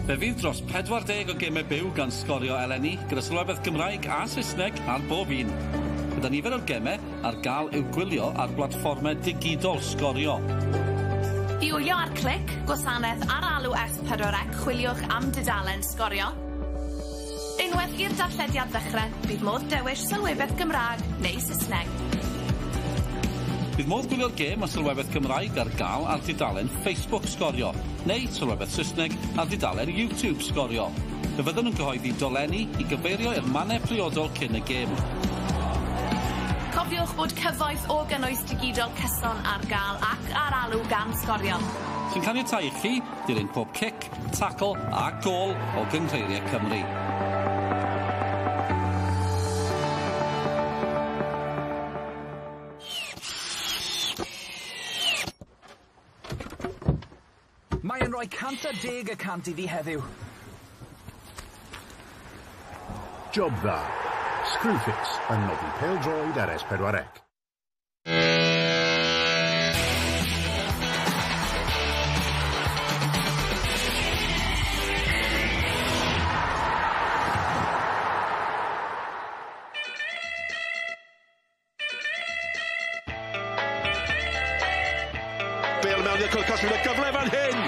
Fe fydd dros 40 o gemau byw gan sgorio eleni gyda sylwebeth Gymraeg a Saesneg ar bob un. Gyda nifer o'r gemau ar gael i'w gwylio ar blatfformau digidol sgorio. I wylio ar clic, gwasanaeth ar alw S4C, chwiliwch am dudalen sgorio. Unwaith i'r darllediad ddechrau, bydd modd dewis sylwebeth Gymraeg neu Saesneg. Bydd modd gwylio'r gêm o sylwebeth Gymraeg ar gael ar dudalen Facebook sgorio, neu sylwebeth Saesneg ar dudalen YouTube sgorio. Fe fydden nhw'n gyhoeddi dolenni i gyfeirio i'r mannau priodol cyn y gêm. Cofiwch bod cyfoeth o gynnwys digidol cyson ar gael ac ar alw gan sgorio. Sy'n caniatáu i chi dilyn pob cic, tacl a gol o gynghreiriau Cymru. Mae'n rhoi 110% iddi heddiw. Job dda. Screwfix yn nodi pêl-droed ar S4C. Bale mewn i'r cwrcos mewn y gyfle fan hyn.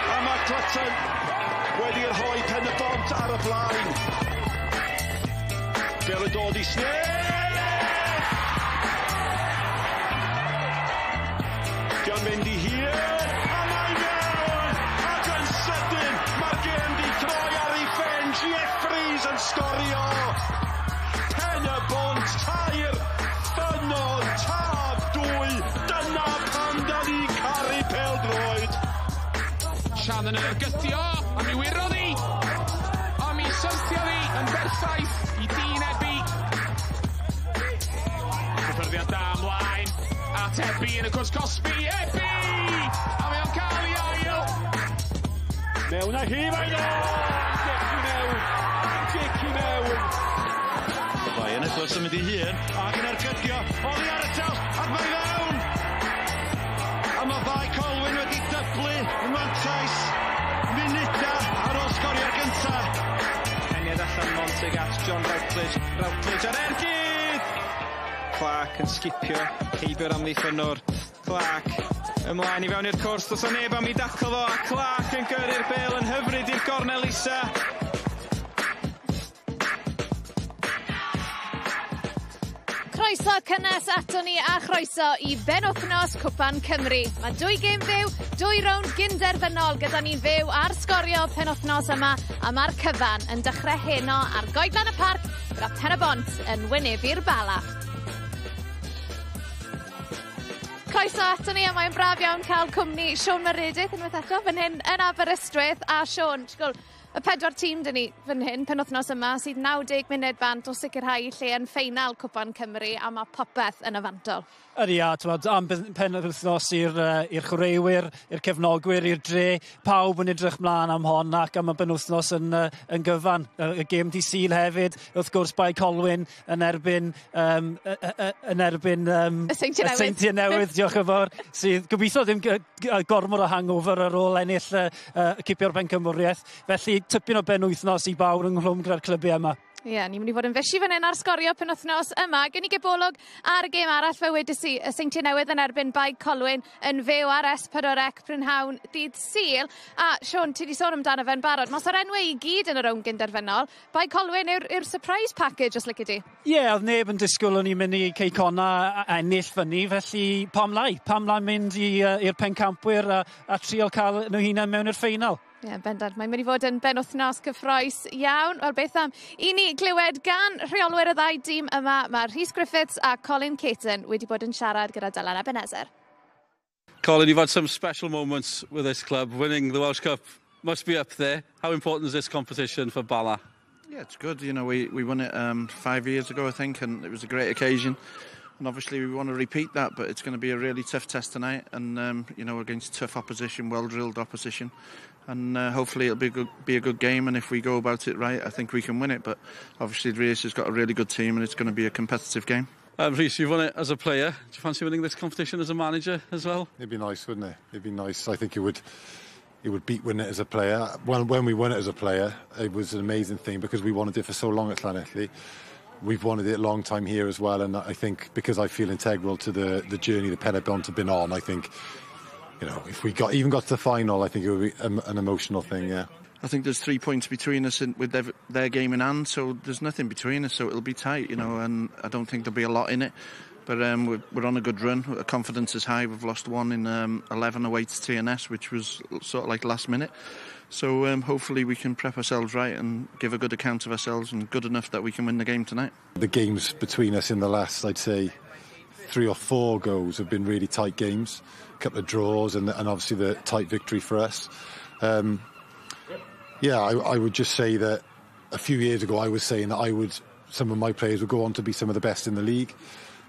A mae Cwpan wedi rhoi Pen-y-bont ar y blaen. Bale yn dod i snedd! Di'n mynd i hir, a mae'n mewn! Ac yn sydyn, mae'r gêm di troi ar ei phen. Jeffries yn sgorio. Pen-y-bont, tair, ffynol, tab, dwy. Dyna pan da ni caru pêl-droed. Sian yn yrgydio, a mi wirodd hi. A mi syltio hi yn berffaith i dyn Ebi. Cyffyrddiad da ymlaen. At Ebi yn y cwrs Cosby. Ebi! A mae o'n cael ei ail. Mewn a hi mae'n o! Dic i mewn. Bai yn y cwrs yn mynd i hun. Ac yn yrgydio. Oddi ar y taws. Ac mae fewn. A mae bai Colwyn wedi dyblu yn mantais. Munuda ar ôl sgorio'r gyntaf. Penniad allan Montig at John Routledge. Routledge ar ergydd! Clark yn sgipio, heibio'r amddiffynwr. Clark ymlaen i fewn i'r cwrs, dos o neb am i dacl fo, a Clark yn gyrru'r Bale yn hyfryd i'r gornel isa. Croeso cynnes ato ni a chroeso i benwthnos Cwpan Cymru. Mae 2 gêm fyw, 2 rownd gynderfynol gyda ni'n fyw ar sgorio penwthnos yma a mae'r cyfan yn dechrau heno ar goedlan y parc gyda Pen-y-bont yn wynebu'r Bala. Croeso ato ni a mae'n braf iawn cael cwmni Siôn Meredith unwaith eto fan hyn yn Aberystwyth. A Siôn, y 4 tîm dyn ni fan hyn penwthnos yma sydd 90 munud bant o sicrhau lle yn ffeinal Cwpan Cymru a mae popeth yn y fantol. Ydy, am penwthnos i'r chwaraewyr, i'r cefnogwyr, i'r dre, pawb yn edrych mlaen am hon ac am y penwthnos yn gyfan. Y gêm di Sul hefyd, wrth gwrs Bai Colwyn yn erbyn y Seintiau Newydd, diolch yn fawr, sydd gobeithio ddim gormod o hangover ar ôl ennill cipio'r Bencymwriaeth. Felly tipyn o benwythnos i bawr yng nghlwm gyda'r clybiau yma. Ie, ni'n mynd i fod yn fysi fan hyn ar sgorio penwthnos yma. Gen i gebolog ar y gêm arall fe wedys i y Seintiau Newydd yn erbyn Bai Colwyn yn fyw ar S4C prynhawn dydd Sul. A Siôn, ti di sôn amdano fe'n barod. Mas o'r enwau i gyd yn y rownd gynderfynol. Bai Colwyn yw'r surprise package os lici di? Ie, oedd neb yn disgwyl o'n i'n mynd i Ceicona ennill fyny, felly pam lai mynd i'r pencampwyr a trial cael nhw hunain mewn i'r ffeinal. Ie, bendant. Mae'n mynd i fod yn benwthnos cyffroes iawn. Wel, beth am i ni glywed gan rheolwyr y 2 dîm yma, mae Rhys Griffiths a Colin Caton wedi bod yn siarad gyda Dylan Ebenezer. Colin, you've had some special moments with this club. Winning the Welsh Cup must be up there. How important is this competition for Bala? Yeah, it's good. You know, we won it 5 years ago, I think, and it was a great occasion. And obviously we want to repeat that, but it's going to be a really tough test tonight. And, you know, against tough opposition, well-drilled opposition. And hopefully it'll be a good game. And if we go about it right, I think we can win it. But obviously Rhys has got a really good team and it's going to be a competitive game. Rhys, you've won it as a player. Do you fancy winning this competition as a manager as well? It'd be nice, wouldn't it? It'd be nice. I think it would... he would beat win it as a player. When we won it as a player, it was an amazing thing because we wanted it for so long at Llanelli. We've wanted it a long time here as well, and I think because I feel integral to the journey the Pen-y-bont have been on, I think, you know, if we even got to the final, I think it would be an emotional thing, yeah. I think there's 3 points between us with their game in hand, so there's nothing between us, so it'll be tight, you know, and I don't think there'll be a lot in it. But we're on a good run. Our confidence is high. We've lost one in 11 away to TNS, which was sort of like last minute. So hopefully we can prep ourselves right and give a good account of ourselves, and good enough that we can win the game tonight. The games between us in the last, I'd say, 3 or 4 goals have been really tight games. A couple of draws and obviously the tight victory for us. Yeah, I would just say that a few years ago I was saying that some of my players would go on to be some of the best in the league.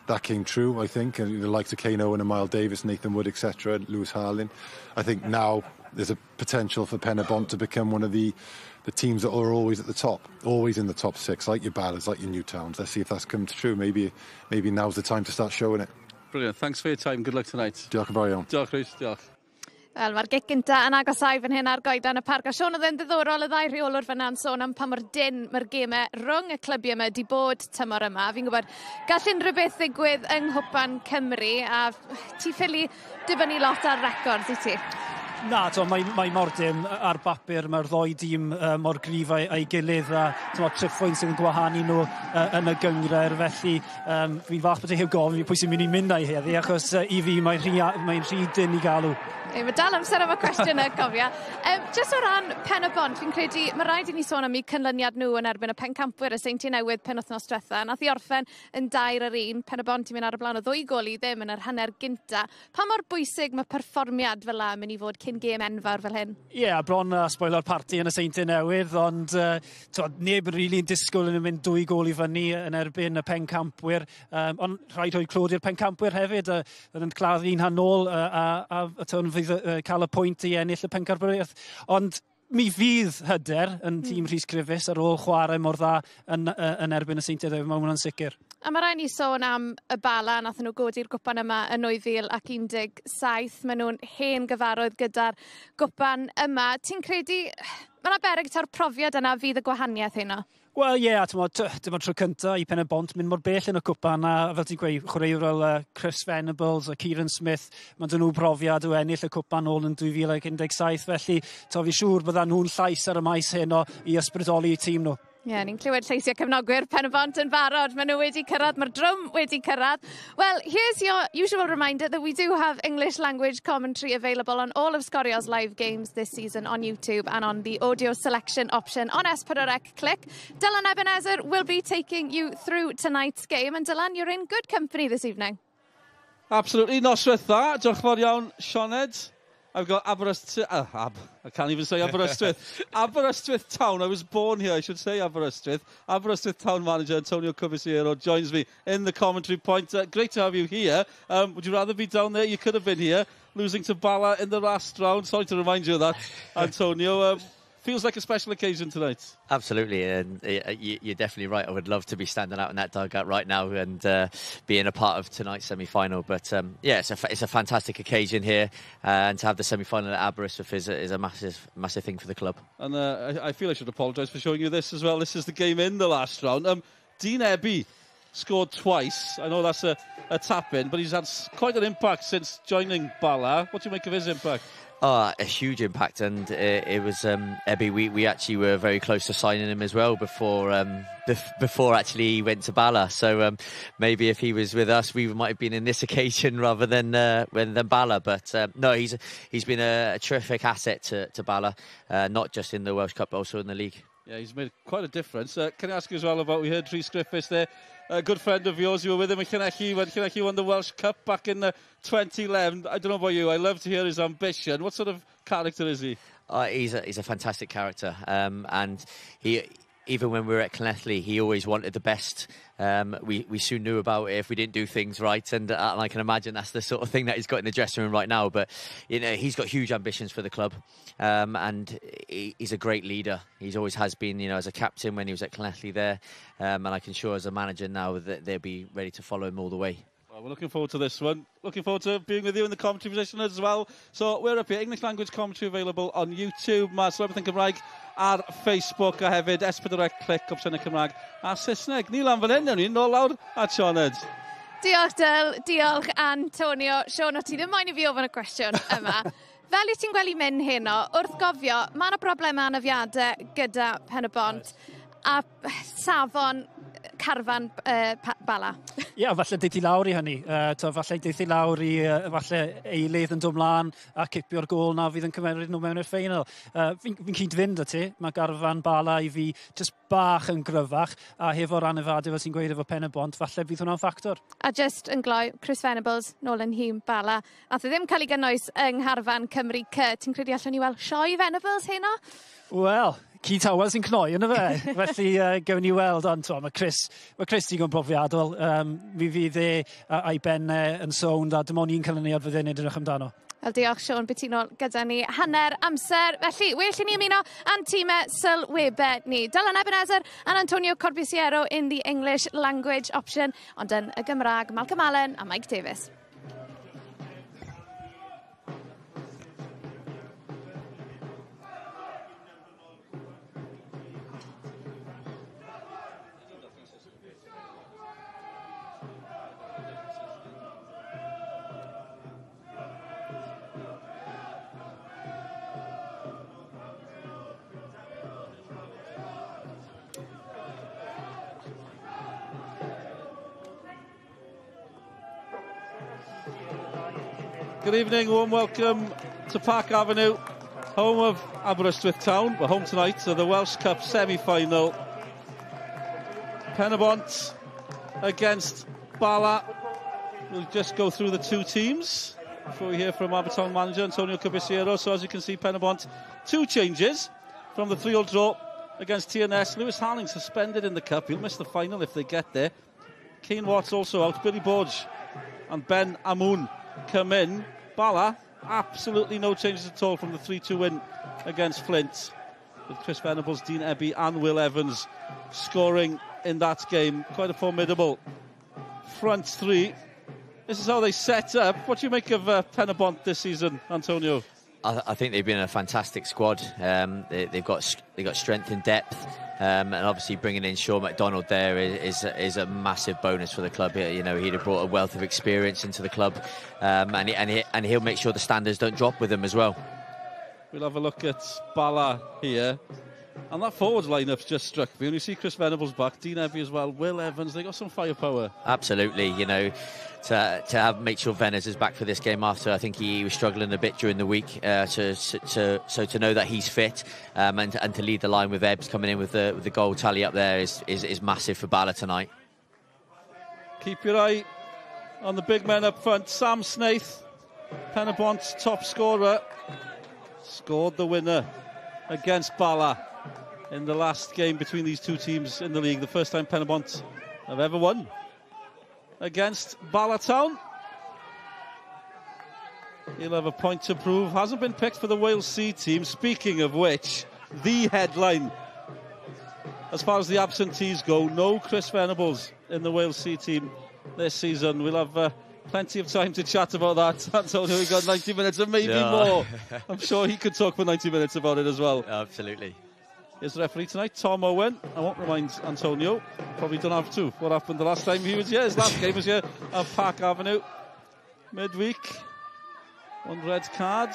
That came true, I think, and the likes of Kane Owen and Miles Davis, Nathan Wood, etc., Lewis Harlan. I think now there's a potential for Pen-y-bont to become one of the teams that are always at the top, always in the top 6, like your Balas, like your Newtowns. Let's see if that's come true. Maybe now's the time to start showing it. Brilliant. Thanks for your time. Good luck tonight. Diolch yn fawr iawn. Diolch, Rhys. Diolch. Wel, mae'r gic gynta yn agosau fan hyn ar goedan y parc. A Siôn oedd yn ddiddorol y ddau rheolwr fyna'n sôn am pa mor dyn mae'r gemau rhwng y clybiau yma di bod tymor yma. Fi'n gwybod, gall unrhyw beth ddigwydd yng Cwpan Cymru, a ti ffili dibynnu lot ar records i ti? Na, mae mor dim ar bapur, mae'r ddoi dîm mor gryf a'i gilydd, a triffwyn sy'n gwahanu nhw yn y gyngred, felly fi'n fach bod eich gofyn pwy sy'n mynd i mynd â'i heddi, achos i fi mae'n rhy dyn i galw. Mae dal amser am y cwestiwn y cofia. Just o ran Pen-y-bont, fi'n credu mae rhaid i ni sôn am eu cynlyniad nhw yn erbyn y pencampwyr y Seinti Newydd penwythnos diwetha. Nath i orffen yn 2-1. Pen-y-bont i mynd ar y blaen o 2 gol i ddim yn yr hanner gynta. Pa mor bwysig mae perfformiad fel la mynd i fod cyn gêm enfawr fel hyn? Ie, bron spoilo'r parti yn y Seinti Newydd, ond neb yn rili'n disgwyl yn mynd 2 gol i fyny yn erbyn y pencampwyr. Ond rhaid o'i clod i'r pencampwyr hefyd, yn claddu un hanol a fydd cael y pwynt i ennill y pencampwriaeth. Ond mi fydd hyder yn tîm Rhys Griffiths ar ôl chwarae mor dda yn erbyn y Seinti Newydd, mae hwnna'n sicr. A mae rhaid ni sôn am y Bala, nath nhw godi'r gwpan yma yn 2017. Maen nhw'n hen gyfarwydd gyda'r gwpan yma. Ti'n credu, mae'na beryg ta'r profiad yna fydd y gwahaniaeth hynna? Wel, ie, dyma tro cynta i Pen-y-bont mynd mor bell yn y cwpan, a fel ti'n gweud, chwaraewr fel Chris Venables a Kieran Smith, mae dyn nhw profiad o ennill y cwpan ôl yn 2017, felly fi siŵr bydda nhw'n llais ar y maes heno i ysbrydoli i tîm nhw. Ie, ni'n clywed lleisiau cefnogwyr Pen-y-bont yn barod. Maen nhw wedi cyrraedd, mae'r drwm wedi cyrraedd. Well, here's your usual reminder that we do have English language commentary available on all of Sgorio's live games this season on YouTube and on the audio selection option on S4C. Click. Dylan Ebenezer will be taking you through tonight's game. And Dylan, you're in good company this evening. Absolutely. Noswaith dda. Diolch fawr iawn, Sioned. I've got Aberystwyth. I can't even say Aberystwyth. Aberystwyth Town. I was born here, I should say Aberystwyth. Aberystwyth Town manager Antonio Cubicero joins me in the commentary point. Great to have you here. Would you rather be down there? You could have been here, losing to Bala in the last round. Sorry to remind you of that, Antonio. Feels like a special occasion tonight. Absolutely, and you're definitely right. I would love to be standing out in that dugout right now and being a part of tonight's semi-final. But yeah, it's a fantastic occasion here, and to have the semi-final at Aberystwyth is a massive thing for the club. And I feel I should apologise for showing you this as well. This is the game in the last round. Dean Ebby scored twice. I know that's a tap-in, but he's had quite an impact since joining Bala. What do you make of his impact? Oh, a huge impact, and it was Ebby. We actually were very close to signing him as well before actually he went to Bala. So maybe if he was with us, we might have been in this occasion rather than Bala. But no, he's been a terrific asset to Bala, not just in the Welsh Cup, but also in the league. Yeah, he's made quite a difference. Can I ask you as well about, we heard Rhys Griffiths there, a good friend of yours. You were with him at Llanelli when Llanelli won the Welsh Cup back in 2011. I don't know about you, I love to hear his ambition. What sort of character is he? He's a fantastic character, and he, even when we were at Llanelli, he always wanted the best. We soon knew about it if we didn't do things right, and I can imagine that's the sort of thing that he's got in the dressing room right now. But you know, he's got huge ambitions for the club, and he's a great leader. He's always has been, you know, as a captain when he was at Llanelli there, and I can assure as a manager now that they'll be ready to follow him all the way. Well, we're looking forward to this one. Looking forward to being with you in the commentary position as well. So we're up here, English language commentary available on YouTube, mae Sylwebeth yn Gymraeg ar Facebook a hefyd S4C clic opsiynau Cymraeg a Saesneg. Ni lan fan hyn, ni nôl lawr a Sioned. Diolch Dyl, diolch Antonio. Sean, o ti ddim moyn I fi ofyn y cwestiwn yma. Fel I ti'n gweld I mynd heno, wrth gofio, mae yna broblemau anafiadau gyda Pen-y-bont a safon carfan Bala. Ia, falle deith I lawr I hynny. Falle deith I lawr I falle eilydd yn dod mlaen a cipio'r gôl na fydd yn cymeryd nhw mewn i'r ffeinal. Fi'n cyd-fynd â ti. Mae garfan Bala I fi just bach yn gryfach a hefo'r anifadau fel sy'n gweud efo Pen-y-bont, falle bydd hwnna'n ffactor. A just yn gloi, Chris Venables, nôl yn hym Bala. Nath ddim cael ei gynnwys yng Ngharfan Cymru C. Ti'n credu allwn ni weld sioe Venables heno? Wel, Ci Tawel sy'n cnoi yna fe. Felly gewn ni weld, ond mae Chris digon profiadol. Mi fydd a'i bennau yn sownd a dim ond un canlyniad fydd e'n edrych amdano. Wel, diolch Sean, bydd ti'n ôl gyda ni hanner amser. Felly, well I ni ymuno a'n tîmau sylwebau ni. Dylan Ebenezer and Antonio Corbisiero in the English language option, ond yn y Gymraeg, Malcolm Allen a Mike Davis. Good evening, warm welcome to Park Avenue, home of Aberystwyth Town. We're home tonight to the Welsh Cup semi-final. Pen-y-bont against Bala. We'll just go through the two teams before we hear from Abertown manager Antonio Corbisiero. So as you can see, Pen-y-bont, two changes from the 3-3 draw against TNS. Lewis Harling suspended in the cup. He'll miss the final if they get there. Kane Watts also out. Billy Borge and Ben Amoun come in. Bala, absolutely no changes at all from the 3-2 win against Flint, with Chris Venables, Dean Ebby and Will Evans scoring in that game. Quite a formidable front three. This is how they set up. What do you make of Pen-y-bont this season, Antonio? I think they've been a fantastic squad. They've got strength and depth. And obviously bringing in Sean McDonald there is a massive bonus for the club. You know, he'd have brought a wealth of experience into the club, and he'll make sure the standards don't drop with him as well. We'll have a look at Bala here. And that forwards lineup's just struck me. When you see Chris Venables back, Dean Ebby as well, Will Evans, they got some firepower. Absolutely, you know, to make sure Venables is back for this game after I think he was struggling a bit during the week. So to know that he's fit and to lead the line with Ebbs coming in with the goal tally up there is massive for Bala tonight. Keep your eye on the big men up front. Sam Snaith, Pen-y-bont's top scorer, scored the winner against Bala in the last game between these two teams in the league. The first time Pen-y-bont have ever won against Bala Town. He'll have a point to prove. Hasn't been picked for the Wales C team. Speaking of which, the headline as far as the absentees go, no Chris Venables in the Wales C team this season. We'll have plenty of time to chat about that. Antonio, we've got 90 minutes and maybe more. I'm sure he could talk for 90 minutes about it as well. Absolutely. Here's the referee tonight, Tom Owen. I won't remind Antonio, probably don't have to, what happened the last time he was here. His last game was here at Park Avenue. Midweek. 1 red card.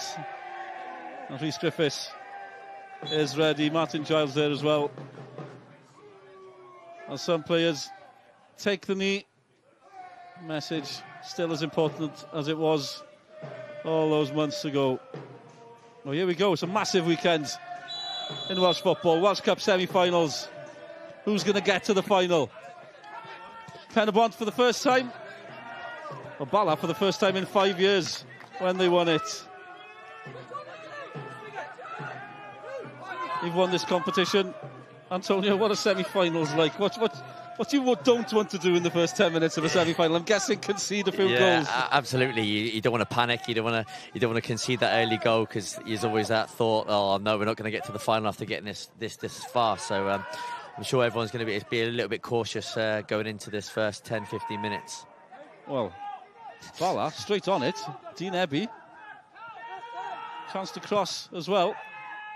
And Rhys Griffiths is ready. Martin Giles there as well. And some players take the knee. Message still as important as it was all those months ago. Well, here we go. It's a massive weekend in Welsh football. Welsh Cup semi-finals. Who's going to get to the final? Pen-y-bont for the first time. Or Bala for the first time in 5 years when they won it. You've won this competition. Antonio, what are semi-finals like? What you don't want to do in the first 10 minutes of a semi-final? I'm guessing concede a few goals. Absolutely. You don't want to panic. You don't want to concede that early goal, because there's always that thought, oh no, we're not going to get to the final after getting this far. So I'm sure everyone's going to be a little bit cautious going into this first 10-15 minutes. Well, Bala, straight on it. Dean Ebby. Chance to cross as well.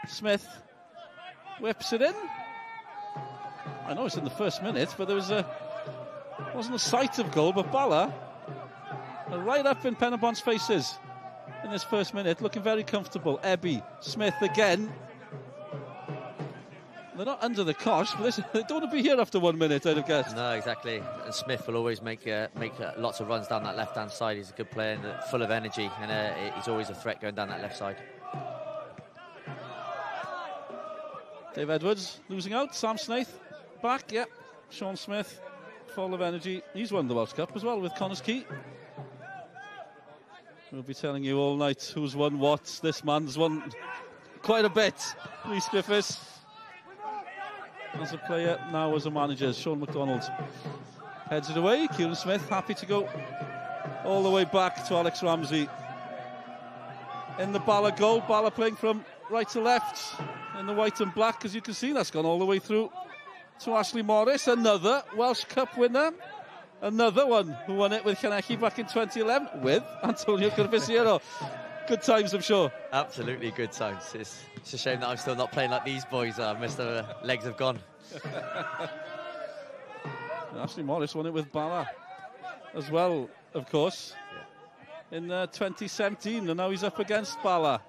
Smith whips it in. I know it's in the first minute, but there wasn't a sight of goal, but Bala are right up in Pen-y-bont's faces in this first minute, looking very comfortable. Ebby, Smith again. They're not under the cosh, but they don't want to be here after 1 minute, I'd have guessed. No, exactly. And Smith will always make lots of runs down that left-hand side. He's a good player and full of energy, and he's always a threat going down that left side. Dave Edwards losing out. Sam Snaith back, yep. Sean Smith, full of energy. He's won the Welsh Cup as well with Connors Key. We'll be telling you all night who's won what. This man's won quite a bit. Rhys Griffiths as a player, now as a manager. Sean McDonald heads it away. Kieran Smith happy to go all the way back to Alex Ramsey. In the Bala goal, Bala playing from right to left in the white and black, as you can see. That's gone all the way through to Ashley Morris, another Welsh Cup winner. Another one who won it with Llanelli back in 2011 with Antonio Carvisiero. Good times, I'm sure. Absolutely good times. It's a shame that I'm still not playing like these boys are. Mr. Legs have gone. Ashley Morris won it with Bala as well, of course, in 2017, and now he's up against Bala.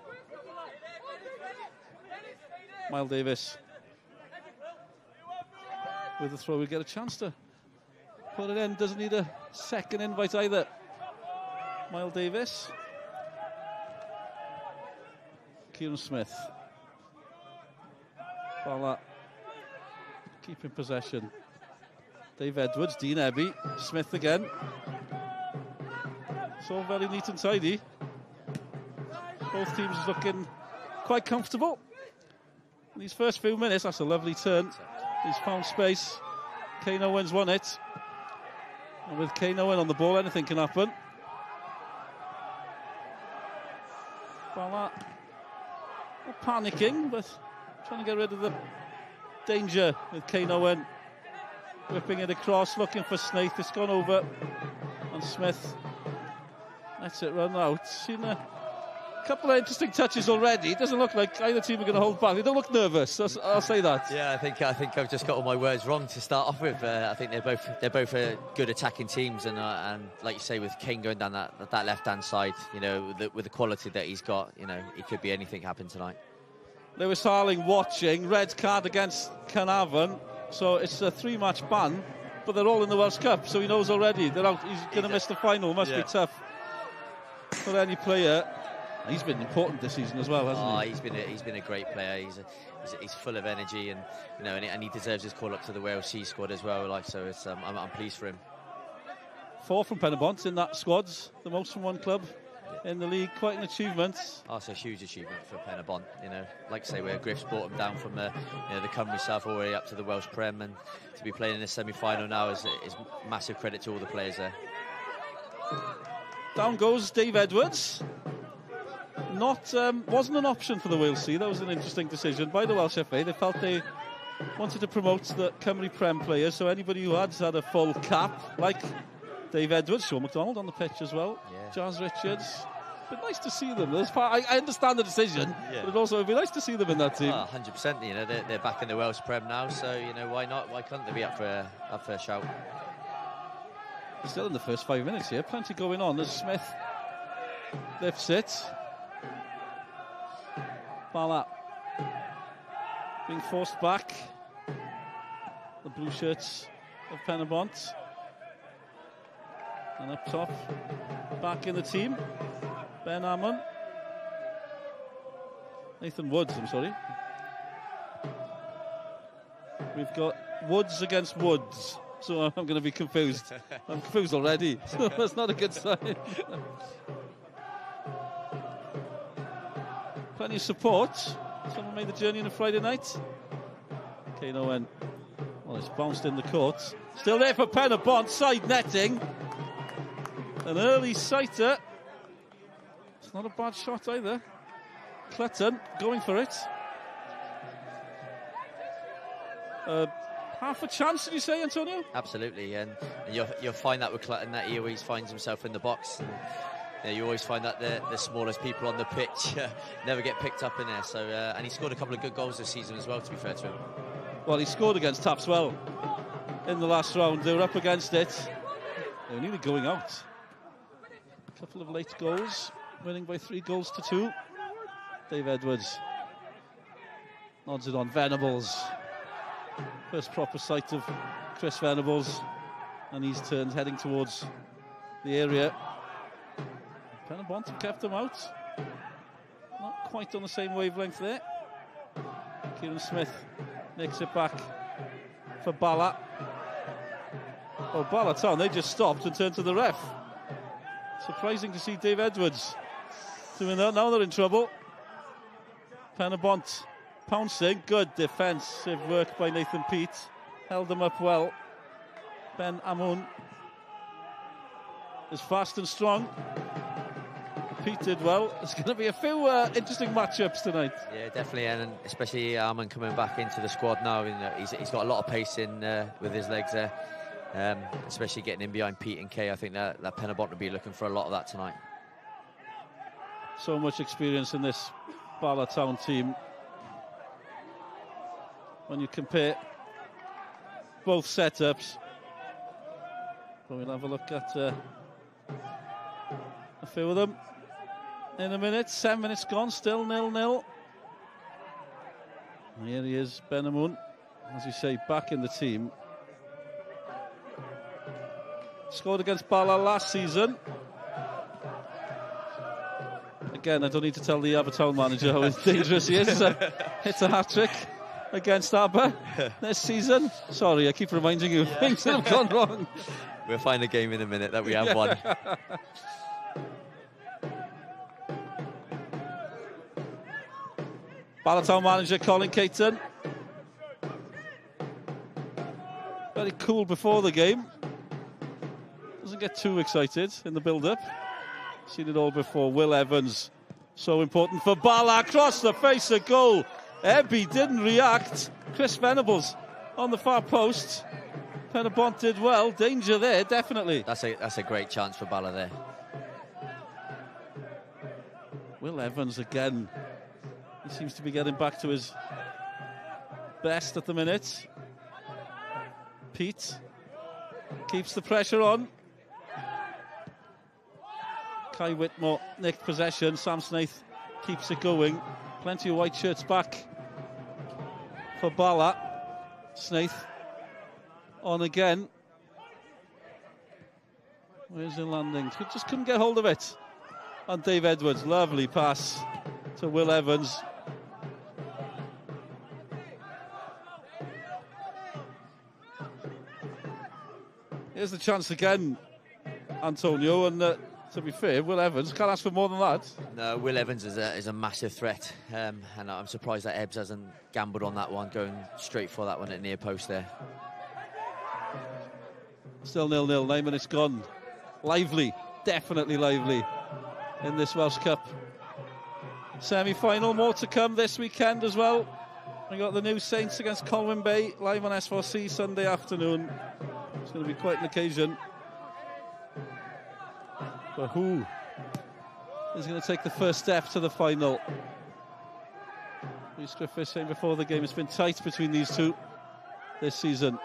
Miles Davis with the throw, we get a chance to put it in. Doesn't need a second invite either. Miles Davis. Kieran Smith. Bala keeping possession. Dave Edwards, Dean Ebby, Smith again. It's all very neat and tidy. Both teams looking quite comfortable. In these first few minutes, that's a lovely turn. He's found space. Kane Owens won it. And with Kane Owen on the ball, anything can happen. Bala not panicking, but trying to get rid of the danger with Kane Owen. Whipping it across, looking for Snaith. It's gone over. And Smith lets it run out. Seen a couple of interesting touches already. It doesn't look like either team are going to hold back. They don't look nervous, I'll say that. Yeah, I think I've just got all my words wrong to start off with. I think they're both good attacking teams, and like you say, with Kane going down that left-hand side, you know, with the quality that he's got, you know, it could be anything happen tonight. Lewis Harling watching, red card against Carnarvon. So it's a 3-match ban, but they're all in the Welsh Cup, so he knows already they're out. He's going to miss the final. Must be tough for any player. He's been important this season as well, hasn't he? He's been a great player. He's full of energy, and you know, and he deserves his call up to the Wales C squad as well. Like, so it's I'm pleased for him. 4 from Pen-y-bont in that squad, the most from one club in the league. Quite an achievement. Oh, it's a huge achievement for Pen-y-bont. You know, like I say, where Griff's brought him down from the Cymru South all the way up to the Welsh Prem, and to be playing in the semi-final now is massive credit to all the players there. Down goes Dave Edwards. Wasn't an option for the Wales C. That was an interesting decision by the Welsh FA. They felt they wanted to promote the Cymru Prem players, so anybody who had a full cap, like Dave Edwards, Sean McDonald on the pitch as well, Jazz Richards. But nice to see them. I understand the decision, but also it'd be nice to see them in that team. 100%. You know, they're back in the Welsh Prem now, so you know, why not? Why can't they be up for a shout? Still in the first 5 minutes here, plenty going on as Smith lifts it. Bala being forced back. The blue shirts of Pen-y-bont. And up top, back in the team, Ben Ammon. Nathan Woods, I'm sorry. We've got Woods against Woods, so I'm going to be confused. I'm confused already, so that's not a good sign. Plenty of support. Someone made the journey on a Friday night. Kane Owen. Well, it's bounced in the court. Still there for Pen-y-bont, side netting. An early sighter. It's not a bad shot either. Clutton going for it. half a chance, did you say, Antonio? Absolutely, and you'll find that with Clutton, that he always finds himself in the box. And, you always find that the smallest people on the pitch never get picked up in there. So, and he scored a couple of good goals this season as well, to be fair to him. Well, he scored against Tapswell in the last round. They were up against it. They were nearly going out. A couple of late goals, winning by 3-2. Dave Edwards nods it on Venables. First proper sight of Chris Venables, and he's turned, heading towards the area. Pen-y-bont have kept him out. Not quite on the same wavelength there. Kieran Smith nicks it back for Bala. Oh, Bala Town, they just stopped and turned to the ref. Surprising to see Dave Edwards doing that. Now they're in trouble. Pen-y-bont pouncing. Good defensive work by Nathan Pete. Held them up well. Ben Amun is fast and strong. Pete did well. There's going to be a few interesting matchups tonight. Yeah, definitely, and especially Arman coming back into the squad now. He's got a lot of pace in with his legs there, especially getting in behind Pete and Kay. I think that Pen-y-bont will be looking for a lot of that tonight. So much experience in this Bala Town team. When you compare both setups, but we'll have a look at a few of them in a minute. 7 minutes gone, still 0-0. Here he is, Ben Amun, as you say, back in the team. Scored against Bala last season. Again, I don't need to tell the Abertown manager how dangerous he is. It's a hat-trick against Aber this season. Sorry, I keep reminding you of things that have gone wrong. We'll find a game in a minute that we have won. Bala Town manager Colin Caton. Very cool before the game. Doesn't get too excited in the build-up. Seen it all before. Will Evans, so important for Bala. Across the face, a goal. Ebby didn't react. Chris Venables on the far post. Pen-y-bont did well. Danger there, definitely. That's a great chance for Bala there. Will Evans again. He seems to be getting back to his best at the minute. Pete keeps the pressure on. Kai Whitmore nicked possession. Sam Snaith keeps it going. Plenty of white shirts back for Bala. Snaith on again. Where's the landing? Just couldn't get hold of it. And Dave Edwards, lovely pass to Will Evans. Here's the chance again, Antonio, and to be fair, Will Evans can't ask for more than that. No, Will Evans is a massive threat, and I'm surprised that Ebbs hasn't gambled on that one, going straight for that one at near post there. Still 0-0, 9 minutes gone. Lively, definitely lively in this Welsh Cup semi-final. More to come this weekend as well. We got the new Saints against Colwyn Bay, live on S4C Sunday afternoon. It's going to be quite an occasion. But who is going to take the first step to the final? Rhys Griffiths saying before the game, it's been tight between these two this season.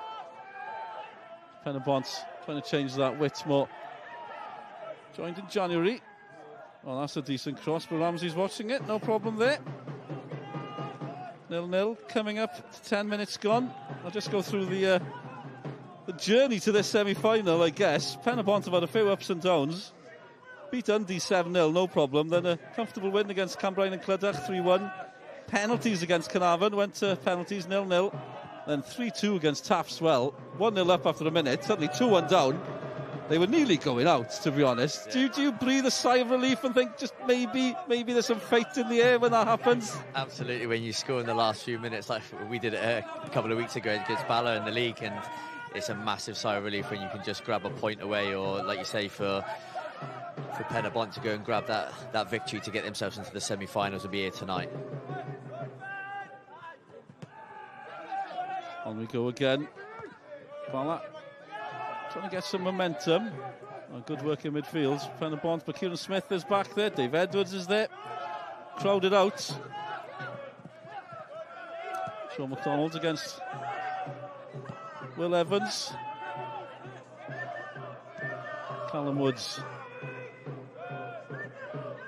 Pen-y-bont trying to change that. Whitmore joined in January. Well, that's a decent cross, but Ramsey's watching it. No problem there. 0-0 coming up to 10 minutes gone. I'll just go through the journey to this semi-final, I guess. Pen-y-bont have had a few ups and downs. Beat Dundee 7-0, no problem. Then a comfortable win against Cambrian and Clydach, 3-1. Penalties against Carnarvon, went to penalties, 0-0. Then 3-2 against Tapswell. 1-0 up after a minute, suddenly 2-1 down. They were nearly going out, to be honest. Yeah. Do you breathe a sigh of relief and think just maybe there's some fate in the air when that happens? Absolutely, when you score in the last few minutes, like we did it a couple of weeks ago against Bala in the league, and it's a massive sigh of relief when you can just grab a point away, or like you say, for Pen-y-bont to go and grab that victory to get themselves into the semi-finals and be here tonight. On we go again. Bala trying to get some momentum. Good work in midfield. Pen-y-bont, but Kieran Smith is back there. Dave Edwards is there. Crowded out. Sean McDonald against Will Evans. Callum Woods.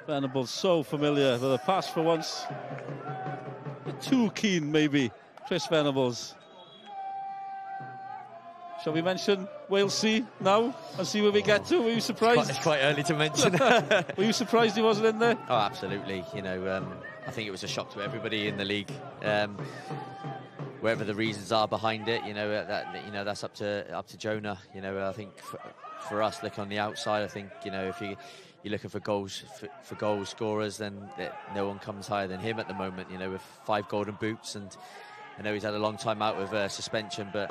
Venables so familiar with a pass for once. Too keen, maybe. Chris Venables. Shall we mention Walesy now and see where we get to? Were you surprised? It's quite early to mention. Were you surprised he wasn't in there? Oh, absolutely. You know, I think it was a shock to everybody in the league. Wherever the reasons are behind it, that's up to Jonah. You know, I think for us, look on the outside. I think if you're looking for goals for goal scorers, then no one comes higher than him at the moment. You know, with 5 golden boots, and I know he's had a long time out with suspension, but.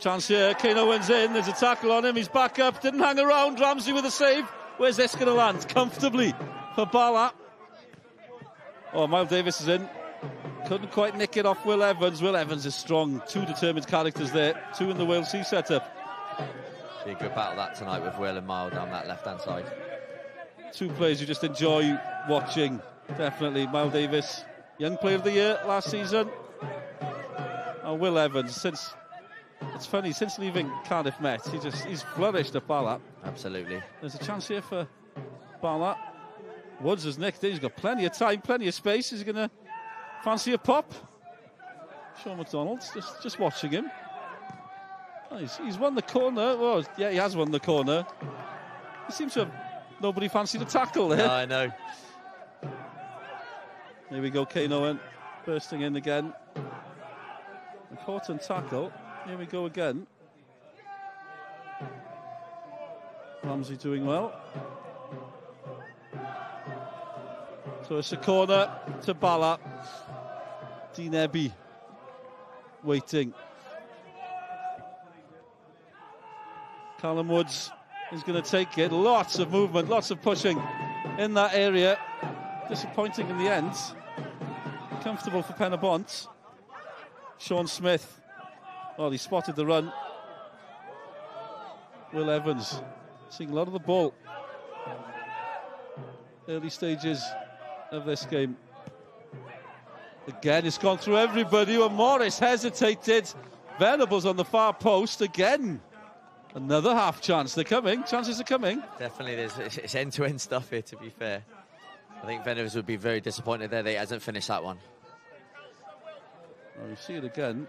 Chance here, Kane Owens in, there's a tackle on him, he's back up, didn't hang around, Ramsey with a save. Where's this going to land? Comfortably for Bala. Oh, Miles Davis is in. Couldn't quite nick it off Will Evans. Will Evans is strong. 2 determined characters there, 2 in the Walesy setup. Be a good battle that tonight with Will and Miles down that left-hand side. 2 players you just enjoy watching, definitely. Miles Davis, Young Player of the Year last season. And Will Evans, it's funny, since leaving Cardiff Met, he's flourished at Bala. Absolutely. There's a chance here for Bala. Woods has nicked it. He's got plenty of time, plenty of space. Is he going to fancy a pop? Sean McDonald just watching him. Oh, he's won the corner. Well, yeah, he has won the corner. He seems to have nobody fancied a tackle there. No, I know. Here we go, Kane Owen bursting in again. Important tackle. Here we go again. Ramsey doing well. So it's a corner to Bala. Dinebi waiting. Callum Woods is going to take it. Lots of movement, lots of pushing in that area. Disappointing in the end. Comfortable for Pen-y-bont. Sean Smith. Oh, he spotted the run. Will Evans seeing a lot of the ball. Early stages of this game. Again, it's gone through everybody. And Morris hesitated. Venables on the far post again. Another half chance. They're coming. Chances are coming. Definitely, it's end-to-end stuff here, to be fair. I think Venables would be very disappointed there that he hasn't finished that one. Well, you see it again.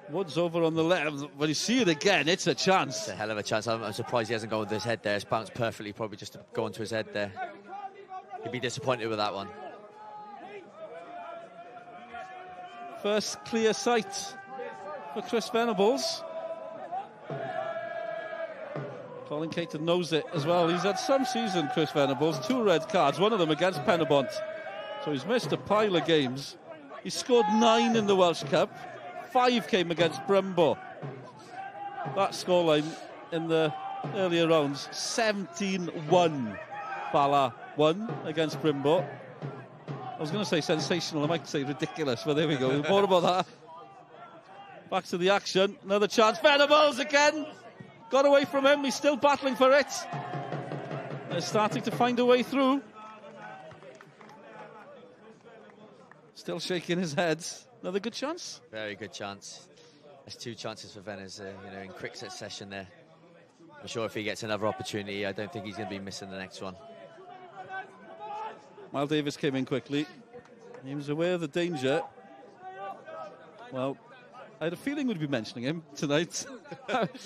Woods over on the left. When you see it again, it's a chance. It's a hell of a chance. I'm surprised he hasn't gone with his head there. It's bounced perfectly, probably just to go onto his head there. He'd be disappointed with that one. First clear sight for Chris Venables. Colin Caton knows it as well. He's had some season, Chris Venables. 2 red cards, one of them against Pen-y-bont. So he's missed a pile of games. He scored 9 in the Welsh Cup. 5 came against Brumbo. That scoreline in the earlier rounds, 17-1. Bala won against Brumbo. I was going to say sensational, I might say ridiculous, but there we go. More about that. Back to the action. Another chance. Venables again. Got away from him. He's still battling for it. They're starting to find a way through. Still shaking his head. Another good chance. Very good chance. There's 2 chances for Venables, in quick succession there. I'm sure if he gets another opportunity, I don't think he's going to be missing the next one. Miles Davis came in quickly. He was aware of the danger. Well, I had a feeling we'd be mentioning him tonight.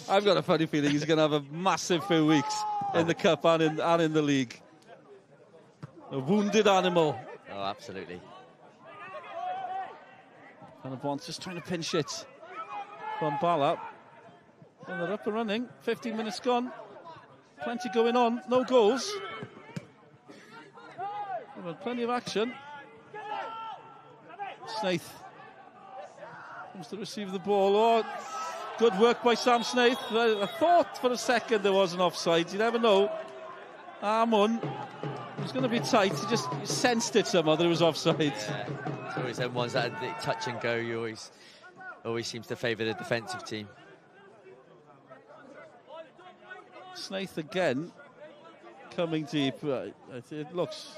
I've got a funny feeling he's going to have a massive few weeks in the Cup and in the league. A wounded animal. Oh, absolutely. Pen-y-bont just trying to pinch it from Bala. And they're up and running. 15 minutes gone. Plenty going on. No goals. We've had plenty of action. Snaith comes to receive the ball. Oh, good work by Sam Snaith. I thought for a second there was an offside. You never know. Arm on. was going to be tight. He just sensed it somehow that it was offside. Yeah. It's always them ones that touch and go. You always seems to favour the defensive team. Snaith again, coming deep. It looks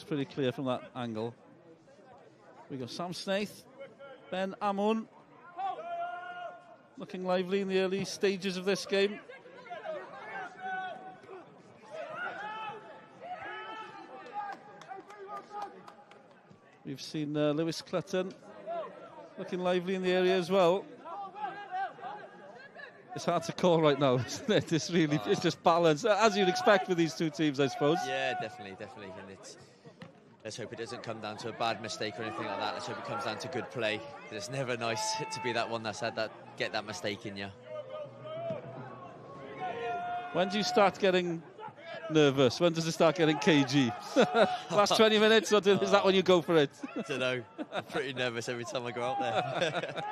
pretty clear from that angle. We got Sam Snaith, Ben Amun, looking lively in the early stages of this game. We've seen Lewis Clutton looking lively in the area as well. It's hard to call right now, isn't it? It's just balance, as you'd expect with these two teams, I suppose. Yeah, definitely. And let's hope it doesn't come down to a bad mistake or anything like that. Let's hope it comes down to good play. It's never nice to be that one that's had get that mistake in you. When do you start getting nervous? When does it start getting cagey? Last 20 minutes, or is that when you go for it? I don't know. I'm pretty nervous every time I go out there.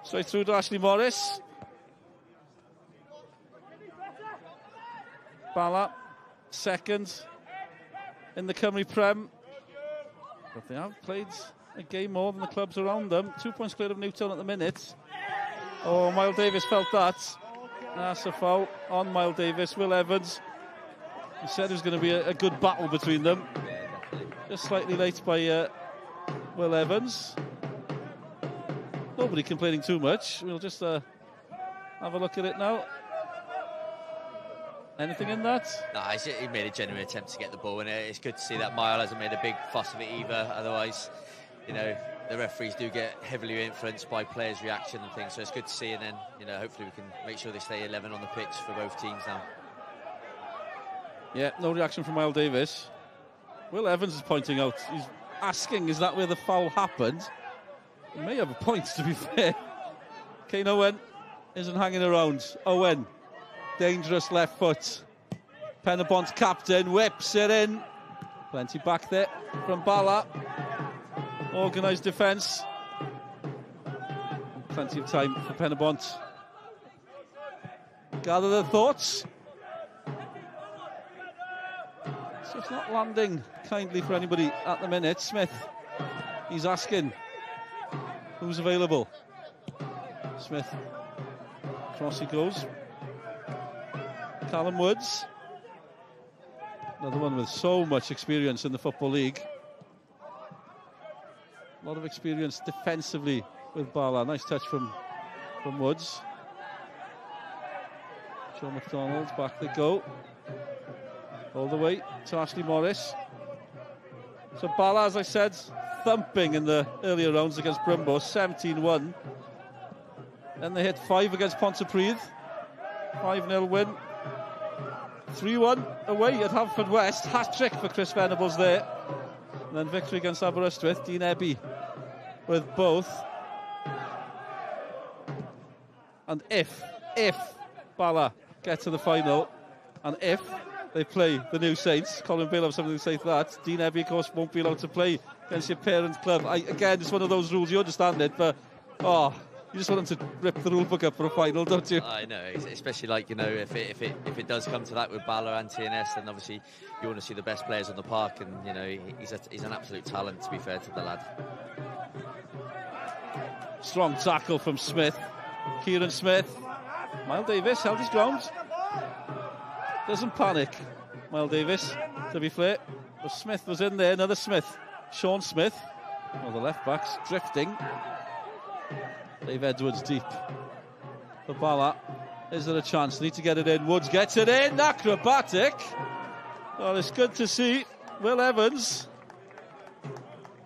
Straight through to Ashley Morris. Bala, second in the Cymru Prem. But they have played a game more than the clubs around them. 2 points clear of Newtown at the minute. Oh, Miles Davis felt that. That's a foul on Miles Davis. Will Evans, he said it was going to be a good battle between them. Just slightly late by Will Evans. Nobody complaining too much. We'll just have a look at it now. Anything in that? Nah, he made a genuine attempt to get the ball in it. It's good to see that Mile hasn't made a big fuss of it either. Otherwise, the referees do get heavily influenced by players' reaction and things. So it's good to see, and then, hopefully we can make sure they stay 11 on the pitch for both teams now. Yeah, no reaction from Miles Davis. Will Evans is pointing out, he's asking, is that where the foul happened? He may have a point, to be fair. Kane Owen isn't hanging around. Owen, dangerous left foot. Pen-y-bont captain, whips it in. Plenty back there from Bala. Organised defence. Plenty of time for Pen-y-bont. Gather their thoughts. It's just not landing kindly for anybody at the minute. Smith, he's asking who's available. Smith, cross he goes. Callum Woods, another one with so much experience in the Football League. A lot of experience defensively with Bala. Nice touch from Woods. Joe McDonald, back they go. All the way to Ashley Morris. So Bala, as I said, thumping in the earlier rounds against Brumbo, 17-1. Then they hit 5 against Pontypridd. 5-0 win. 3-1 away at Haverfordwest. Hat-trick for Chris Venables there. And then victory against Aberystwyth. Dean Ebby with both. And if Bala get to the final, and if they play the New Saints, Colin Bale have something to say to that, Dean Ebby, of course, won't be allowed to play against your parent club. Again, it's one of those rules, you understand it, but you just want them to rip the rule book up for a final, don't you? I know, especially if it does come to that with Bala and TNS, then obviously you want to see the best players on the park, and he's an absolute talent, to be fair to the lad. Strong tackle from Smith. Kieran Smith. Miles Davis held his ground. Doesn't panic, Miles Davis, to be fair. But Smith was in there, another Smith. Sean Smith. The left back's drifting. Dave Edwards deep for Bala. Is there a chance? Need to get it in. Woods gets it in. Acrobatic. Well, it's good to see. Will Evans.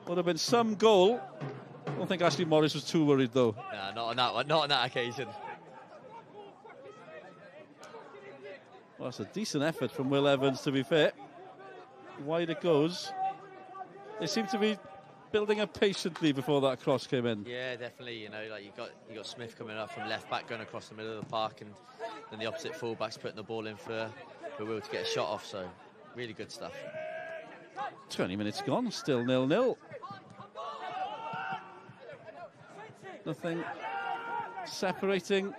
Would have been some goal. I don't think Ashley Morris was too worried, though. Nah, not on that one. Not on that occasion. Well, that's a decent effort from Will Evans, to be fair. Wide it goes. They seem to be building up patiently before that cross came in. Yeah, definitely. You got Smith coming up from left back, going across the middle of the park, and then the opposite fullback's putting the ball in for Will to get a shot off. So, really good stuff. 20 minutes gone, still 0-0. Nothing separating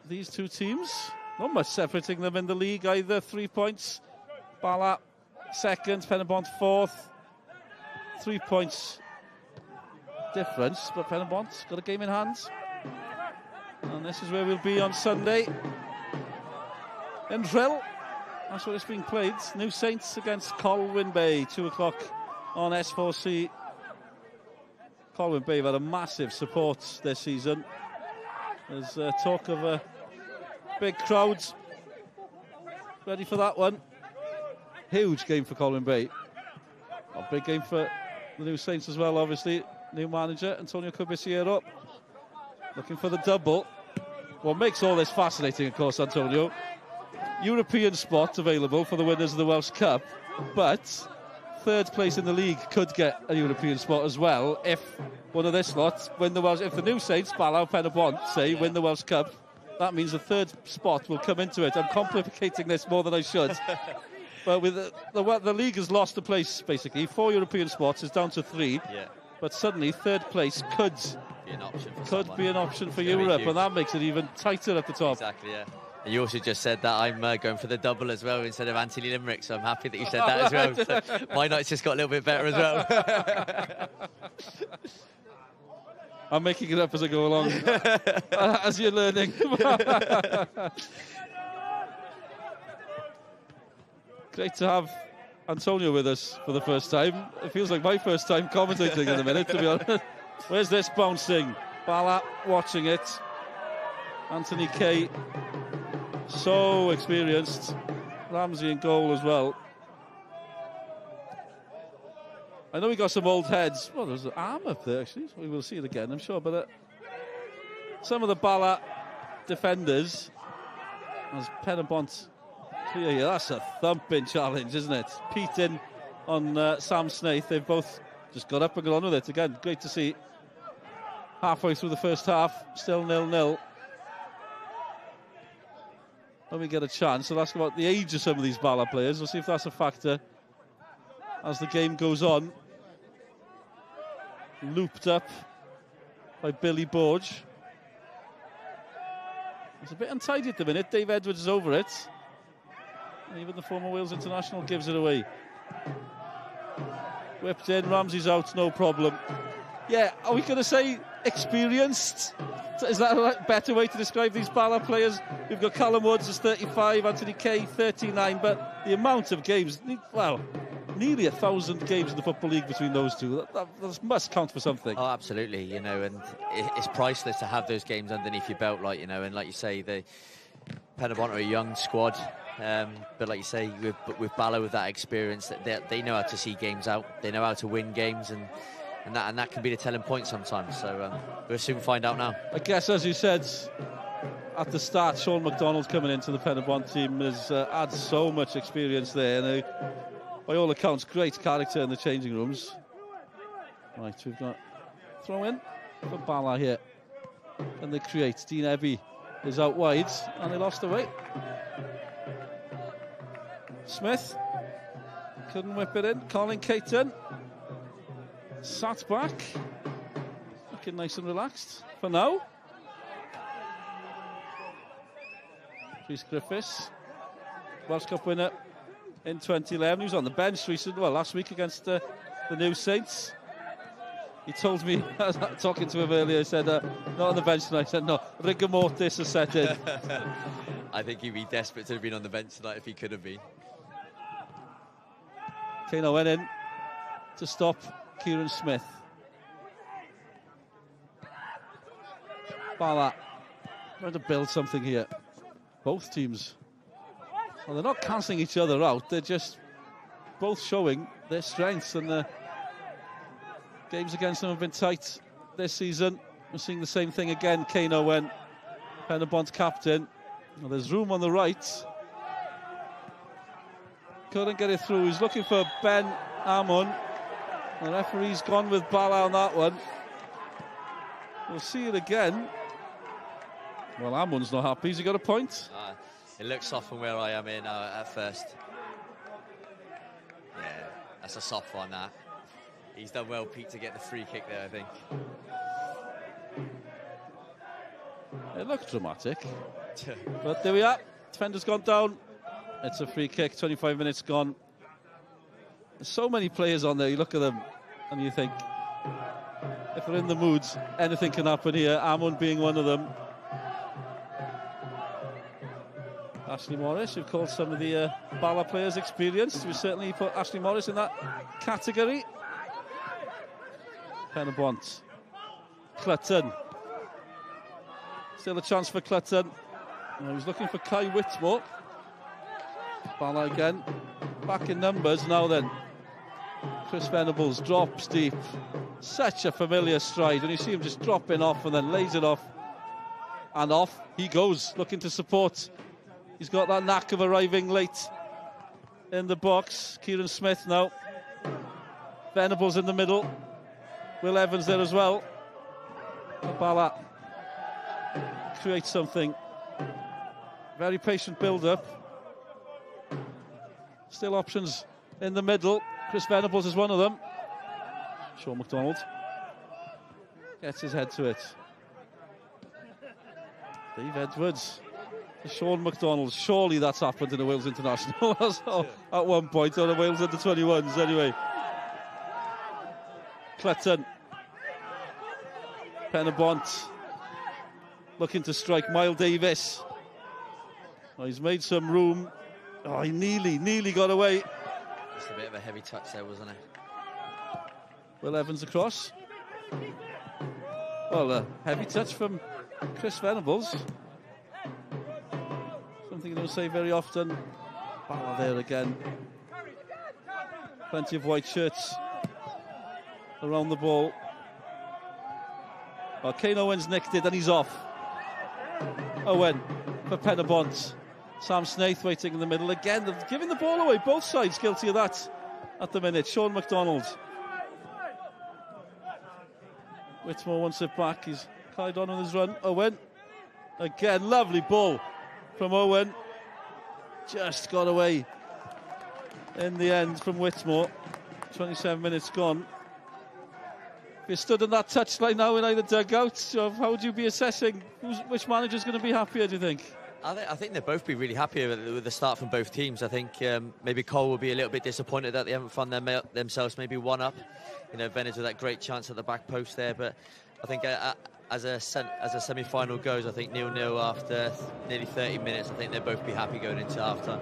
these two teams. Not much separating them in the league either. 3 points Bala, second. Pen-y-bont, fourth. 3 points difference, but Pen-y-bont's got a game in hand. And this is where we'll be on Sunday. In Drill, that's where it's being played. New Saints against Cwpan Cymru, 2 o'clock on S4C. Cwpan Cymru have had a massive support this season. There's talk of big crowds. Ready for that one. Huge game for Cwpan Cymru. A big game for the New Saints as well, obviously. New manager, Antonio Cabisiero, looking for the double. What makes all this fascinating, of course, Antonio, European spot available for the winners of the Welsh Cup, but third place in the league could get a European spot as well if one of this lot win the Welsh. If the New Saints, Bala, Pen-y-bont, say win the Welsh Cup, that means the third spot will come into it. I'm complicating this more than I should. But with the league has lost a place, basically. 4 European spots is down to 3. Yeah. But suddenly, third place could be an option for Europe, and that makes it even tighter at the top. Exactly, yeah. And you also just said that I'm going for the double as well instead of anti-Limerick, so I'm happy that you said that as well. So my night's just got a little bit better as well. I'm making it up as I go along, as you're learning. Great to have Antonio with us for the first time. It feels like my first time commentating in a minute, to be honest. Where's this bouncing? Bala watching it. Anthony Kay, so experienced. Ramsey in goal as well. I know we got some old heads. Well, there's an arm up there, actually. We will see it again, I'm sure. But some of the Bala defenders, as Pen-y-bont clear here, that's a thumping challenge, isn't it? Pete in on Sam Snaith. They've both just got up and got on with it. Again, great to see. Halfway through the first half, still 0-0. When we get a chance, we'll ask about the age of some of these Bala players. We'll see if that's a factor as the game goes on. Looped up by Billy Borge. It's a bit untidy at the minute. Dave Edwards is over it. Even the former Wales international gives it away. Whipped in, Ramsey's out, no problem. Yeah, are we going to say experienced? Is that a better way to describe these Bala players? We've got Callum Woods as 35, Anthony Kay 39, but the amount of games, well, nearly 1,000 games in the Football League between those two. That must count for something. Oh, absolutely, you know, and it's priceless to have those games underneath your belt, like, you know, and like you say, the Pen-y-bont are a young squad. But like you say, with Bala, with that experience, they know how to see games out. They know how to win games, and that can be the telling point sometimes. So we'll soon find out now. I guess, as you said at the start, Sean McDonald coming into the Pen-y-bont team has adds so much experience there. And by all accounts, great character in the changing rooms. Right, we've got throw in for Bala here. And they create. Dean Ebby is out wide, and they lost away. Smith couldn't whip it in. Colin Caton sat back, looking nice and relaxed for now. Rhys Griffiths, Welsh Cup winner in 2011. He was on the bench recently, last week against the New Saints. He told me, I was talking to him earlier, he said, not on the bench tonight. I said, no, rigor mortis has set in. I think he'd be desperate to have been on the bench tonight if he could have been. Kano went in to stop Kieran Smith. Bala trying to build something here. Both teams, well, they're not cancelling each other out. They're just both showing their strengths, and the games against them have been tight this season. We're seeing the same thing again. Kano went, Pen-y-bont captain. Well, there's room on the right. Couldn't get it through. He's looking for Ben Amon. The referee's gone with Bala on that one. We'll see it again. Well, Amon's not happy. Has he got a point? It looks soft from where I am in at first. Yeah, that's a soft one, that. He's done well, Pete, to get the free kick there, I think. It looked dramatic. But there we are. Defender's gone down. It's a free kick, 25 minutes gone. There's so many players on there, you look at them and you think, if they're in the moods, anything can happen here. Amon being one of them. Ashley Morris, who've called some of the Bala players experienced. We certainly put Ashley Morris in that category. Pen-y-bont. Clutton. Still a chance for Clutton. He was looking for Kai Whitmore. Bala again. Back in numbers now then. Chris Venables drops deep. Such a familiar stride. And you see him just dropping off and then lays it off. And off he goes, looking to support. He's got that knack of arriving late in the box. Kieran Smith now. Venables in the middle. Will Evans there as well. Bala creates something. Very patient build-up. Still options in the middle. Chris Venables is one of them. Sean McDonald gets his head to it. Dave Edwards. Sean McDonald, surely that's happened in the Wales International at one point, or the Wales under-21s anyway. Clutton. Pen-y-bont looking to strike. Mile Davis. Oh, he's made some room. Oh, he nearly got away. Just a bit of a heavy touch there, wasn't it? Will Evans across. Well, a heavy touch from Chris Venables. Something you don't say very often. Bala there again. Plenty of white shirts around the ball. Well, Kane Owens nicked it and he's off. Owen for Pen-y-bont. Sam Snaith waiting in the middle again. They're giving the ball away. Both sides guilty of that at the minute. Sean McDonald. Whitmore wants it back. He's carried on his run. Owen. Again, lovely ball from Owen. Just got away in the end from Whitmore. 27 minutes gone. If you stood on that touchline now in either dugout, how would you be assessing which manager's going to be happier, do you think? I think they'll both be really happy with the start from both teams. I think maybe Cole will be a little bit disappointed that they haven't found themselves maybe one up. You know, Venables with that great chance at the back post there, but I think as a semi-final goes, I think 0-0 after nearly 30 minutes. I think they'll both be happy going into half-time.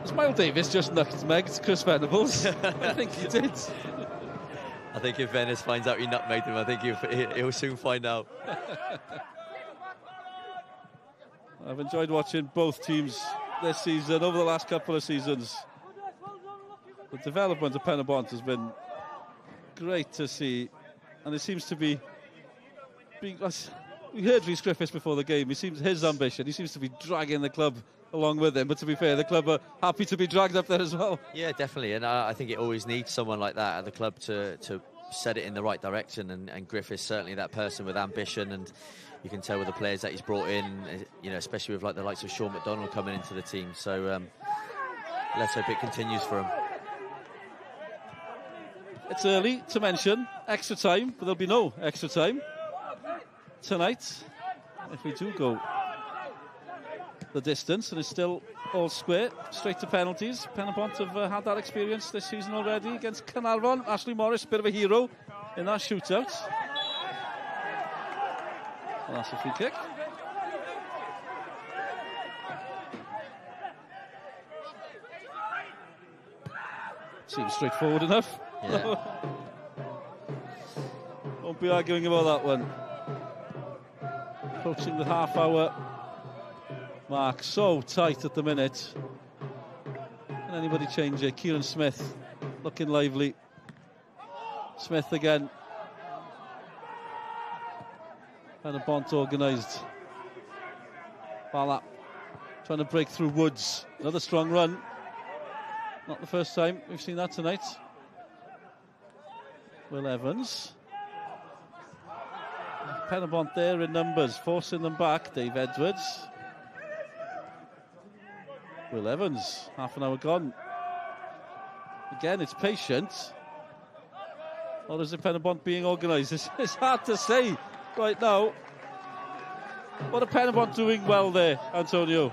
Has Miles Davis just nutmegged Chris Venables? I think he did. I think if Venice finds out he nutmegged him, I think he'll soon find out. I've enjoyed watching both teams this season, over the last couple of seasons. The development of Pen-y-bont has been great to see, and it seems to be being. We heard Rhys Griffiths before the game. His ambition. He seems to be dragging the club along with him. But to be fair, the club are happy to be dragged up there as well. Yeah, definitely. And I think it always needs someone like that at the club to set it in the right direction. And Griffiths certainly that person with ambition, and you can tell with the players that he's brought in, you know, especially with like the likes of Sean McDonald coming into the team. So let's hope it continues for him. It's early to mention extra time, but there'll be no extra time tonight if we do go the distance, and it's still all square, straight to penalties. Pen-y-bont have had that experience this season already against Carnarvon. Ashley Morris, bit of a hero in that shootout. And that's a free kick. Seems straightforward enough. Yeah. Won't be arguing about that one. Approaching the half-hour mark, so tight at the minute. Can anybody change it? Kieran Smith looking lively. Smith again. Pen-y-bont organised. Bala trying to break through Woods. Another strong run. Not the first time we've seen that tonight. Will Evans. Pen-y-bont there in numbers, forcing them back. Dave Edwards. Will Evans, half an hour gone. Again, it's patient. Or is it Pen-y-bont being organised? It's hard to say right now. What are Pen-y-bont doing well there, Antonio?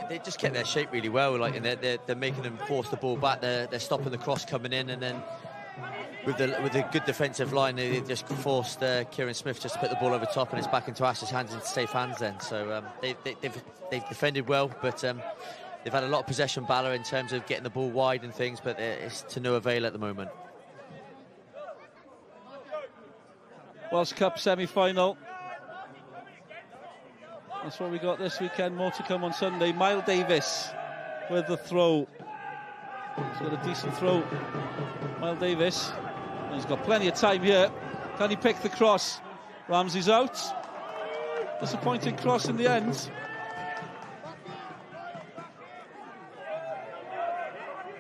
they just kept their shape really well. Like, and they're making them force the ball back. They're stopping the cross coming in, and then with the good defensive line, they just forced Kieran Smith just to put the ball over top, and it's back into Ash's hands, into safe hands then. So they've defended well, but they've had a lot of possession, Bala, in terms of getting the ball wide and things, but it's to no avail at the moment. Welsh Cup semi-final. That's what we got this weekend. More to come on Sunday. Miles Davis with the throw. He's got a decent throw, Miles Davis. He's got plenty of time here. Can he pick the cross? Ramsey's out. Disappointing cross in the end.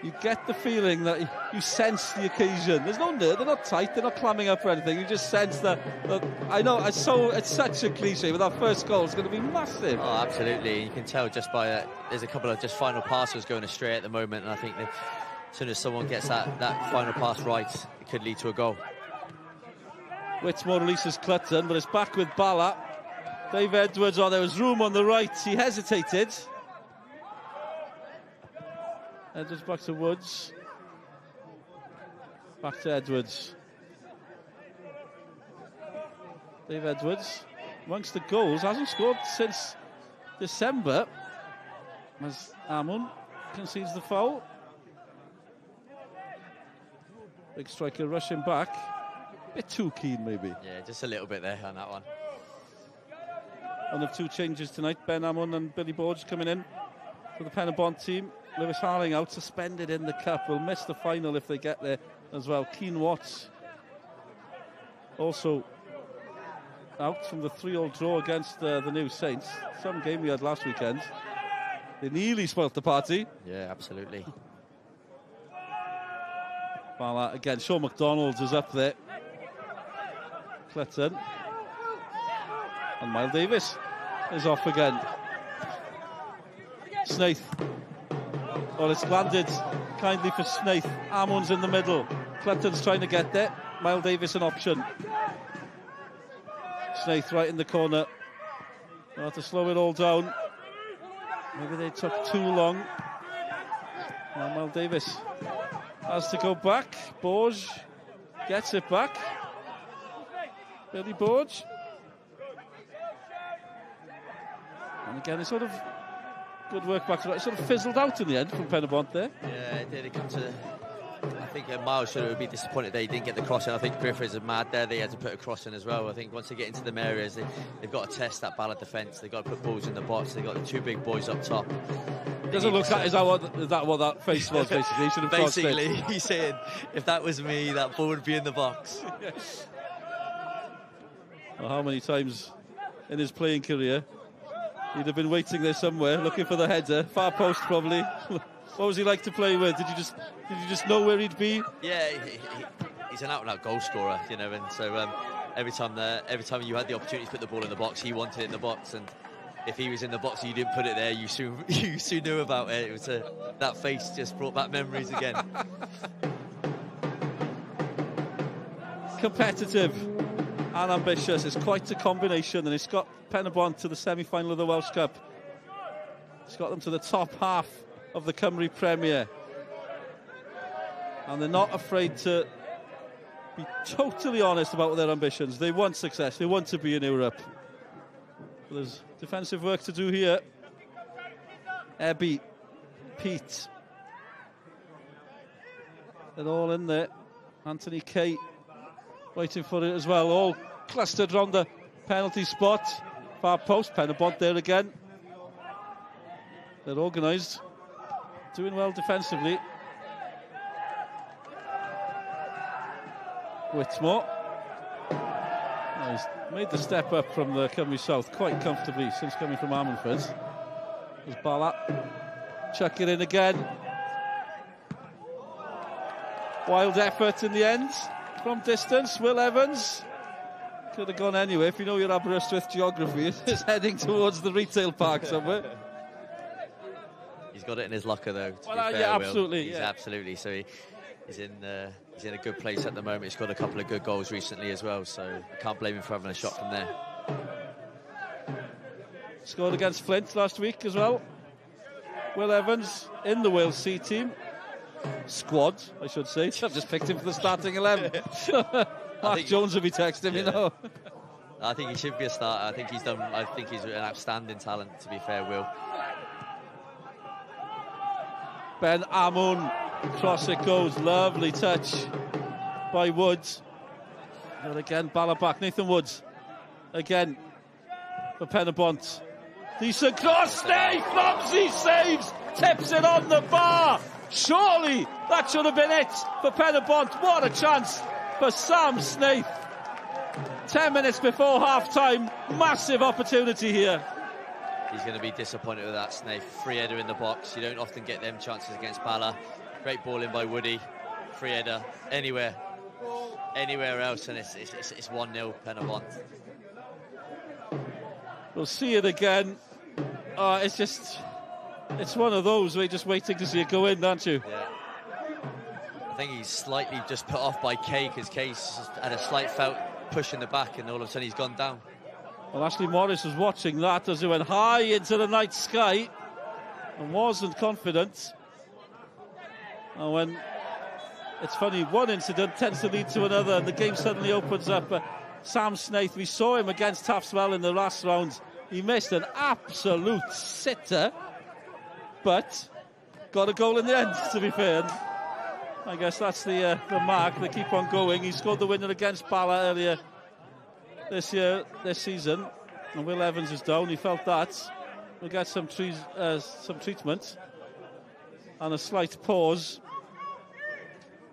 You get the feeling that you sense the occasion. There's no nerve, they're not tight, they're not clamming up or anything. You just sense that I know, it's such a cliche, but that first goal is going to be massive. Oh, absolutely. You can tell just by that. There's a couple of just final passes going astray at the moment, and I think that as soon as someone gets that final pass right, it could lead to a goal. Whitmore releases Clutton, but it's back with Bala. Dave Edwards, there was room on the right, he hesitated. Edwards back to Woods. Back to Edwards. Dave Edwards, amongst the goals, hasn't scored since December, as Amun concedes the foul. Big striker rushing back. Bit too keen, maybe. Yeah, just a little bit there on that one. One of two changes tonight. Ben Amun and Billy Borge coming in for the Pen-y-bont team. Lewis Harling out, suspended in the cup. Will miss the final if they get there as well. Keane Watts also out from the 3-3 draw against the New Saints. Some game we had last weekend. They nearly spoilt the party. Yeah, absolutely. Bala again. Sean McDonald is up there. Clutton. And Miles Davis is off again. Snaith. Well, it's landed kindly for Snaith. Amun's in the middle. Clutton's trying to get there. Miles Davis an option. Snaith right in the corner. They'll have to slow it all down. Maybe they took too long. Well, Miles Davis has to go back. Borge gets it back. Billy Borge. And again, it's sort of good work back to that. It sort of fizzled out in the end from Pen-y-bont there. Yeah, it did. It come to. I think Miles should be disappointed that he didn't get the cross in. I think Griffiths are mad there. They had to put a cross in as well. I think once they get into them areas, they've got to test that Bala defence. They've got to put balls in the box. They've got the two big boys up top. Doesn't look like, is that what that face was, basically? He should have basically, he's saying, if that was me, that ball would be in the box. Well, how many times in his playing career he'd have been waiting there somewhere, looking for the header, far post probably. What was he like to play with? Did you just know where he'd be? Yeah, he's an out-and-out goal scorer, you know, and so every time you had the opportunity to put the ball in the box, he wanted it in the box, and if he was in the box and you didn't put it there, you soon knew about it. It was that face just brought back memories again. Competitive and ambitious. It's quite a combination, and it's got Pen-y-bont to the semi-final of the Welsh Cup. It's got them to the top half of the Cymru Premier, and they're not afraid to be totally honest about their ambitions. They want success, they want to be in Europe. But there's defensive work to do here. Ebby, Pete, they're all in there. Anthony Kay waiting for it as well, all clustered around the penalty spot. Far post, Pen-y-bont there again. They're organised, doing well defensively. Whitmore. He's made the step up from the Cymru South quite comfortably since coming from Ammanford. There's Bala. Chuck it in again. Wild effort in the end from distance. Will Evans could have gone anywhere. If you know your Aberystwyth geography, it's heading towards the retail park somewhere. He's got it in his locker though. Yeah, absolutely. He's absolutely. So he's in a good place at the moment. He's got a couple of good goals recently as well, so I can't blame him for having a shot from there. Scored against Flint last week as well. Will Evans in the Wales C team. Squad, I should say. I've just picked him for the starting 11. Mark Jones will be texting me now. I think he should be a starter. I think he's an outstanding talent, to be fair, Will. Ben Amun, cross it goes. Lovely touch by Woods. And again, Bala back. Nathan Woods. Again, for Pen-y-bont. Decent cross. Snaith! Ramsey saves! Tips it on the bar! Surely that should have been it for Pen-y-bont. What a chance for Sam Snaith. 10 minutes before half-time. Massive opportunity here. He's going to be disappointed with that, Snaith. Free header in the box. You don't often get them chances against Bala. Great ball in by Woody. Free header. Anywhere else, and it's 1-0 Pen-y-bont. We'll see it again. It's one of those where you're just waiting to see it go in, aren't you? Yeah. I think he's slightly just put off by Kay, because Kay's had a slight felt push in the back, and all of a sudden he's gone down. Well, Ashley Morris was watching that as it went high into the night sky and wasn't confident. And when it's funny, one incident tends to lead to another, and the game suddenly opens up. Sam Snaith, we saw him against Taffswell in the last round. He missed an absolute sitter, but got a goal in the end, to be fair. And I guess that's the mark. They keep on going. He scored the winner against Bala earlier this season. And Will Evans is down. He felt that. We'll get some treatment and a slight pause.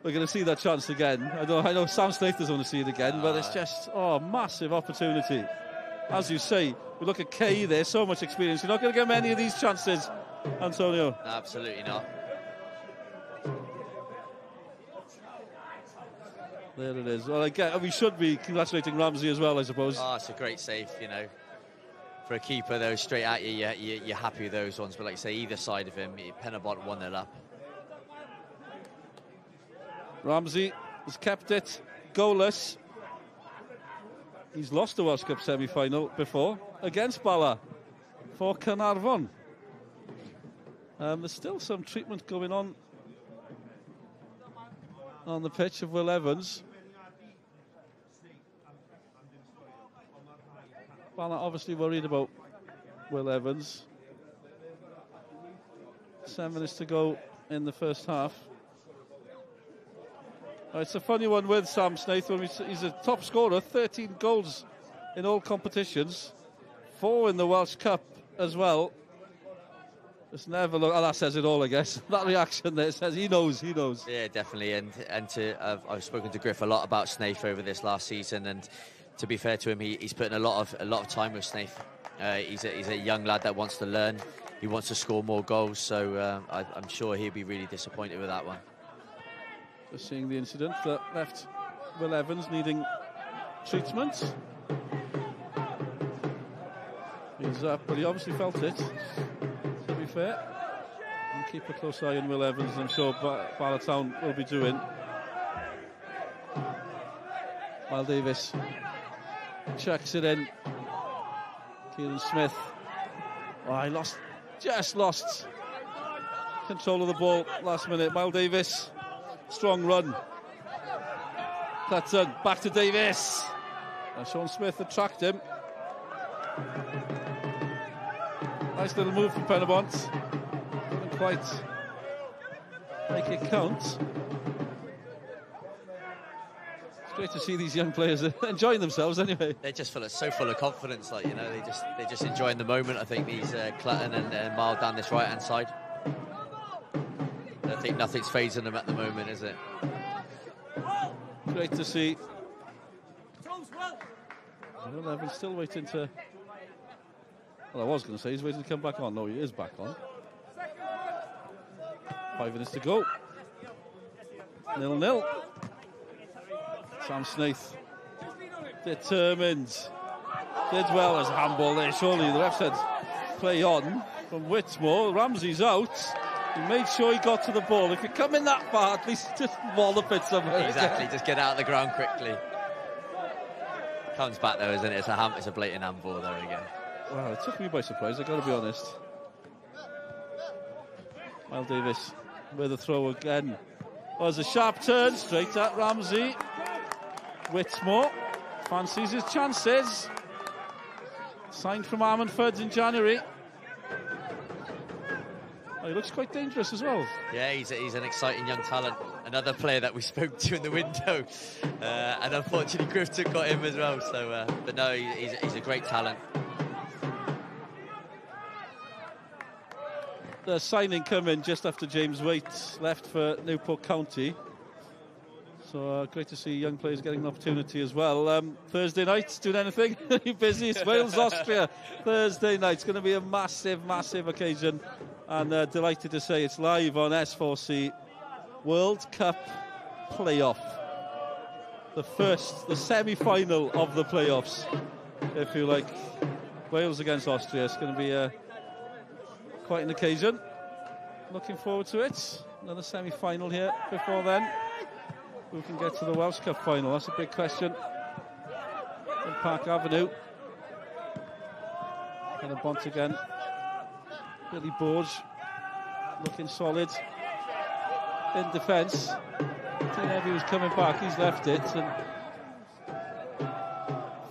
We're going to see that chance again. I know Sam Snaith doesn't want to see it again, but it's just, massive opportunity. As you say, we look at Kay there, so much experience. You're not going to get many of these chances, Antonio. No, absolutely not. There it is. Well, we should be congratulating Ramsey as well, I suppose. Oh, it's a great save, you know. For a keeper, though, straight at you, you're happy with those ones. But like I say, either side of him, Pen-y-bont 1-0 up. Ramsey has kept it goalless. He's lost the Welsh Cup semi-final before against Bala for Carnarvon. There's still some treatment going on the pitch of Will Evans. Bala obviously worried about Will Evans. 7 minutes to go in the first half. It's a funny one with Sam Snaith. He's a top scorer, 13 goals in all competitions, 4 in the Welsh Cup as well. Just never look. Oh, that says it all, I guess. That reaction there says he knows. Yeah, definitely. And I've spoken to Griff a lot about Snaith over this last season, and to be fair to him, he's putting a lot of time with Snaith. He's a young lad that wants to learn. He wants to score more goals, so I'm sure he'll be really disappointed with that one. Just seeing the incident that left Will Evans needing treatment. He's up, but he obviously felt it, to be fair. And keep a close eye on Will Evans, I'm sure Bala Town will be doing. While Davis checks it in. Kieran Smith. Oh, he just lost control of the ball last minute. Miles Davis. Strong run. That's back to Davis. And Sean Smith had tracked him. Nice little move from Pen-y-bont. Didn't quite make it count. It's great to see these young players enjoying themselves anyway. They're just so full of confidence, like, you know, they're just enjoying the moment. I think these Clutton and Mile down this right-hand side. I think nothing's phasing them at the moment, is it? Great to see. Will Evans still waiting to... Well, I was going to say he's waiting to come back on. No, he is back on. 5 minutes to go. 0-0. Sam Snaith determined. Did well as a handball there. Surely the ref said play on from Whitmore. Ramsey's out. He made sure he got to the ball. If you come in that far, at least just wallop it somewhere. Exactly, just get out of the ground quickly. Comes back though, isn't it? It's a blatant handball there again. Well, it took me by surprise, I've got to be honest. Miles Davis with a throw again. Was a sharp turn straight at Ramsey. Whitmore fancies his chances. Signed from Armanford in January. Oh, he looks quite dangerous as well. Yeah, he's an exciting young talent. Another player that we spoke to in the window. And unfortunately, Griffith got him as well. So, but no, he's a great talent. The signing coming just after James Waite left for Newport County. So great to see young players getting an opportunity as well. Thursday night, doing anything? Are you busy? It's Wales-Austria Thursday night. It's going to be a massive, massive occasion. And delighted to say it's live on S4C. World Cup playoff. The semi-final of the playoffs, if you like. Wales against Austria. It's going to be quite an occasion. Looking forward to it. Another semi-final here before then. Who can get to the Welsh Cup final? That's a big question. In Park Avenue. Pen-y-bont again. Billy Borge looking solid in defence. He was coming back, he's left it. And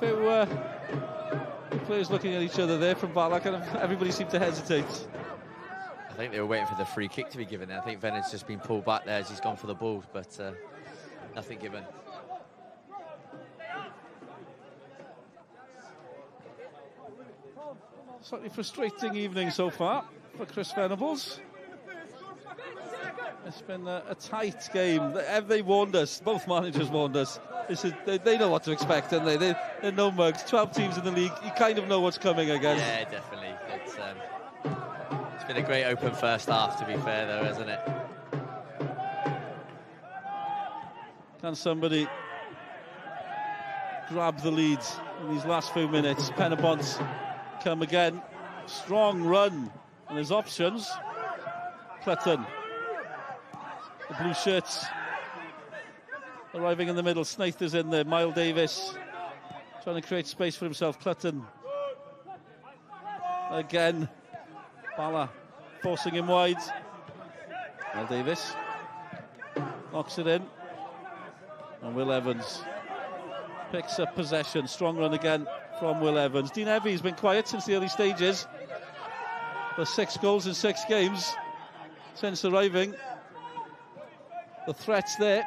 few players looking at each other there from Bala. Kind of everybody seemed to hesitate. I think they were waiting for the free kick to be given there. I think Venables just been pulled back there as he's gone for the ball, but nothing given. Slightly frustrating evening so far for Chris Venables. It's been a tight game. They warned us, both managers warned us. They know what to expect, don't they? They're no mugs. 12 teams in the league, you kind of know what's coming, I guess. Yeah, definitely. It's been a great open first half, to be fair, though, hasn't it? Can somebody grab the lead in these last few minutes? Pen-y-bont come again. Strong run, and there's options. Clutton, the blue shirts arriving in the middle. Snaith is in there. Miles Davis trying to create space for himself. Clutton again. Bala forcing him wide. Miles Davis knocks it in. And Will Evans picks up possession. Strong run again from Will Evans. Dean Evie's been quiet since the early stages. For 6 goals in 6 games since arriving. The threat's there.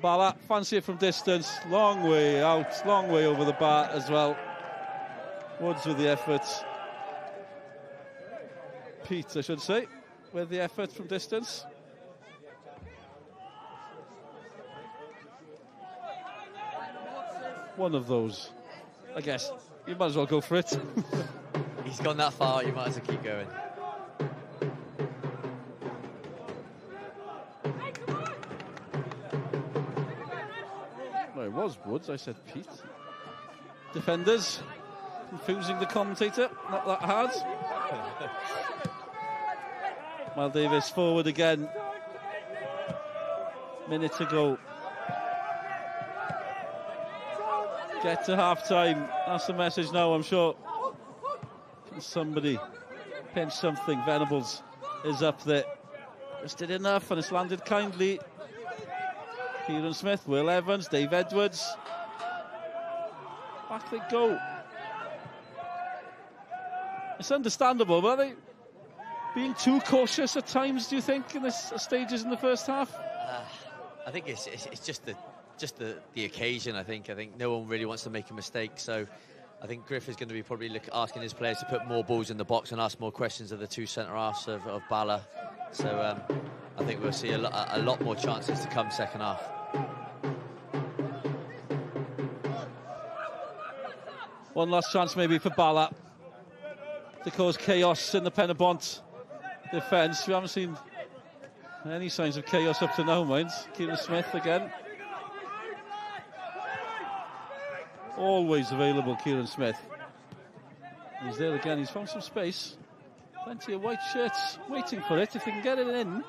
Bala, fancy it from distance. Long way out, long way over the bar as well. Woods with the effort. Pete, I should say, with the effort from distance. One of those, I guess. You might as well go for it. He's gone that far, you might as well keep going. No, it was Woods, I said Pete. Defenders, confusing the commentator, not that hard. Miles Davis forward again. Minute to go. Get to half-time. That's the message now, I'm sure. Can somebody pinch something? Venables is up there. Just did enough, and it's landed kindly. Kieran Smith, Will Evans, Dave Edwards. Back they go. It's understandable, but are they being too cautious at times, do you think, in this stages in the first half? I think it's just the occasion. I think no one really wants to make a mistake, so I think Griff is going to be probably asking his players to put more balls in the box and ask more questions of the 2 centre-halves of Bala. So I think we'll see a lot more chances to come second half. One last chance maybe for Bala to cause chaos in the Pen-y-bont defence. We haven't seen any signs of chaos up to now, mind. Kieran Smith again. Always available, Kieran Smith. He's there again, he's found some space. Plenty of white shirts waiting for it. If they can get it in,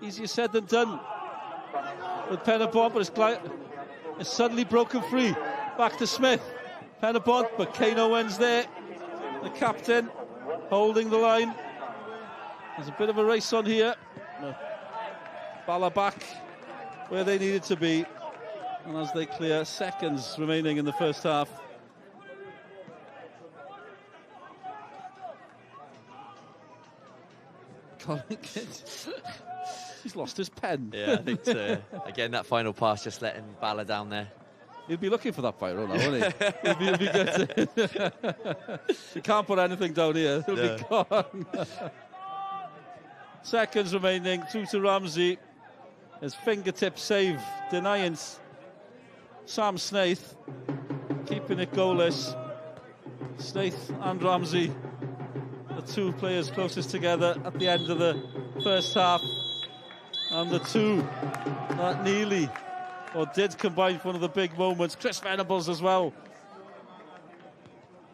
easier said than done with Pen-y-bont, but it's suddenly broken free. Back to Smith. Pen-y-bont, but Kane Owen's there. The captain holding the line. There's a bit of a race on here. Bala back where they needed to be. And as they clear, seconds remaining in the first half. He's lost his pen. Yeah, I think so. Again, that final pass just letting Bala down there. He'll be looking for that pyro now, won't he? he'll be getting. He can't put anything down here. He'll be gone. Seconds remaining. Through to Ramsey. His fingertip save, denying Sam Snaith, keeping it goalless. Snaith and Ramsey, the two players closest together at the end of the first half. And the two that nearly, or did combine for one of the big moments. Chris Venables as well.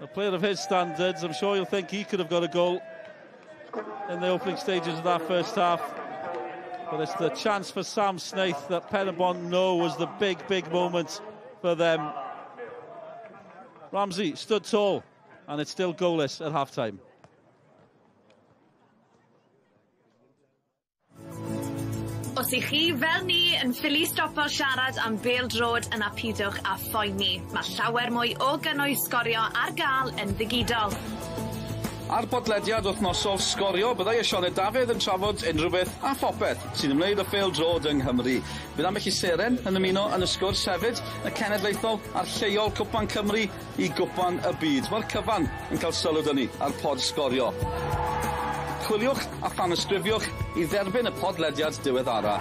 A player of his standards, I'm sure you'll think he could have got a goal in the opening stages of that first half. But it's the chance for Sam Snaith that Pen-y-bont know was the big moment for them. Ramsey stood tall, and it's still goalless at half-time. Os i chi fel ni yn ffili stopo siarad am bêl-drod yn apidwch a phoeni, mae llawer mwy o gynnwys sgorio ar gael yn ddigidol. Ar bodlediad wythnosol sgorio, byddai Sioned Dafydd yn trafod unrhyw beth a phopeth sy'n ymwneud â bêl-drod yng Nghymru. Bydd ambell i seren yn ymuno yn y sgwrs hefyd, y cenedlaethol a'r lleol Cwpan Cymru i Gwpan y Byd. Mae'r cyfan yn cael sylw dyn ni ar pod sgorio. Chwiliwch a thanysgrifiwch i dderbyn y podlediad diweddara.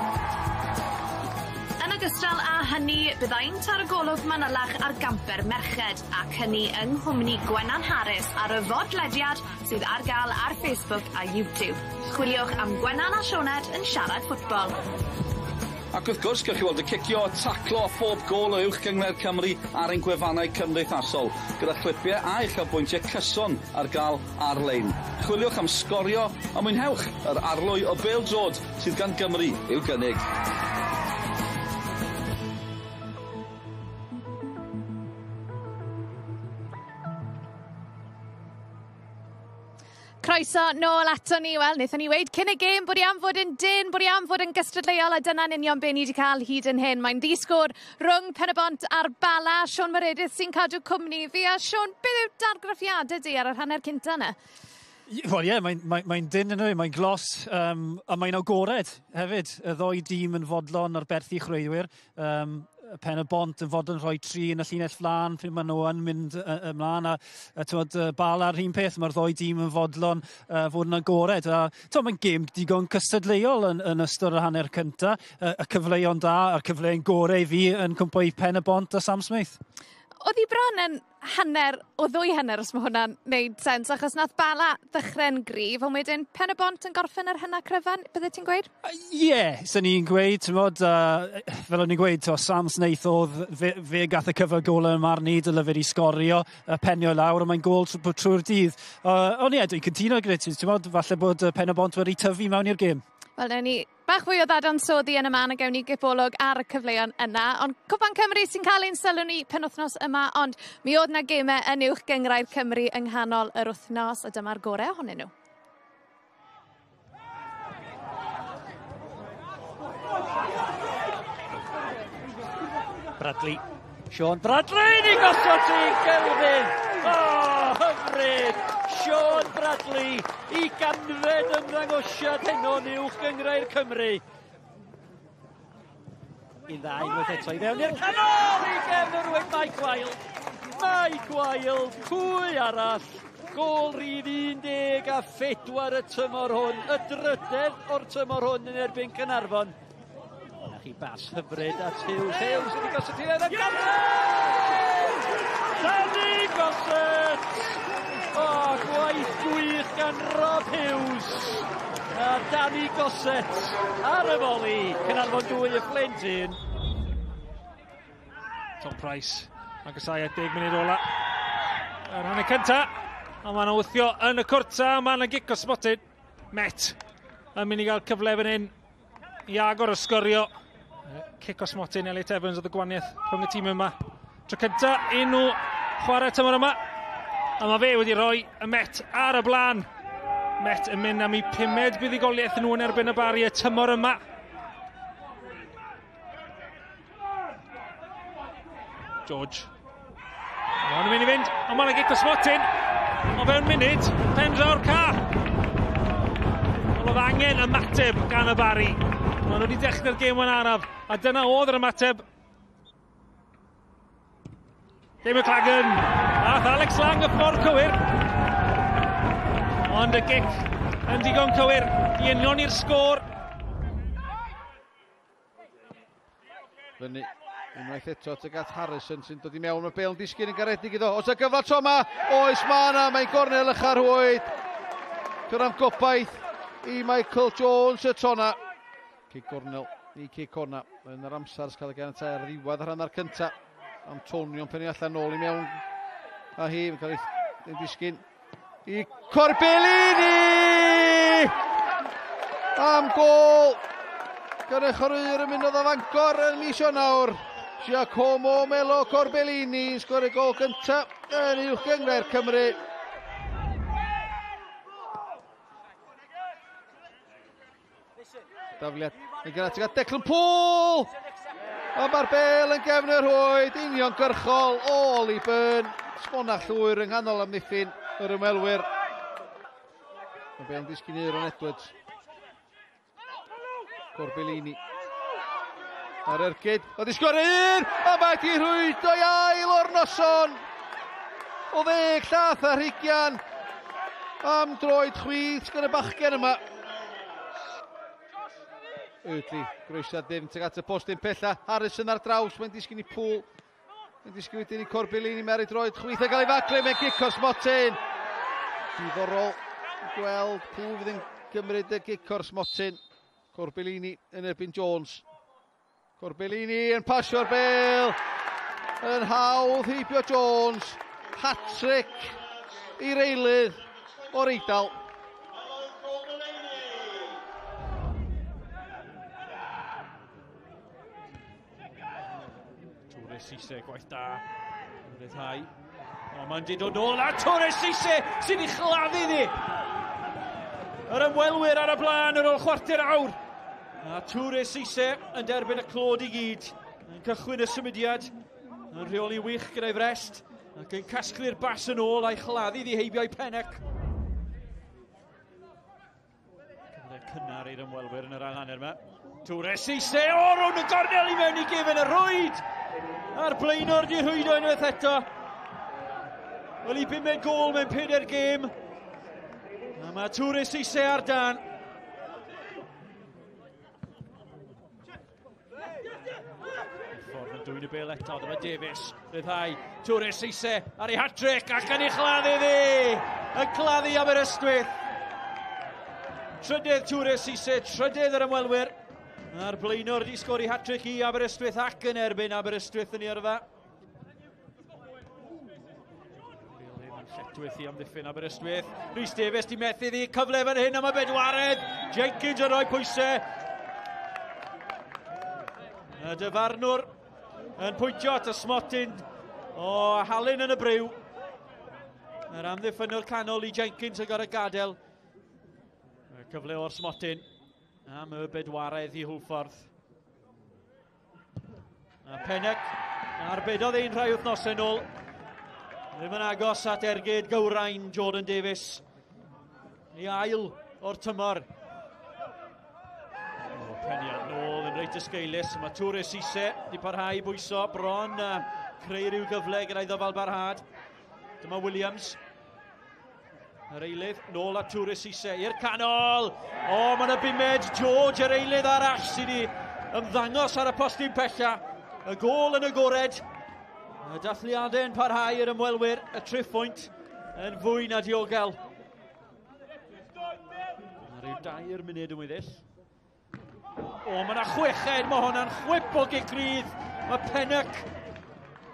Yn ogystal â hynny, byddai'n tar y golwg manylach ar gamper merched ac hynny yng Nghwmni Gwenan Harris ar y fodlediad sydd ar gael ar Facebook a YouTube. Chwiliwch am Gwenan a Sioned yn siarad ffwtbol. Ac wrth gwrs, gewch chi weld y cicio, taclo a phob gol o uwch gyngor Cymru ar ein gwefannau cymdeithasol, gyda chlipiau a uchelbwyntiau cyson ar gael ar-lein. Chwiliwch am sgorio a mwynhewch yr arlwy o bêl-drod sydd gan Gymru i'w gynnig. Croeso nôl ato ni, wel, wnaethon ni weid cyn y gêm bod i am fod yn dyn, bod i am fod yn gystadleuol, a dyna'n union be ni wedi cael hyd yn hyn. Mae'n ddisgwr rhwng Pen-y-bont a'r Bala, Sion Meredith sy'n cadw cwmni fi, a Sion, beth yw dargraffiadau di ar yr hanner cynta yna? Wel ie, mae'n dyn yn nhw, mae'n glos, a mae'n agored hefyd. Y ddoi dîm yn fodlon ar berthu chreuwyr. Pen-y-bont yn fod yn rhoi tri yn y llinell flan pryd maen nhw yn mynd ymlaen a Bala ar un peth, mae'r ddoi dîm yn fodlon fod yn agored a mae'n gêm digon cystadleuol yn ystod y hanner cynta, y cyfleuon da a'r cyfleuon gorau fi yn cwmpo i Pen-y-bont a Sam Snaith. Oedd hi bron yn hanner, o ddwy hanner os mae hwnna'n neud sens, achos nath Bala ddechrau'n gryf, ond wedyn Pen-y-bont yn gorffen ar hynna cryfan, bydde ti'n gweud? Ie, sy'n ni'n gweud, fel o'n i'n gweud, Sam Snaith oedd fe gath y cyfer gol yn marn i, dyle fe i sgorio, penio lawr, a mae'n gol trwy'r dydd. Ond ie, dwi'n cytuno gyda ti, falle bod Pen-y-bont wedi tyfu mewn i'r gêm. Wel, newn ni bach fwy o ddadansoddi yn y man a gewn ni gybolwg ar y cyfleon yna. Ond Cwpan Cymru sy'n cael ein sylw ni penwythnos yma, ond mi oedd na gemau yn uwch gyngrair Cymru yng nghanol yr wythnos, a dyma'r gorau ohonyn nhw. Bradley. Sean Bradley, ni gosod ti, Gelvin! Hyfryd! Sean Bradley i ganfed ymddangosiad heno yn uwch gyngrair Cymru. I dda unwaith eto i fewn i'r canol i gefnrwyd Mike Wild. Mike Wild, pwy arall? Gol rhif 10 a 4 y tymor hwn. Y drydedd o'r tymor hwn yn erbyn Caernarfon. Yna chi bas hyfryd at Hughes. Hughes wedi gosod ti fewn i'r canol! Danny Gossett! Gwaith gwych gan Rob Hughes a Danny Gossett ar y foli. Caernarfon 2 y Flint 1. Tom Price a gysau 10 munud ola yr hanner cynta, a ma'n wythio yn y cwrta, ma'n gic o spotted. Met yn mynd i gael cyfle fan hyn i agor y sgorio. Cic o smotyn Elliot Evans oedd y gwaniaeth rhwng y tîm yma. Tro cynta, chwarae tymor yma. A mae fe wedi rhoi y Met ar y blaen. Met yn mynd am 'i 5ed buddigoliaeth nhw yn erbyn y bari y tymor yma. George. Mae'n mynd I fynd, ond mae'n gic o Smotin. O fewn munud, pen draw'r ca. Oedd angen ymateb gan y bari. Maen nhw wedi dechrau'r gêm yn araf, a dyna oedd yr ymateb. Dim y Clagan. Ath Alex Lang y ffordd cywir. Ond y gic yn digon cywir I union i'r sgôr. Fyny. Unwaith eto tuag at Harrison sy'n dod I mewn. Mae Bale yn disgyn yn garedig iddo. Os y gyfla tro yma, oes ma' mae'n gornel ucha'r hwyd. Cyrraedd gobaith I Michael Jones y tro yna. Cic gornel I cic honna. Yn yr amser cael ei ganiatau ar ddiwedd yr hanner cynta. Antonio'n pennu allan nôl I mewn. A hi, mae'n cael ei disgyn I Corbellini! Am gol! Gyda chwaraewr yn mynd o Fangor yn mis o nawr. Giacomo Melo Corbellini sgorio gol gyntaf yn uwch gyngor Cymru. Dafliad yn gyda Declan Poole! A mae'r Bale yn gefn yr hwyd, union gyrchol, all I burn. Sfonach llwyr yng nghanol amddiffyn yr ymwelwyr. Mae Bale yn disgyn Aaron Edwards. Corbellini. Ar ergyd, o di sgorio un, a mae di rhwydo I ail o'r noson. O 10 llath ar hugian. Am droed chwith gyda bachgen yma. Ydli, groesiad ddim tuag at y postyn pella. Harrison ar draws, mae'n disgyn I Poole. Mae'n disgyn wedyn I Corbellini, mae'n droed chwith a gael ei faglu, mae'n gic o'r Smotin. Diddorol gweld Poole fydd yn gymryd y gic o'r Smotin. Corbellini yn erbyn Jones. Corbellini yn pasio'r Bale. Yn hawdd heibio Jones. Hat-trick i'r eilydd o'r Eidal. Torres Cisse, gwaith da. Ryddhau. O, mae'n dod nôl a Torres Cisse sy'n I chladdu ddi. Yr ymwelwyr ar y blaen ar ôl chwarter awr. A Torres Cisse yn derbyn y clod I gyd. Yn cychwyn y symudiad. Yn rheoli wych gyda'i frest. Ac yn casglu'r bas yn ôl a'i chladdu ddi heibio'i Pennec. Cyfle cynnar i'r ymwelwyr yn yr anghanner yma. Torres Cisse, o rwn y gornel I mewn I gefn y rwyd. A'r blaenor di rhwydo unwaith eto. Wel I 5 gol mewn 4 gêm. A mae Torres Cisse ar dan. Ffordd yn dwy'n y Bale eto, dyma Davies, ryddhau, Torres Cisse ar ei hat-trick ac yn ei chladdu ddi. Yn claddu Aberystwyth. Trydydd Torres Cisse, trydydd yr ymwelwyr. A'r blaenor di sgori hat-trick I Aberystwyth ac yn erbyn Aberystwyth yn ei yrfa. Lletwyth I amddiffyn Aberystwyth. Rhys Davies di methu ddi, cyfle fan hyn am y bedwaredd. Jenkins yn rhoi pwysau. Y dyfarnwr yn pwyntio at y Smotin o Halyn yn y briw. Yr amddiffynwr canol I Jenkins yn gorau gadael. Y cyfle o'r Smotin am y bedwaredd I Hwlffordd. A Pennec arbedodd ein rhai wythnosau nôl. Ddim yn agos at ergyd gywrain Jordan Davies. I ail o'r tymor. Peniad nôl yn reit ysgeilus. Mae Torres Cisse di parhau bwyso bron a creu rhyw gyfle gyda'i ddofal barhad. Dyma Williams. Yr eilydd nôl a Torres Cisse i'r canol. O, mae yna bumed George yr eilydd arall sydd wedi ymddangos ar y postyn pella. Y gol yn agored. Y dathliadau yn parhau i'r ymwelwyr. Y triffwynt yn fwy na diogel. Mae rhyw 2 munud yn weddill. O, mae yna chweched, mae hwnna'n chwip o gigrydd. Mae Pennec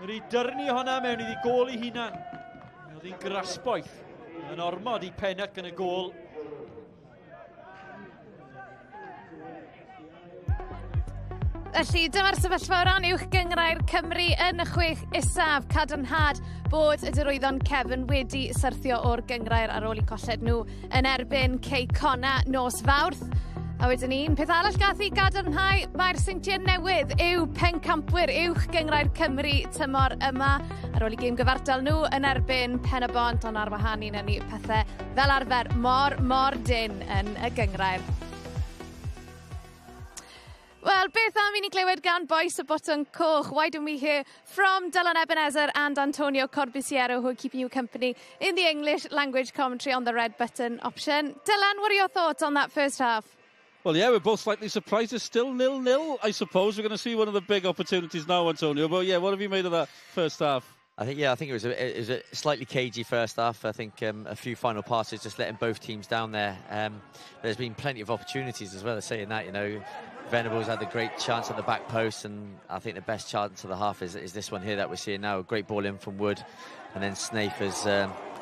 wedi dyrnu hwnna mewn iddi gol I hunan. Oedd hi'n grasboeth yn ormod I Pennec yn y gol. Felly, dyma'r sefyllfa o ran uwch gyngrau'r Cymru yn y chwech isaf, cadarnhad bod y dyrwyddon Cefn wedi syrthio o'r gyngrau'r ar ôl i colled nhw yn erbyn Cona nos Mawrth. A wedyn ni'n peth arall gath i gadarnhau, mae'r seintiau newydd yw pencampwyr uwch gyngrau'r Cymru tymor yma ar ôl i gêm gyfartal nhw yn erbyn Pen-y-bont, ond ar wahân i ni pethau fel arfer mor dyn yn y gyngrau'r. Well, beth am i ni glywed gan boes y botwm coch? Why don't we hear from Dylan Ebenezer and Antonio Corbisiero, who are keeping you company in the English language commentary on the red button option. Dylan, what are your thoughts on that first half? Well, yeah, we're both slightly surprised. It's still 0-0. I suppose we're going to see one of the big opportunities now, Antonio. But yeah, what have you made of that first half? I think it was a slightly cagey first half. I think a few final passes just letting both teams down there. There's been plenty of opportunities as well. Saying that, you know, Venables had a great chance at the back post, and I think the best chance of the half is this one here that we're seeing now. A great ball in from Wood, and then Snape has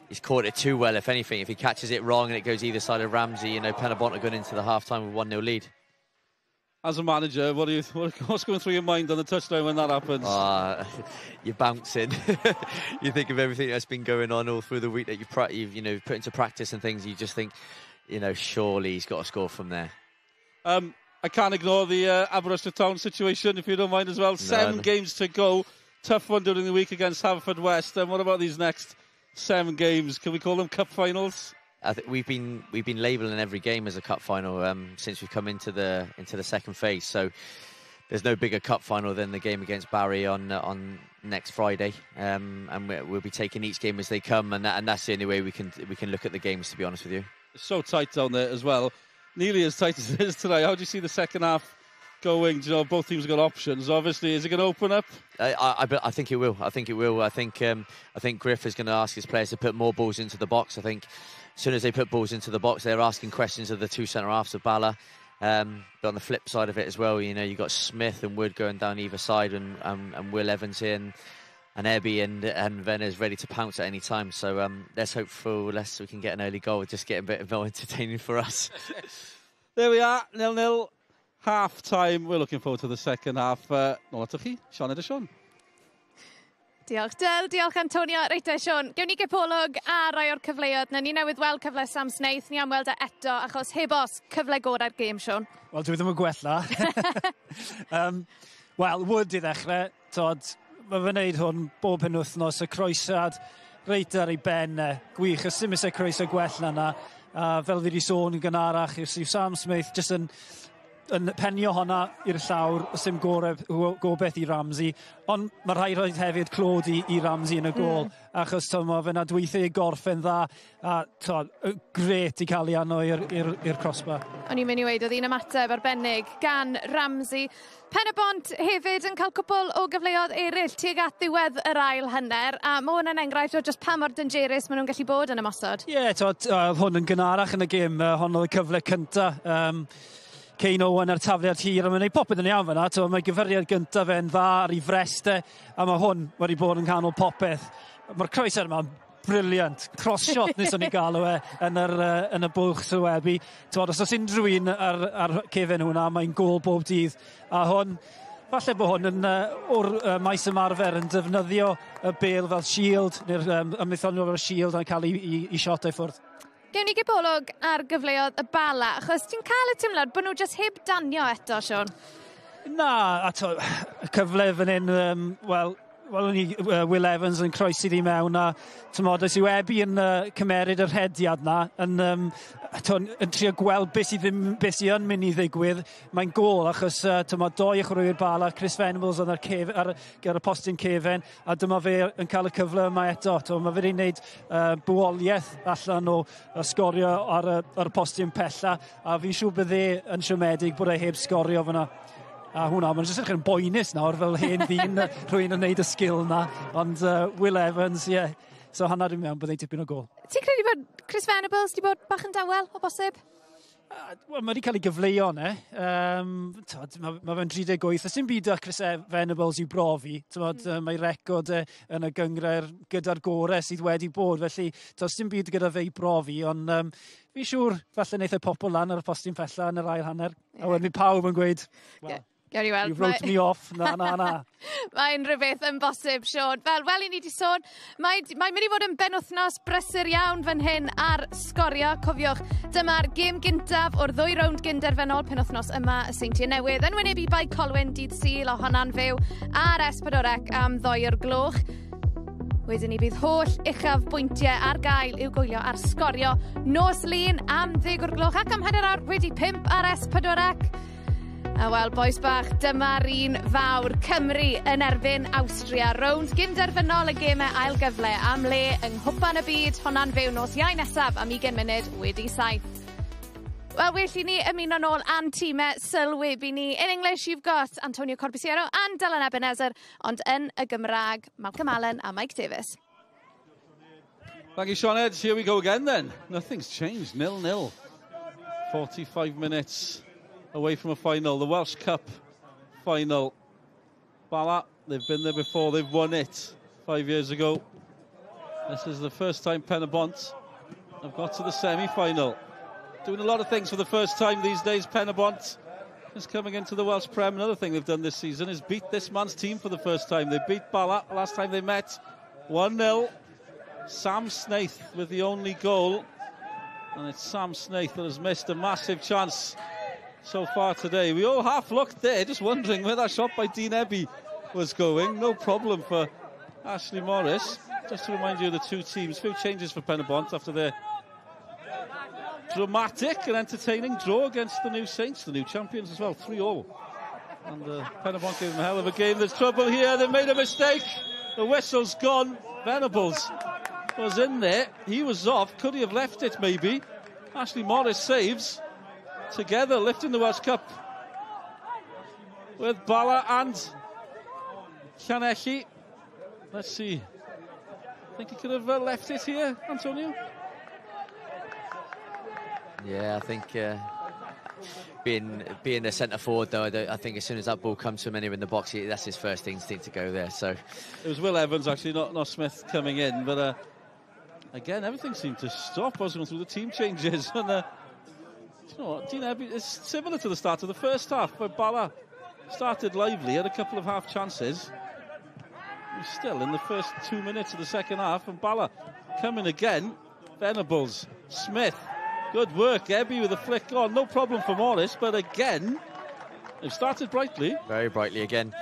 he's caught it too well. If anything, if he catches it wrong and it goes either side of Ramsey, you know, Pen-y-bont are going into the half time with 1-0 lead. As a manager, what's going through your mind on the touchline when that happens? You're bouncing. You think of everything that's been going on all through the week that you've you know, put into practice and things. You just think, you know, surely he's got to score from there. I can't ignore the Aberystwyth Town situation, if you don't mind as well. 7 games to go. Tough one during the week against Haverfordwest. And what about these next 7 games? Can we call them cup finals? I think we've been labelling every game as a cup final since we've come into the second phase. So there's no bigger cup final than the game against Barry on next Friday, and we'll be taking each game as they come, and that's the only way we can look at the games. To be honest with you, it's so tight down there as well. Nearly as tight as it is today. How do you see the second half going? Do you know, both teams have got options. Obviously, is it going to open up? I think it will. I think Griff is going to ask his players to put more balls into the box. I think as soon as they put balls into the box, they're asking questions of the two centre halves of Bala. But on the flip side of it as well, you know, you've got Smith and Wood going down either side, and Will Evans in, and Ebby and Vener's ready to pounce at any time. So let's hope we can get an early goal. Just get a bit more entertaining for us. There we are, 0-0. Half time. We're looking forward to the second half. Nôl atoch chi, Sian ed y Sian. Diolch Del, diolch Antonio. Reit Sian, gewn ni gipolwg a rai o'r cyfleoedd. Na ni newydd weld cyfle Sam Snaith, ni am weld e eto, achos heb os cyfle gorau'r gêm, Sian. Wel, dwi ddim yn gwella. Wel, Wood i ddechrau, Todd, mae fe'n neud hwn bob penwythnos, y croesad reit ar ei ben, gwych, y symud y croesad gwell na. Fel fi wedi sôn yn gynharach, yw Sam Smith jyst yn penio honna i'r llawr, sim gobeith i Ramsey, ond mae rhai roedd hefyd clod i Ramsey yn y gol, achos mae fe'n adweithio i gorffen dda, a gret i cael ei anno i'r crossbar. O'n i'n mynd i weid, oedd un ymateb arbennig gan Ramsey. Pen-y-bont hefyd yn cael cwpl o gyfleoedd eraill tuag at ddiwedd yr ail hanner, a mae hwn yn enghraifft o just pa mor dangerous maen nhw'n gallu bod yn ymosod. Ie, hwn yn gynharach yn y gêm, hwn oedd y cyfle cyntaf. Wener ar tafliad hir, a mae'n gwneud popeth yn iawn fyna. Mae gyfyriad gyntaf fe'n dda ar ei freste, a mae hwn wedi bod yn canol popeth. Mae'r croesad yma'n briliant. Cross-shot nes o'n i gael o yn y bwlch sylwebu. Os oes unrhyw un ar cefen hwnna, mae'n gol bob dydd. A hwn, falle bod hwn yn o'r maes ymarfer yn defnyddio y bel fel shield, neu'r ymwythonio fel shield a'n cael ei shot ei ffwrdd. Gewn ni gipolwg ar gyfleoedd y Bala, achos ti'n cael y teimlad bod nhw jyst heb danio eto, Sian? Na, y cyfle fan hyn, wel, Will Evans yn croesi di mewn, a oes yw Ebby yn cymeryd yr hediad na, yn trio gweld beth sydd yn mynd i ddigwydd. Mae'n gol, achos doi chwaraewyr Bala, Chris Venables yn ar y postyn cefen, a dyma fe yn cael y cyfle yma eto. Mae fe wedi'i gwneud bywoliaeth allan o sgorio ar y postyn pella, a fi'n siŵr bydd yn siomedig bod e heb sgorio fyna. A hwnna, mae'n jyst yn boenus nawr, fel hen ddyn, rhywun yn gwneud y sgil na. Ond Will Evans, ie. So hanner i mewn, byddai tipyn o gol. Ti'n credu bod Chris Venables di bod bach yn dawel, o bosib? Wel, mae wedi cael ei gyfleuo, ne. Mae fe'n 38. Ys dim byd â Chris Venables i'w brofi. Mae'i record yn y gyngrau'r gyda'r gorau sydd wedi bod. Felly, ys dim byd gyda fe i brofi, ond fi'n siŵr falle wneud y popol lan ar y postyn pella yn yr ail hanner. A wedyn mi pawb yn gweud, Gawn ni weld. You wrote me off. Na. Mae'n rhywbeth yn bosib, Sean. Fel i ni wedi sôn, mae'n mynd i fod yn benwthnos brysur iawn fan hyn ar Sgorio. Cofiwch, dyma'r gêm gyntaf o'r 2 rownd gynderfynol penwthnos yma y Seintiau Newydd. Yn wynebu bai Colwyn dydd Sul o honna'n fyw ar S4C am 2 o'r gloch. Wedyn ni bydd holl uchaf bwyntiau ar gael i'w gwylio ar Sgorio. Nos lun am 10 o'r gloch ac am 4 wedi 5 ar S4C. A wel, boes bach, dyma'r un fawr Cymru yn erbyn Awstria. Rownd gynderfynol y gemau ail gyfle am le yng Nghwpan y Byd. Honna'n fyw nos Iau nesaf am 20 munud wedi 7. Wel, well i ni ymuno nôl a'n tîmau sylwebu ni. In English, you've got Antonio Corbisiero and Dylan Ebenezer, ond yn y Gymraeg, Malcolm Allen a Mike Davis. Thank you, Sean Ed. Here we go again then. Nothing's changed, 0-0. 45 minutes away from a final, the Welsh Cup final. Bala, they've been there before, they've won it 5 years ago. This is the first time Pen-y-bont have got to the semi-final. Doing a lot of things for the first time these days, Pen-y-bont is coming into the Welsh Prem. Another thing they've done this season is beat this man's team for the first time. They beat Bala last time they met, 1-0. Sam Snaith with the only goal. And it's Sam Snaith that has missed a massive chance so far today. We all half looked there, just wondering where that shot by Dean Ebby was going. No problem for Ashley Morris. Just to remind you of the two teams, few changes for Pen-y-bont after their dramatic and entertaining draw against the new Saints, the new champions as well, 3-all. And Pen-y-bont gave them a hell of a game. There's trouble here, they made a mistake. The whistle's gone. Venables was in there, he was off, could he have left it maybe? Ashley Morris saves. Together, lifting the Welsh Cup with Bala and Llanelli. Let's see. Think he could have left it here, Antonio? Yeah, I think being the centre forward, though, I think as soon as that ball comes to him anywhere in the box, that's his first instinct to go there. So it was Will Evans actually, not Smith coming in, but again, everything seemed to stop. I was going through the team changes and. You know what, Dean Ebby is similar to the start of the first half, where Bala started lively, had a couple of half chances. He's still in the first 2 minutes of the second half, and Bala coming again. Venables, Smith, good work. Ebby with a flick on, no problem for Morris, but again, they've started brightly. Very brightly again.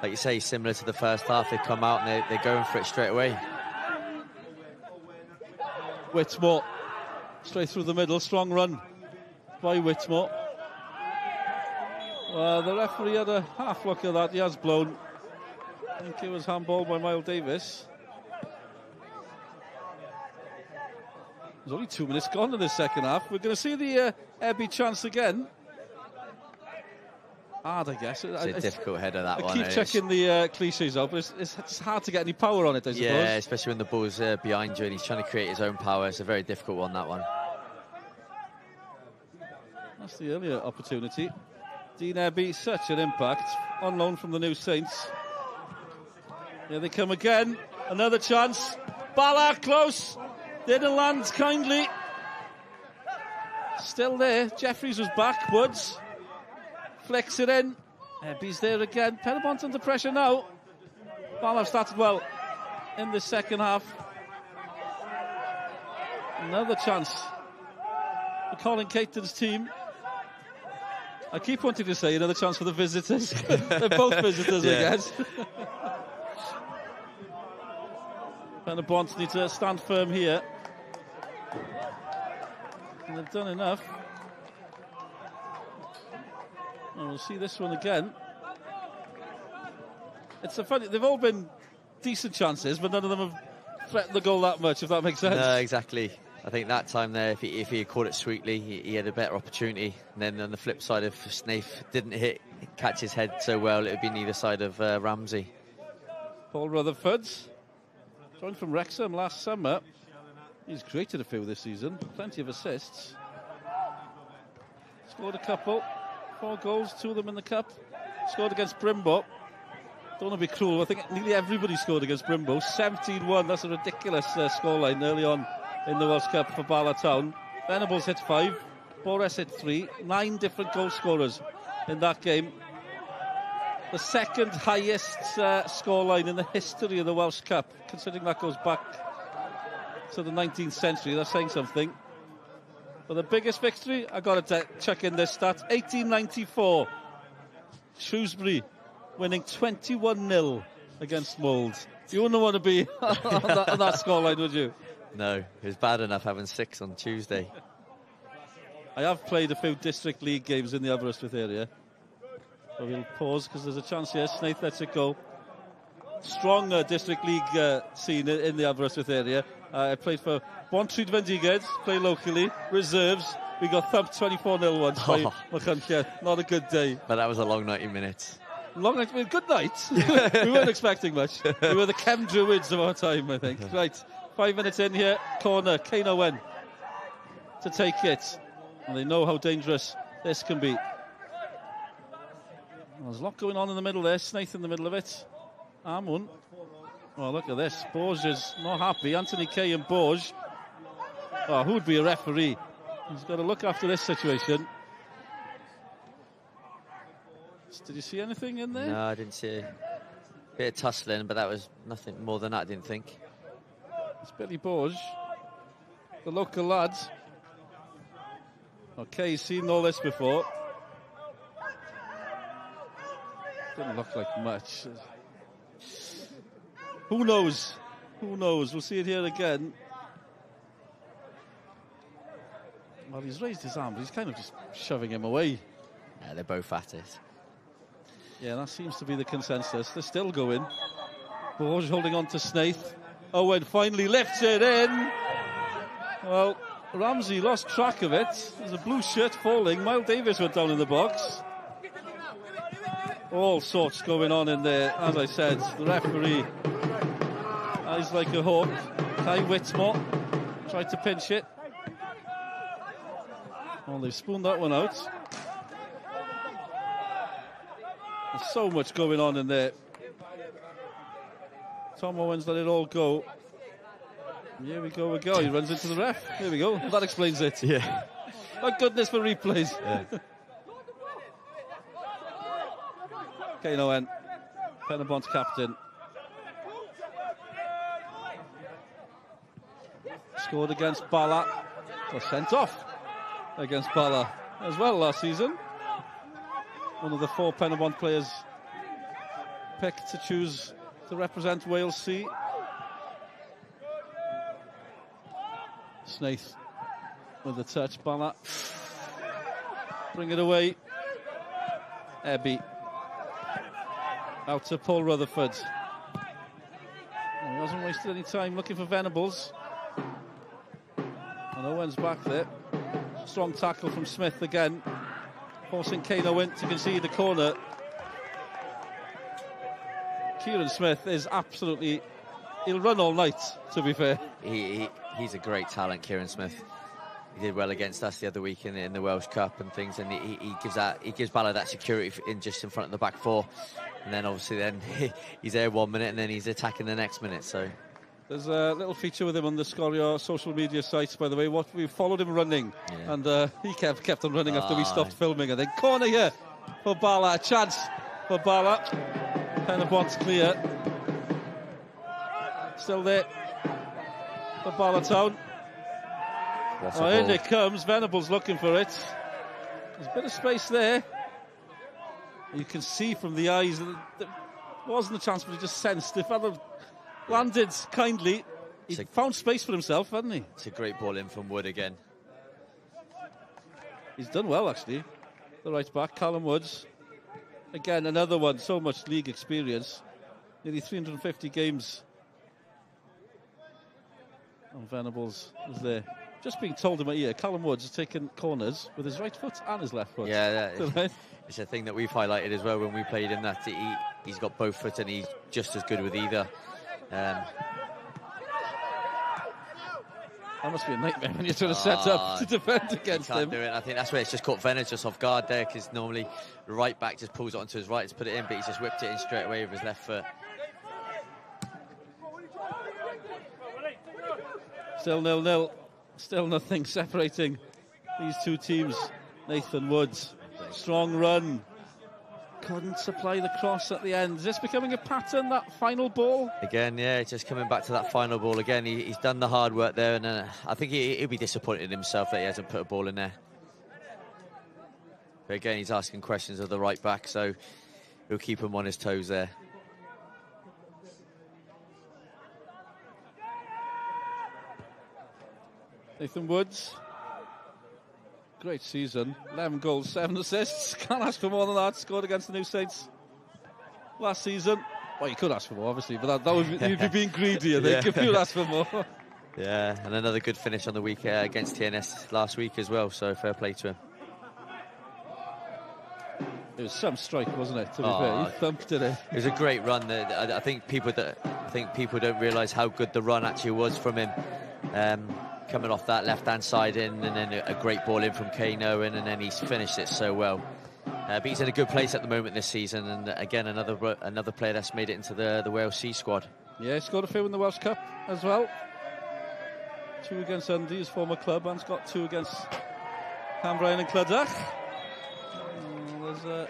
Like you say, similar to the first half, they come out and they're going for it straight away. Whitmore, straight through the middle, strong run by Whitmore. The referee had a half look at that. He has blown. I think it was handball by Miles Davis. There's only 2 minutes gone in the second half. We're going to see the Ebby chance again. Hard, I guess. It's a difficult header, that one. I keep checking the cliches out, but it's hard to get any power on it, I suppose. Yeah, especially when the ball's behind you and he's trying to create his own power. It's a very difficult one, that one. That's the earlier opportunity. Dean Ebby, such an impact. On loan from the new Saints. Here they come again. Another chance. Bala, close. Didn't land kindly. Still there. Jeffries was back. Woods flicks it in. Ebby's there again. Pen-y-bont under pressure now. Bala started well in the second half. Another chance for Colin Caton's team. I keep wanting to say another chance for the visitors. They're both visitors, I guess. Pen-y-bont need to stand firm here. And they've done enough. And we'll see this one again. It's a funny, they've all been decent chances, but none of them have threatened the goal that much, if that makes sense. No, exactly. I think that time there, if he had caught it sweetly, he had a better opportunity. And then on the flip side, if Snaith didn't catch his head so well, it would be neither side of Ramsey. Paul Rutherford, joined from Wrexham last summer. He's created a few this season, plenty of assists. Scored a couple, 4 goals, 2 of them in the cup. Scored against Brimbo. Don't want to be cruel, I think nearly everybody scored against Brimbo. 17-1, that's a ridiculous scoreline early on in the Welsh Cup for Bala Town. Venables hit 5, Boris hit 3, 9 different goal scorers in that game. the second highest scoreline in the history of the Welsh Cup, considering that goes back to the 19th century. That's saying something. But the biggest victory, I got to chuck in this stat, 1894. Shrewsbury winning 21-0 against Wolves. You wouldn't want to be on that scoreline, would you? No, it was bad enough having 6 on Tuesday. I have played a few District League games in the Aberystwyth area. So we'll pause because there's a chance here. Snaith lets it go. Strong District League scene in the Aberystwyth area. I played for Bontryd Fendigedd, play locally, reserves. We got thumped 24-0 once by Machynlleth. Not a good day. But that was a long 90 minutes. Long night, good night. We weren't expecting much. We were the Chem Druids of our time, I think. Right, 5 minutes in here. Corner, Kane Owen to take it. And they know how dangerous this can be. Well, there's a lot going on in the middle there. Snaith in the middle of it. Amun. Oh, look at this. Borges is not happy. Anthony Kay and Borges. Oh, who would be a referee? He's got to look after this situation. Did you see anything in there? No, I didn't see a bit of tussling, but that was nothing more than that, I didn't think. It's Billy Borges, the local lad. Okay, he's seen all this before. Didn't look like much. Who knows? Who knows? We'll see it here again. Well, he's raised his arm, but he's kind of just shoving him away. Yeah, they're both at it. Yeah, that seems to be the consensus. They're still going. Borges holding on to Snaith. Owen finally lifts it in. Well, Ramsey lost track of it. There's a blue shirt falling. Miles Davis went down in the box. All sorts going on in there. As I said, the referee, eyes like a hawk. Kai Whitmore tried to pinch it. Well, they've spooned that one out. There's so much going on in there. Tom Owens let it all go. Here we go. He runs into the ref. There we go. That explains it. Yeah. Thank goodness for replays. Yeah. Kane Owen, Pen-y-bont captain. Scored against Bala. Was sent off against Bala as well last season. One of the 4 Pen-y-bont players picked to choose to represent Wales C. Snaith with the touch. Bala. Bring it away. Ebby. Out to Paul Rutherford. He hasn't wasted any time looking for Venables. And Owen's back there. Strong tackle from Smith again. Forcing Kane Owen to concede the corner. Kieran Smith is absolutely... He'll run all night, to be fair. He's a great talent, Kieran Smith. He did well against us the other week in the Welsh Cup and things, and he gives Bala that security in front of the back 4, and then obviously he's there 1 minute and then he's attacking the next minute. So there's a little feature with him on the Sgorio social media sites, by the way. We followed him running, and he kept on running after we stopped filming. And then corner here for Bala, a chance for Bala. Pen-y-bont's clear, still there for Bala Town. In it comes. Venables looking for it. There's a bit of space there. You can see from the eyes that there wasn't a chance, but he just sensed if Venables landed kindly. He found space for himself, hadn't he? It's a great ball in from Wood again. He's done well, actually. The right back, Callum Woods. Again, another one. So much league experience. Nearly 350 games. And Venables was there. Just being told in my ear, Callum Woods has taken corners with his right foot and his left foot. Yeah, it's a thing that we've highlighted as well when we played him, that he's got both foot and he's just as good with either. That must be a nightmare when you're trying to set up to defend against him. Can't do it. I think that's where it's just caught Venables just off guard there, because normally the right back just pulls it onto his right to put it in, but he's just whipped it in straight away with his left foot. Still 0-0. Still nothing separating these two teams. Nathan Woods, strong run couldn't supply the cross at the end. Is this becoming a pattern, that final ball? Again, yeah, just coming back to that final ball again. He's done the hard work there, and I think he'll be disappointed in himself that he hasn't put a ball in there. But again, he's asking questions of the right back, so he'll keep him on his toes there. Nathan Woods, great season, 11 goals, 7 assists. Can't ask for more than that. Scored against the New Saints last season. Well, you could ask for more, obviously, but that would you'd be being greedy, I think, if you'd ask for more. Yeah, and another good finish on the week against TNS last week as well, so fair play to him. It was some strike, wasn't it? To be fair, he thumped it in. It was a great run. I think people don't realise how good the run actually was from him. Coming off that left-hand side in, and then a great ball in from Kane Owen, and then he's finished it so well. But he's in a good place at the moment this season, and again another player that's made it into the Wales C squad. Yeah, he scored a few in the Welsh Cup as well. 2 against Dundee, his former club, and he's got 2 against Cambrai and Clydach. There's a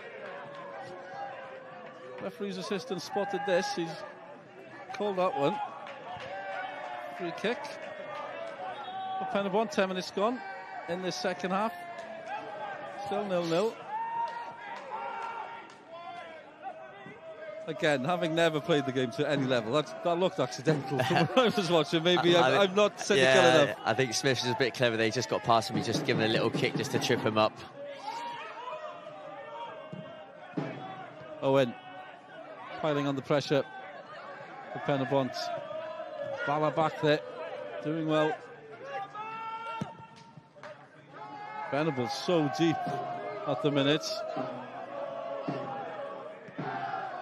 referee's assistant spotted this. He's called that one. Free kick. Pen-y-bont, 10 minutes gone in this second half. Still 0-0. Again, having never played the game to any level, that looked accidental from what I was watching. Maybe I'm not cynical enough. I think Smith is a bit clever. They just got past him. He just given a little kick just to trip him up. Owen piling on the pressure for Pen-y-bont. Bala back there, doing well. Venables so deep at the minute.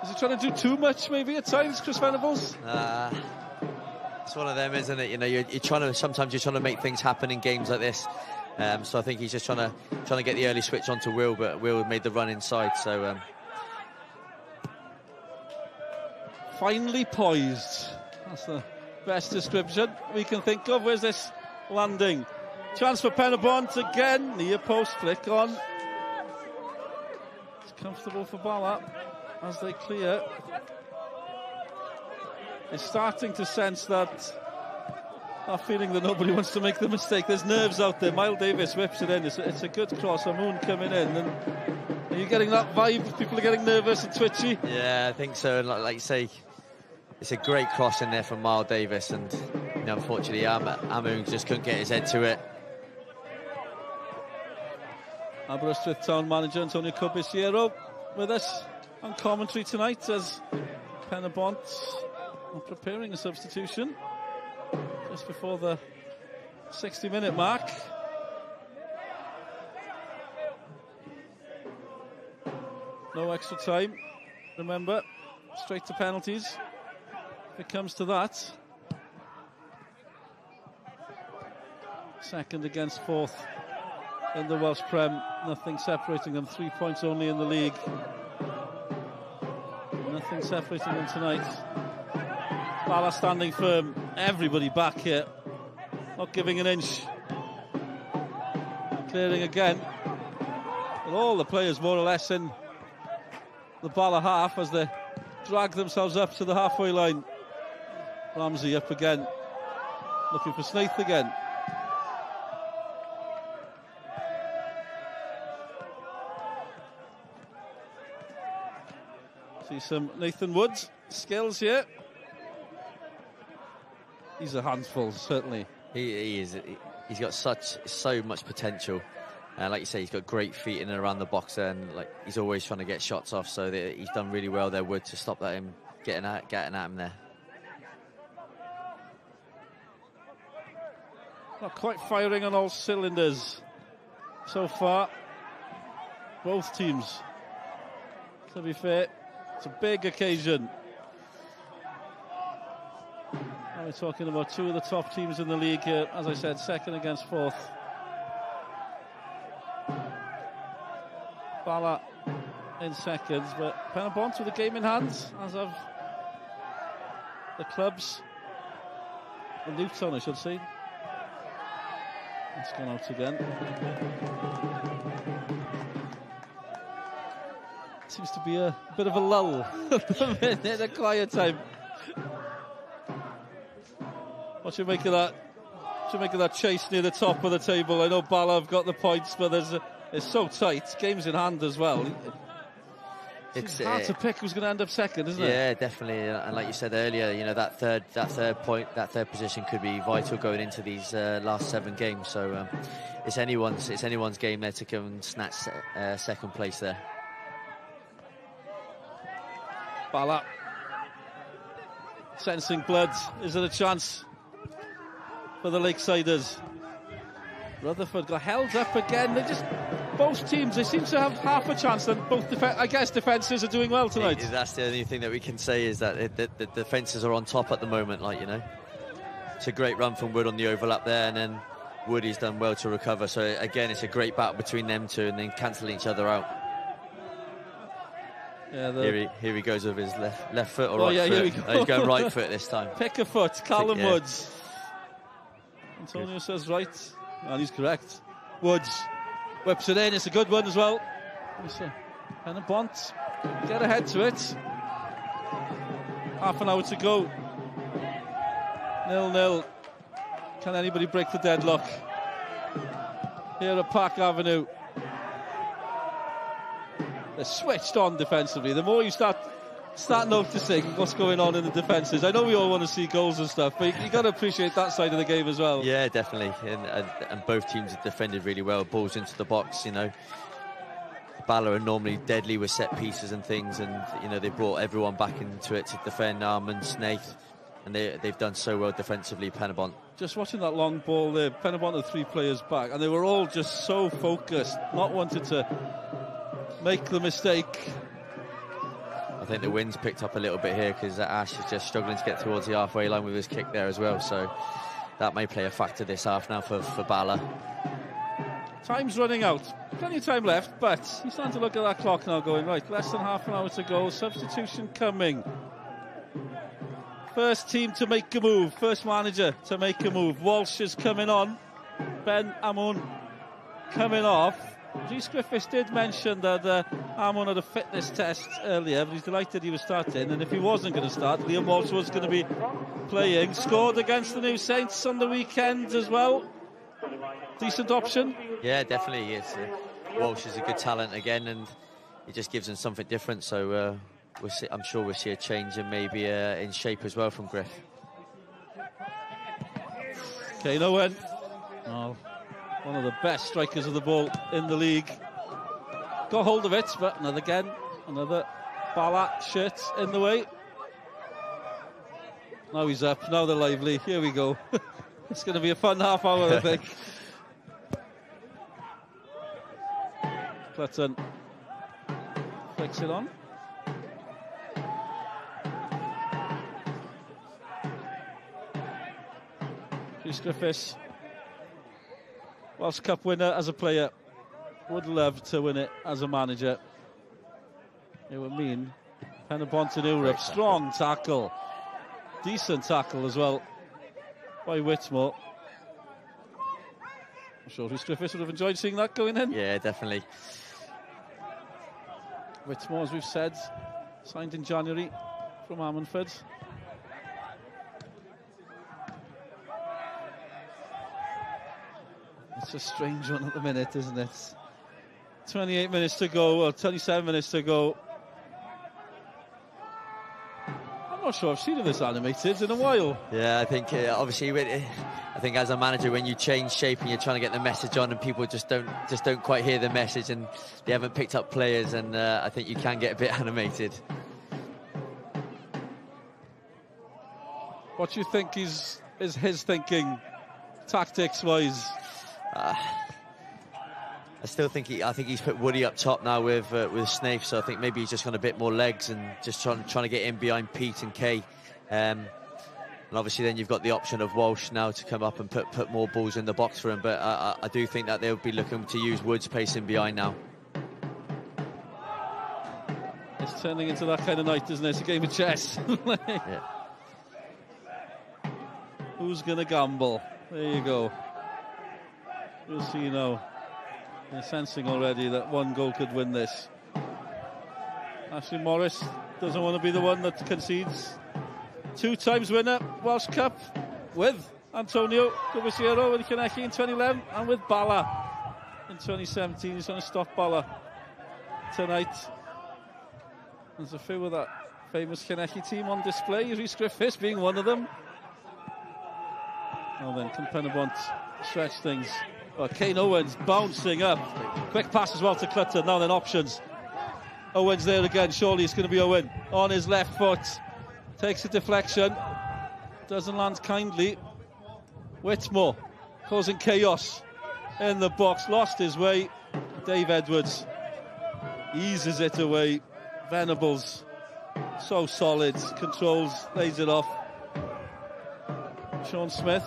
Is he trying to do too much maybe at times, Chris Venables? It's one of them, isn't it? You know, you're trying to make things happen in games like this. So I think he's just trying to get the early switch onto Will, but Will made the run inside. So finely poised. That's the best description we can think of. Where's this landing? Chance for Pen-y-bont again. Near post flick on. It's comfortable for Bala as they clear. They're starting to sense that feeling that nobody wants to make the mistake. There's nerves out there. Miles Davis whips it in. It's a good cross. Amoon coming in. And are you getting that vibe? People are getting nervous and twitchy? Yeah, I think so. And like you say, it's a great cross in there from Miles Davis. And unfortunately, Amoon just couldn't get his head to it. Aberystwyth Town manager Antonio Cobisiero with us on commentary tonight as Pen-y-bont are preparing a substitution just before the 60-minute mark. No extra time, remember, straight to penalties if it comes to that. Second against fourth in the Welsh Prem, nothing separating them, 3 points only in the league. Nothing separating them tonight. Bala standing firm, everybody back here, not giving an inch. Clearing again, and all the players more or less in the Bala half as they drag themselves up to the halfway line. Ramsey up again, looking for Snaith again. See some Nathan Woods skills here. He's a handful, certainly. He is. He's got so much potential. Like you say, he's got great feet in and around the box there, and like he's always trying to get shots off. So he's done really well there, Wood, to stop him getting at him there. Not quite firing on all cylinders so far. Both teams, to be fair. It's a big occasion. Now we're talking about two of the top teams in the league here. As I said, second against fourth. Bala in seconds, but Pen-y-bont with the game in hand, as of the clubs. The Newton, I should say. It's gone out again. Seems to be a bit of a lull at the minute, a quiet time. What should you make of that? What should you make of that chase near the top of the table? I know Bala have got the points, but it's so tight. Game's in hand as well. It's hard to pick who's going to end up second, isn't it? Yeah, definitely. And like you said earlier, you know, that third position could be vital going into these last 7 games. So it's anyone's game there to come and snatch second place there. Bala sensing blood. Is there a chance for the Lakesiders? Rutherford got held up again. Both teams, they seem to have half a chance, and both defences are doing well tonight. That's the only thing that we can say, is that the defences are on top at the moment. Like, you know, it's a great run from Wood on the overlap there, and then Woody's done well to recover. So again, it's a great battle between them two, and then cancelling each other out. Yeah, here he goes with his left foot or right foot. Here we go. He's going right foot this time. Pick a foot, Callum Woods. Antonio says right, and he's correct. Woods whips it in. It's a good one as well. Pen-y-bont get ahead to it. Half an hour to go. 0-0. Can anybody break the deadlock here at Park Avenue? They're switched on defensively. The more you start noticing what's going on in the defences. I know we all want to see goals and stuff, but you got to appreciate that side of the game as well. Yeah, definitely. And both teams have defended really well. Balls into the box, you know. Bala are normally deadly with set pieces and things, and you know, they brought everyone back into it to defend Armand, Snaith, and they've done so well defensively. Pen-y-bont. Just watching that long ball there, Pen-y-bont had 3 players back, and they were all just so focused, not wanting to make the mistake. I think the wind's picked up a little bit here, because Ash is just struggling to get towards the halfway line with his kick there as well, so that may play a factor this half now for Bala. Time's running out. Plenty of time left, but he's starting to look at that clock now, going, right, less than half an hour to go. Substitution coming. First team to make a move. First manager to make a move. Walsh is coming on. Ben Amon coming off. Rhys Griffiths did mention that Amon had a fitness test earlier, but he's delighted he was starting. And if he wasn't going to start, Liam Walsh was going to be playing. Scored against the New Saints on the weekend as well. Decent option. Yeah, definitely. Walsh is a good talent again, and it just gives him something different. So we'll see, I'm sure we'll see a change, and maybe in shape as well from Griff. Kano went. Oh, one of the best strikers of the ball in the league. Got hold of it, but another Bala shirt in the way. Now he's up. Now they're lively. Here we go. It's going to be a fun half hour, I think. Clutton flicks it on. Rhys Griffiths, Welsh Cup winner as a player, would love to win it as a manager. It would mean Pen-y-bont in Europe. Strong tackle, decent tackle as well by Whitmore. I'm sure Rhys Griffiths would have enjoyed seeing that going in. Yeah, definitely. Whitmore, as we've said, signed in January from Ammanford. It's a strange one at the minute, isn't it? 28 minutes to go, or 27 minutes to go. I'm not sure I've seen this animated in a while. Yeah, I think obviously, I think as a manager, when you change shape and you're trying to get the message on, and people just don't quite hear the message, and they haven't picked up players, and I think you can get a bit animated. What do you think is his thinking, tactics-wise? I still think I think he's put Woody up top now with Snaith, so I think maybe he's just got a bit more legs and just trying to get in behind Pete and Kay. And obviously then you've got the option of Walsh now to come up and put more balls in the box for him, but I do think that they'll be looking to use Woods pacing behind now. It's turning into that kind of night, isn't it? It's a game of chess. Yeah. Who's going to gamble? There you go. We'll see now. They're sensing already that one goal could win this. Ashley Morris doesn't want to be the one that concedes. 2 times winner, Welsh Cup, with Antonio Cwpan with Llanelli in 2011 and with Bala in 2017. He's going to stop Bala tonight. There's a few of that famous Llanelli team on display, Rhys Griffiths being one of them. Well then, can Pen-y-bont stretch things? Well, Kane Owens bouncing up. Quick pass as well to Clutter. Now then, options. Owens there again. Surely it's going to be Owen on his left foot. Takes a deflection. Doesn't land kindly. Whitmore causing chaos in the box. Lost his way. Dave Edwards eases it away. Venables so solid. Controls, lays it off. Sean Smith.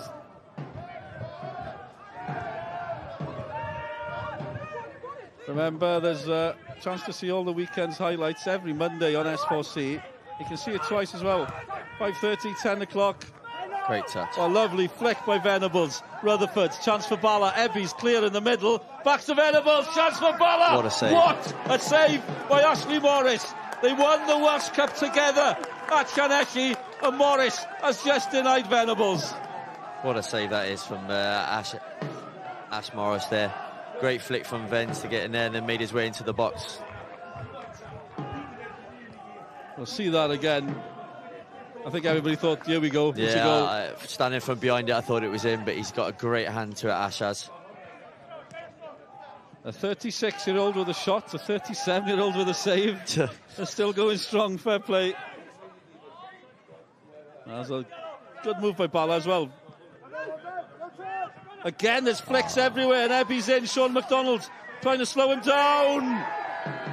Remember, there's a chance to see all the weekend's highlights every Monday on S4C. You can see it twice as well. 5:30, 10 o'clock. Great touch. A lovely flick by Venables. Rutherford, chance for Bala. Ebby's clear in the middle. Back to Venables, chance for Bala. What a save. What a save by Ashley Morris. They won the Welsh Cup together at Llanelli, and Morris has just denied Venables. What a save that is from Ash Morris there. Great flick from Vens to get in there and then made his way into the box. We'll see that again. I think everybody thought, here we go. Yeah, standing from behind it, I thought it was in, but he's got a great hand to it, Ash has. A 36-year-old with a shot, a 37-year-old with a save. They're still going strong, fair play. That's a good move by Bala as well. Again, there's flicks everywhere, and Ebby's in. Sean McDonald trying to slow him down.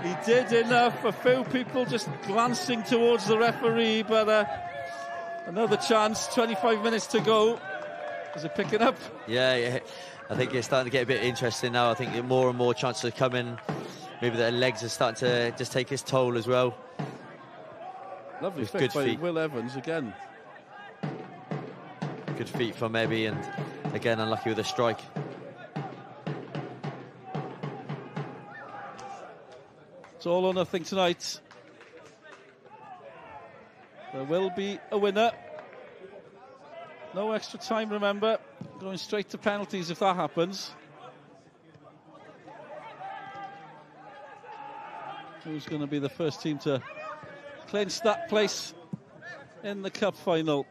He did enough. A few people just glancing towards the referee, but another chance. 25 minutes to go. Is it picking up? Yeah, I think it's starting to get a bit interesting now. I think more and more chances are coming. Maybe their legs are starting to just take its toll as well. Lovely with flick good by feet. Will Evans again. Good feet from Ebby, and again unlucky with a strike. It's all or nothing tonight. There will be a winner. No extra time, remember. Going straight to penalties if that happens. Who's going to be the first team to clinch that place in the cup final?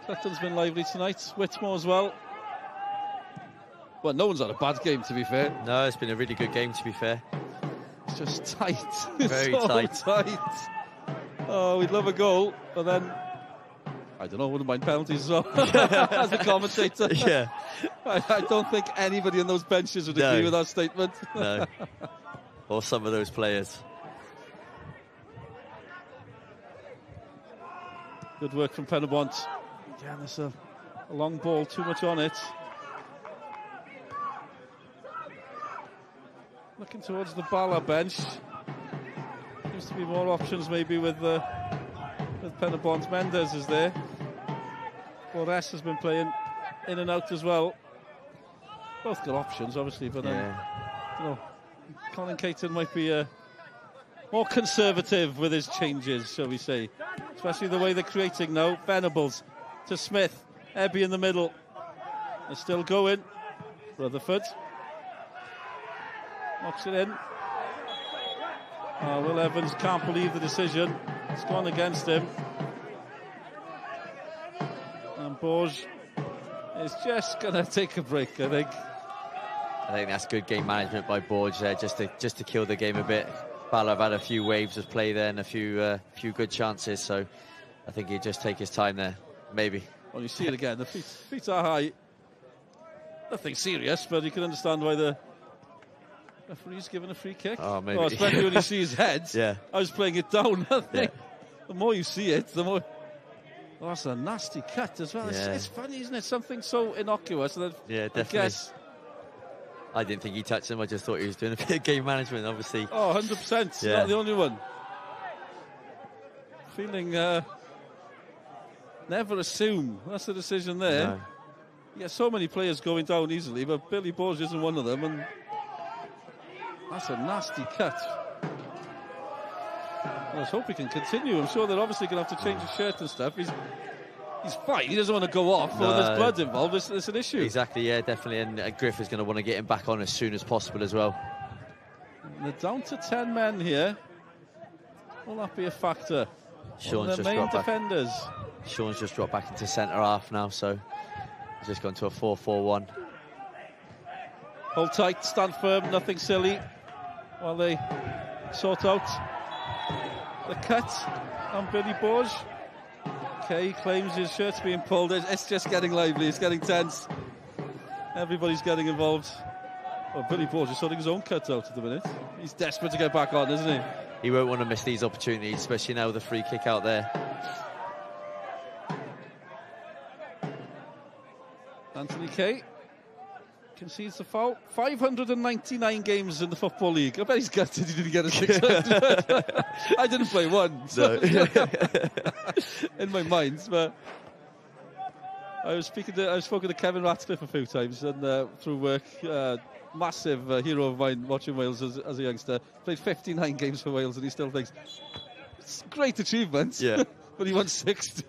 Clutton's been lively tonight. Whitmore as well. Well, no one's had a bad game, to be fair. No, it's been a really good game, to be fair. It's just tight. Very so tight. Oh, we'd love a goal, but then I don't know, wouldn't mind penalties as well. As a commentator. Yeah. I don't think anybody on those benches would agree with that statement. No. Or some of those players. Good work from Pen-y-bont. Again, there's a long ball, too much on it. Looking towards the Bala bench. Seems to be more options maybe with Pen-y-bont. Mendes is there. Mawrth has been playing in and out as well. Both good options, obviously, but then, you know, Colin Caton might be more conservative with his changes, shall we say. Especially the way they're creating now. Venables to Smith. Ebby in the middle. They're still going. Rutherford knocks it in. Will Evans can't believe the decision. It's gone against him. And Borges is just going to take a break, I think. I think that's good game management by Borges there, just to kill the game a bit. Bala have had a few waves of play there and a few good chances, so I think he'd just take his time there, maybe. Well, you see it again. The feet are high. Nothing serious, but you can understand why the referee's given a free kick. Oh, maybe. Well, especially when you see his head. Yeah. I was playing it down. I think the more you see it, the more. Oh, that's a nasty cut as well. Yeah. It's funny, isn't it? Something so innocuous that Yeah, definitely. I guess. I didn't think he touched him. I just thought he was doing a bit of game management, obviously. Oh, 100%. Yeah. Not the only one. Feeling never assume. That's the decision there. No. You get so many players going down easily, but Billy Borges isn't one of them, and that's a nasty cut. Well, let's hope he can continue. I'm sure they're obviously going to have to change his shirt and stuff. He's fine. He doesn't want to go off. No. There's blood involved. It's an issue. Exactly, yeah, definitely. And Griff is going to want to get him back on as soon as possible as well. And they're down to 10 men here. Will that be a factor? Sean's just main defenders. Sean's just dropped back into centre half now, so he's just gone to a 4-4-1. Hold tight, stand firm, nothing silly, while they sort out the cut on Billy Borge. Okay, he claims his shirt's being pulled. It's just getting lively, it's getting tense. Everybody's getting involved. Well, Billy Borge is sorting his own cut out at the minute. He's desperate to get back on, isn't he? He won't want to miss these opportunities, especially now with the free kick out there. Anthony Kay concedes the foul. 599 games in the Football League. I bet he's gutted he didn't get a 600. I didn't play one. So in my mind, but I've spoken to Kevin Ratcliffe a few times and through work. Massive hero of mine watching Wales as a youngster. Played 59 games for Wales and he still thinks it's a great achievement. Yeah. But he won 60.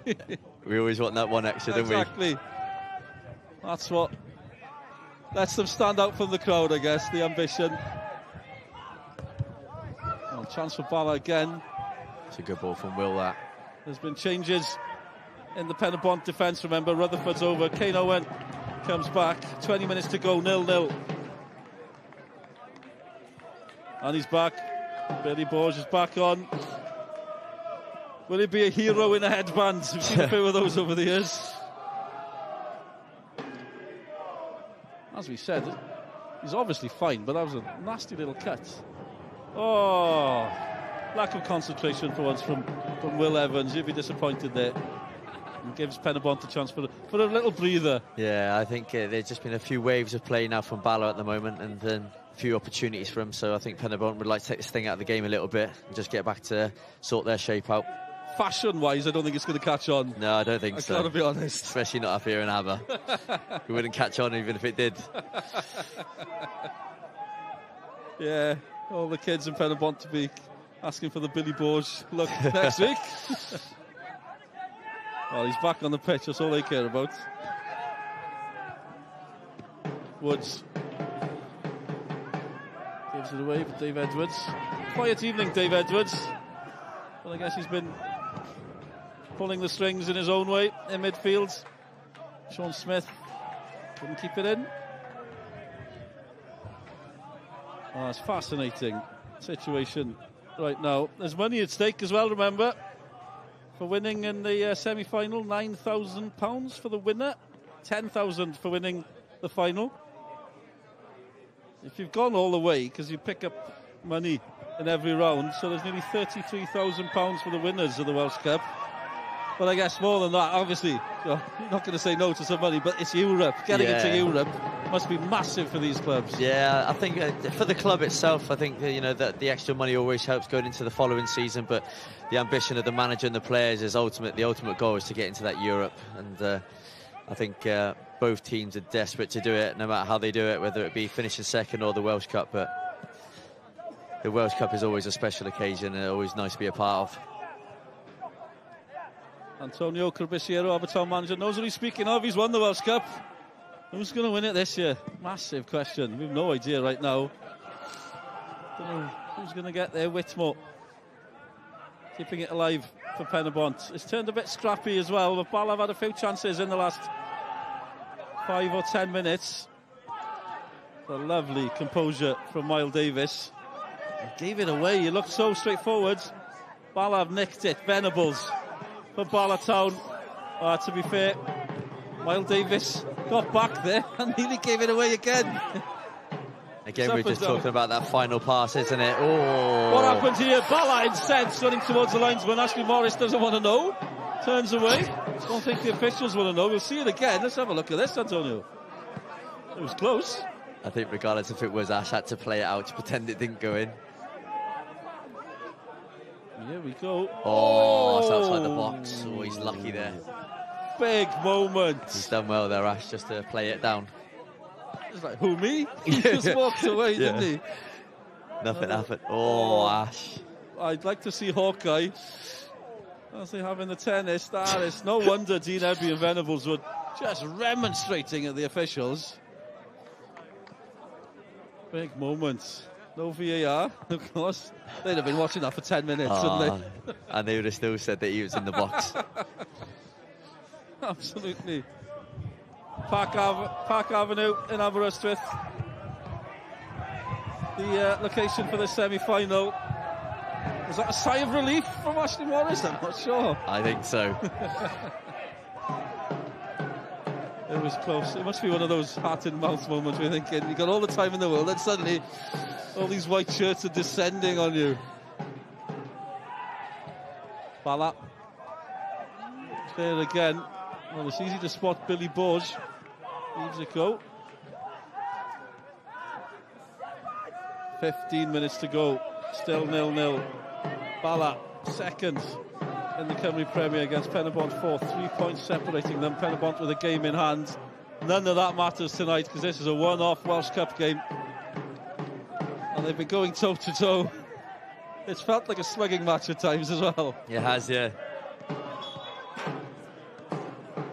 We always want that one extra, don't we? Exactly. That's what lets them stand out from the crowd, I guess, the ambition. Well, chance for Bala again. It's a good ball from Will, that. There's been changes in the Pen-y-bont defence, remember. Rutherford's over, Kane Owen comes back. 20 minutes to go, 0-0. And he's back. Billy Borge is back on. Will he be a hero in a headband? We've seen a few of those over the years. As we said, he's obviously fine, but that was a nasty little cut. Oh, lack of concentration for once from Will Evans. He'll be disappointed there. And gives Pen-y-bont a chance for a little breather. Yeah, I think there's just been a few waves of play now from Bala at the moment, and then a few opportunities for him. So I think Pen-y-bont would like to take this thing out of the game a little bit and just get back to sort their shape out. Fashion-wise, I don't think it's going to catch on. No, I don't think so. I've got to be honest. Especially not up here in Aber. We wouldn't catch on even if it did. Yeah, all the kids in Pen-y-bont to be asking for the Billy Borge look next week. Well, he's back on the pitch, that's all they care about. Woods gives it away for Dave Edwards. Quiet evening, Dave Edwards. Well, I guess he's been pulling the strings in his own way in midfield. Sean Smith couldn't keep it in. Oh, it's a fascinating situation right now. There's money at stake as well, remember, for winning in the semi-final. £9,000 for the winner, 10,000 for winning the final. If you've gone all the way, because you pick up money in every round, so there's nearly £33,000 for the winners of the Welsh Cup. But I guess more than that, obviously, you're not going to say no to some money, but it's Europe. Getting into Europe must be massive for these clubs. Yeah, I think for the club itself, I think that the extra money always helps going into the following season, but the ambition of the manager and the players is the ultimate goal is to get into that Europe. And I think both teams are desperate to do it, no matter how they do it, whether it be finishing second or the Welsh Cup. But the Welsh Cup is always a special occasion and always nice to be a part of. Antonio Corbisiero, our town manager, knows what he's speaking of. He's won the Welsh Cup. Who's going to win it this year? Massive question. We've no idea right now. Don't know who's going to get there. Whitmore keeping it alive for Pen-y-bont. It's turned a bit scrappy as well, but Bala have had a few chances in the last 5 or 10 minutes. A lovely composure from Miles Davis. He gave it away. He looked so straightforward. Bala have nicked it. Venables for Bala Town. To be fair, Miles Davis got back there and nearly gave it away again. Again, we're just talking about that final pass, isn't it? Oh! What happened here? Bala incensed, running towards the linesman. Ashley Morris doesn't want to know. Turns away. Don't think the officials want to know. We'll see it again. Let's have a look at this, Antonio. It was close. I think regardless if it was, Ash had to play it out to pretend it didn't go in. Here we go. Oh, it's outside the box. Oh, he's lucky there. Big moment. He's done well there, Ash, just to play it down. It's like, who, me? He just walked away, didn't he? Nothing happened. Oh, Ash. I'd like to see Hawkeye as they have in the tennis. That is no wonder Dean Ebby and Venables were just remonstrating at the officials. Big moment. No VAR, of course. They'd have been watching that for 10 minutes, wouldn't they? And they would have still said that he was in the box. Absolutely. Park Avenue in Aberystwyth. The location for the semi-final. Was that a sigh of relief from Ashley Morris? I'm not sure. I think so. It was close. It must be one of those heart-in-mouth moments where you're thinking, you've got all the time in the world, and suddenly all these white shirts are descending on you. Bala. There again. Well, it's easy to spot Billy Borge. Leaves it go. 15 minutes to go. Still 0-0. Bala, second in the Cymru Premier against Pen-y-bont fourth. 3 points separating them. Pen-y-bont with a game in hand. None of that matters tonight because this is a one-off Welsh Cup game. And they've been going toe-to-toe. It's felt like a slugging match at times as well. It has, yeah.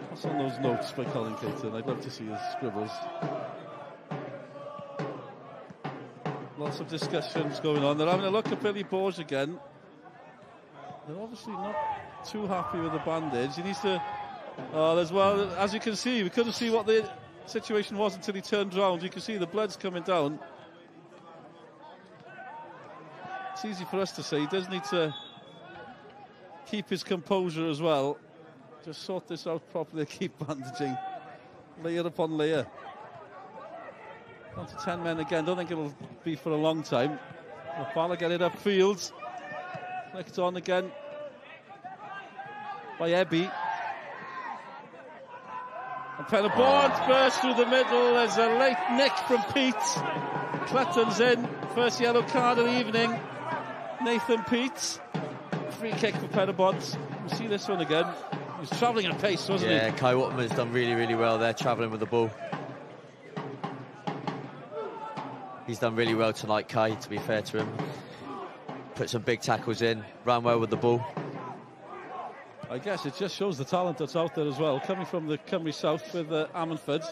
What's on those notes by Colin Caton? I'd love to see his scribbles. Lots of discussions going on. They're having a look at Billy Borge again. They're obviously not too happy with the bandage. He needs to... as well, as you can see, we couldn't see what the situation was until he turned round. You can see the blood's coming down. It's easy for us to say. He does need to keep his composure as well. Just sort this out properly, keep bandaging. Layer upon layer. Down to 10 men again. Don't think it'll be for a long time. Bala get it upfield. Flicked on again by Ebby. And Pen-y-bont bursts through the middle. There's a late nick from Pete. Clutton's in. First yellow card of the evening. Nathan Pete. Free kick for Pen-y-bont. We'll see this one again. He was travelling at pace, wasn't he? Yeah, Cwpan has done really, really well there, travelling with the ball. He's done really well tonight, Kai, to be fair to him. Put some big tackles in, ran well with the ball. I guess it just shows the talent that's out there as well. Coming from the Cymru South with Ammanford.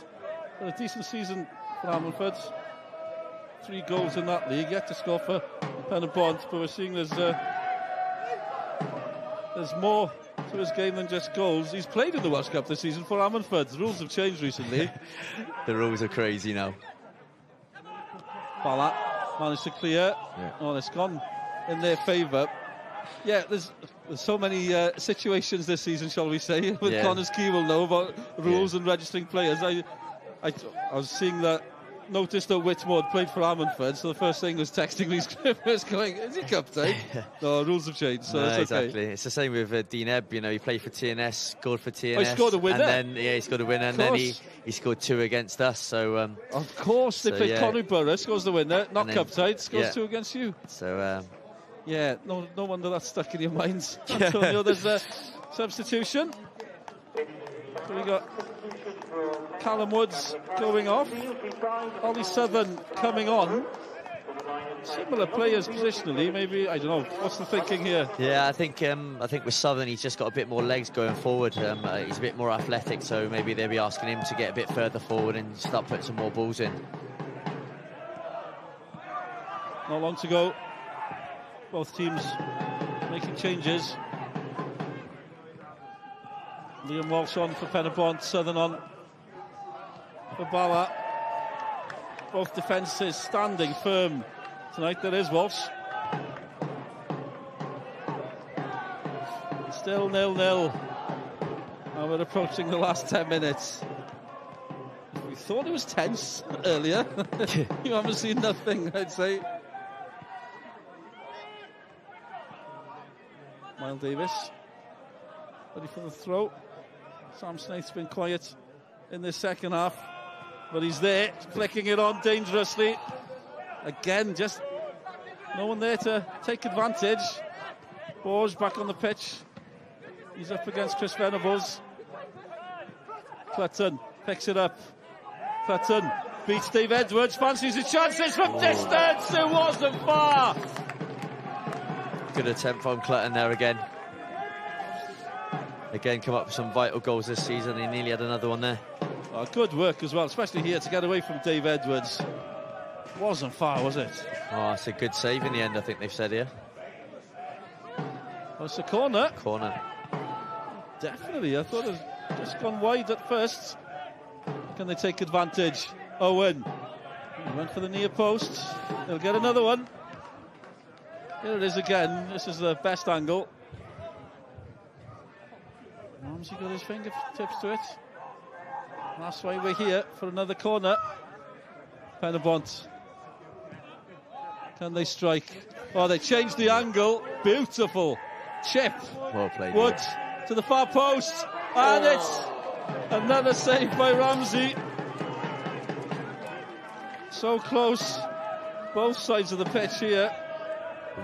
A decent season for Ammanford. 3 goals in that league, yet to score for Pen-y-bont, but we're seeing there's more to his game than just goals. He's played in the Welsh Cup this season for Ammanford. The rules have changed recently. The rules are crazy now. Bala managed to clear. Yeah. Oh, it's gone in their favour. Yeah, there's so many situations this season, shall we say, with Connors Key will know about rules and registering players. I was seeing that, noticed that Whitmore had played for Ammanford, so the first thing was texting me scrimmers going, is he captain? No, rules have changed, so it's okay. Exactly. It's the same with Dean Ebb, you know, he played for TNS, scored for TNS. Oh, he scored a winner? And then, he scored a winner, and then he scored 2 against us, so... of course, they played Conwy Borough, scores the winner, not cup tied, scores 2 against you. So... yeah, no wonder that's stuck in your minds. Antonio, there's a substitution. So we got Callum Woods going off. Ollie Southern coming on. Similar players positionally, maybe, I don't know. What's the thinking here? Yeah, I think with Southern, he's just got a bit more legs going forward. He's a bit more athletic, so maybe they'll be asking him to get a bit further forward and start putting some more balls in. Not long to go. Both teams making changes. Liam Walsh on for Pen-y-bont, Southern on for Bala. Both defences standing firm tonight. There is Walsh. Still 0-0. And we're approaching the last 10 minutes. We thought it was tense earlier. You haven't seen nothing, I'd say. Miles Davis ready for the throw. Sam Snaith's been quiet in this second half, but he's there, flicking it on dangerously. Again, just no one there to take advantage. Borge back on the pitch. He's up against Chris Venables. Clutton picks it up. Clutton beats Dave Edwards, fancies his chances from distance. It wasn't far. good attempt from Clutton there again. Again, come up with some vital goals this season. He nearly had another one there. Oh, good work as well, especially here to get away from Dave Edwards. Wasn't far, was it? Oh, it's a good save in the end, I think they've said here. Well, it's a corner. Corner. Definitely. I thought it had just gone wide at first. Can they take advantage? Owen. He went for the near post. They'll get another one. Here it is again. This is the best angle. Ramsey got his fingertips to it. That's why we're here for another corner. Pen-y-bont. Can they strike? Oh, they changed the angle. Beautiful. Chip. Well played. Wood to the far post. And it's another save by Ramsey. So close. Both sides of the pitch here.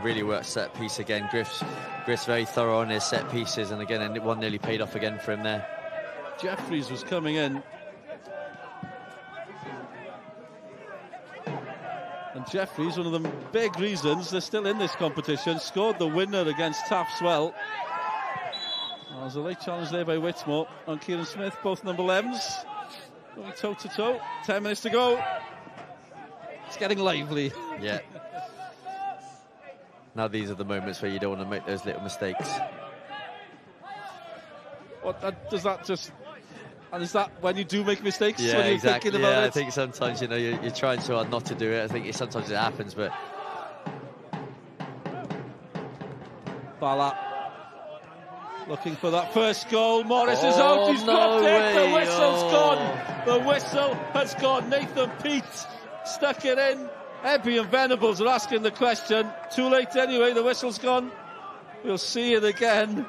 Really worked set piece again. Griff's very thorough on his set pieces, and again, one nearly paid off again for him there. Jeffries was coming in. And Jeffries, one of the big reasons they're still in this competition, scored the winner against Taffswell. Oh, there's a late challenge there by Whitmore on Kieran Smith, both number 11s. Going toe to toe. 10 minutes to go. It's getting lively. Yeah. Now these are the moments where you don't want to make those little mistakes. What does that just... And is that when you do make mistakes? Yeah, when you're exactly. thinking about it? I think sometimes, you know, you're trying so hard not to do it. I think sometimes it happens, but... Bala looking for that first goal. Morris is out. He's dropped it. The whistle's gone. The whistle has gone. Nathan Peat stuck it in. Ebby and Venables are asking the question. Too late anyway. The whistle's gone. We'll see it again.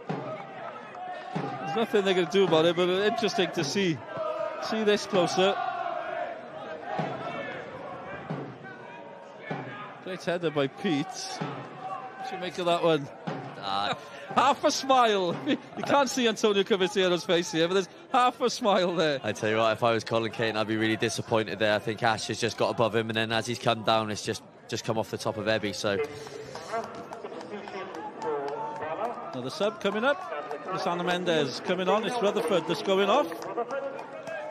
There's nothing they're going to do about it, but interesting to see this closer. Great header by Pete. What do you make of that one? Half a smile. You can't see Antonio Cavitiero's face here, but there's half a smile there. I tell you what, if I was Colin Kane, I'd be really disappointed there. I think Ash has just got above him, and then as he's come down, it's just come off the top of Ebby. So another sub coming up. Lisandro Mendes coming on. It's Rutherford that's going off.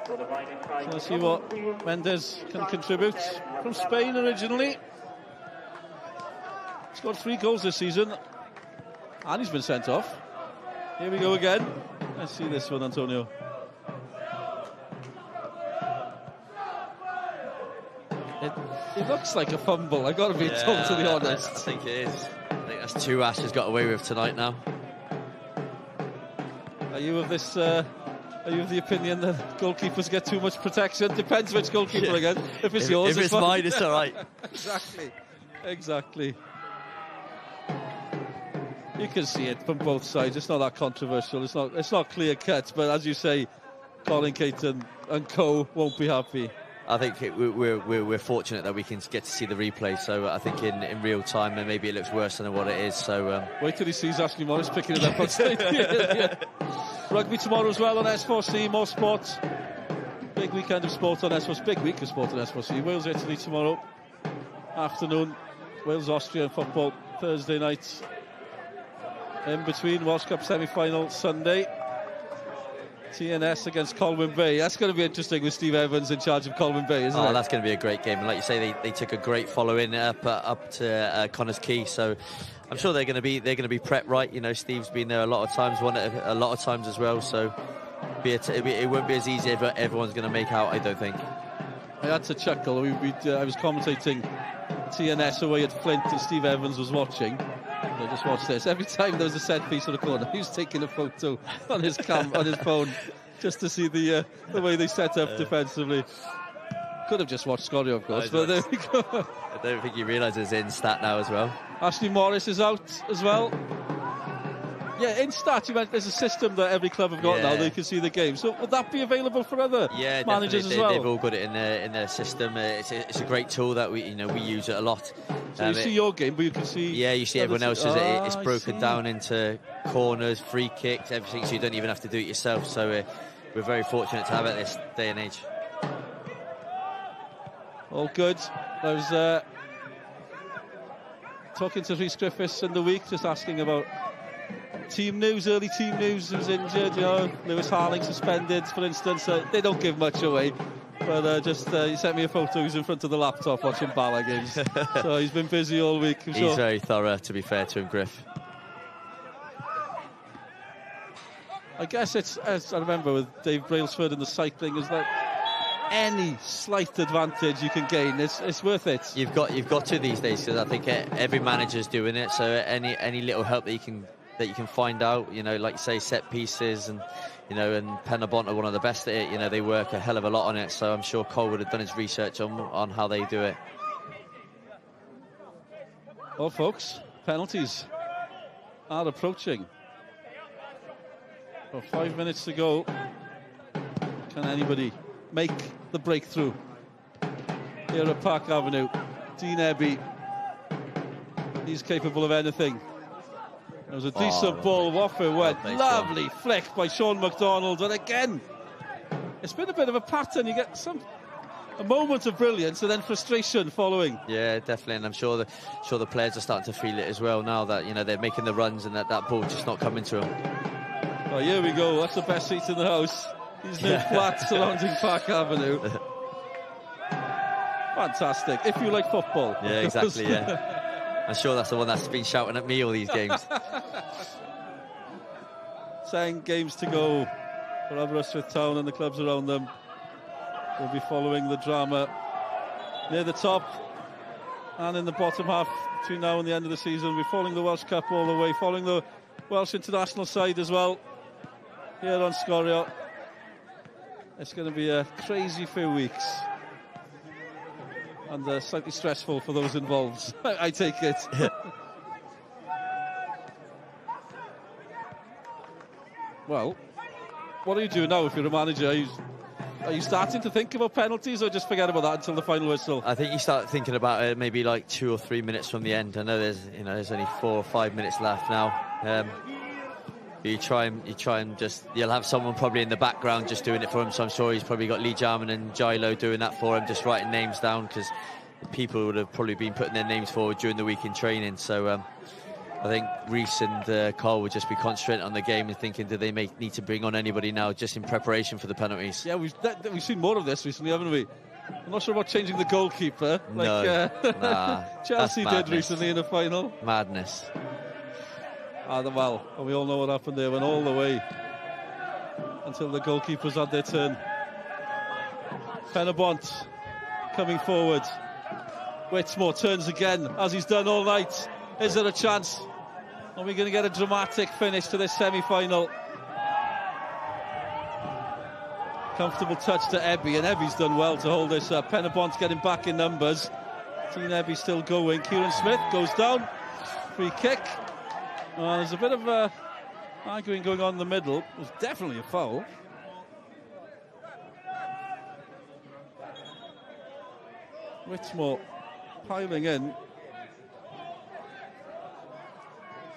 So let's see what Mendes can contribute. From Spain originally. Scored 3 goals this season. And he's been sent off. Here we go again. Let's see this one, Antonio. It looks like a fumble, I've got to be totally honest. I think it is. I think that's 2 Ash has got away with tonight now. Are you of this? Are you of the opinion that goalkeepers get too much protection? Depends which goalkeeper again. If it's yours, if it's mine, it's all right. Exactly. You can see it from both sides. It's not that controversial. It's not clear cut. But as you say, Colin Caton and co won't be happy. I think we're fortunate that we can get to see the replay. So I think in real time, and maybe it looks worse than what it is. So wait till he sees Ashley Morris picking it up on stage. Rugby tomorrow as well on S4C. More sport. Big weekend of sport on S4C. Big week of sport on S4C. Wales Italy tomorrow afternoon. Wales Austria football Thursday night. In between, Welsh Cup semi-final Sunday. TNS against Colwyn Bay. That's going to be interesting with Steve Evans in charge of Colwyn Bay, isn't it? Oh, that's going to be a great game. And like you say, they took a great follow-in up to Connors Quay. So I'm sure they're going to be prepped right. You know, Steve's been there a lot of times, won it a lot of times as well. So it won't be as easy as everyone's going to make out, I don't think. I had to chuckle. I was commentating TNS away at Flint, and Steve Evans was watching. I just watch this. Every time there was a set piece on the corner, he was taking a photo on his phone, just to see the way they set up defensively. Could have just watched Sgorio, of course, but there we go. I don't think you realise it's in stat now as well. Ashley Morris is out as well. Yeah, in stat, you meant there's a system that every club have got now. They can see the game. So would that be available for other managers as well? They've all got it in their system. It's a great tool that we use it a lot. So you see your game, but you can see. Yeah, you see everyone else's. It's broken down into corners, free kicks, everything. So you don't even have to do it yourself. So we're very fortunate to have it this day and age. All good. There's talking to Rhys Griffiths in the week, just asking about team news, early team news, who's injured, you know, Lewis Harling suspended, for instance. They don't give much away, but he sent me a photo. He's in front of the laptop watching Bala games. So he's been busy all week. He's very thorough, to be fair to him, Griff. I guess it's, as I remember with Dave Brailsford in the cycling, is that any slight advantage you can gain, it's worth it. You've got to these days, because I think every manager's doing it. So any little help that you can find out, you know, like you say, set pieces, and you know, and Pen-y-bont are one of the best at it. You know, they work a hell of a lot on it. So I'm sure Cole would have done his research on how they do it. Well, folks, penalties are approaching. 5 minutes to go. Can anybody make the breakthrough here at Park Avenue? Dean Ebby, he's capable of anything. There was a decent ball, off it went. Lovely flick by Sean McDonald, and again, it's been a bit of a pattern. You get a moment of brilliance and then frustration following. Yeah, definitely, and I'm sure the players are starting to feel it as well now that, you know, they're making the runs and that ball just not coming to them. Oh, here we go. That's the best seat in the house. These new flats surrounding Park Avenue. Fantastic. If you like football. Yeah, exactly, yeah. I'm sure that's the one that's been shouting at me all these games. 10 games to go for Aberystwyth Town and the clubs around them. We'll be following the drama near the top and in the bottom half between now and the end of the season. We'll be following the Welsh Cup all the way, following the Welsh international side as well here on Sgorio. It's going to be a crazy few weeks and slightly stressful for those involved. I take it. Well, what are you doing now if you're a manager? Are you starting to think about penalties, or just forget about that until the final whistle? I think you start thinking about it maybe like 2 or 3 minutes from the end. I know there's only 4 or 5 minutes left now. You try and just, you'll have someone probably in the background just doing it for him. So I'm sure he's probably got Lee Jarman and Gilo doing that for him, just writing names down, because people would have probably been putting their names forward during the week in training. So I think Rhys and Carl would just be concentrating on the game and thinking, do they need to bring on anybody now just in preparation for the penalties? Yeah, we've seen more of this recently, haven't we? I'm not sure about changing the goalkeeper like Chelsea did recently in the final. Madness. Well, we all know what happened there. Went all the way until the goalkeepers had their turn. Pen-y-bont coming forward. Whitmore turns again, as he's done all night. Is there a chance? Are we going to get a dramatic finish to this semi-final? Comfortable touch to Ebby, and Ebby's done well to hold this up. Pen-y-bont getting back in numbers. Dean Ebby still going. Kieran Smith goes down. Free kick. There's a bit of arguing going on in the middle. It was definitely a foul. Whitmore piling in.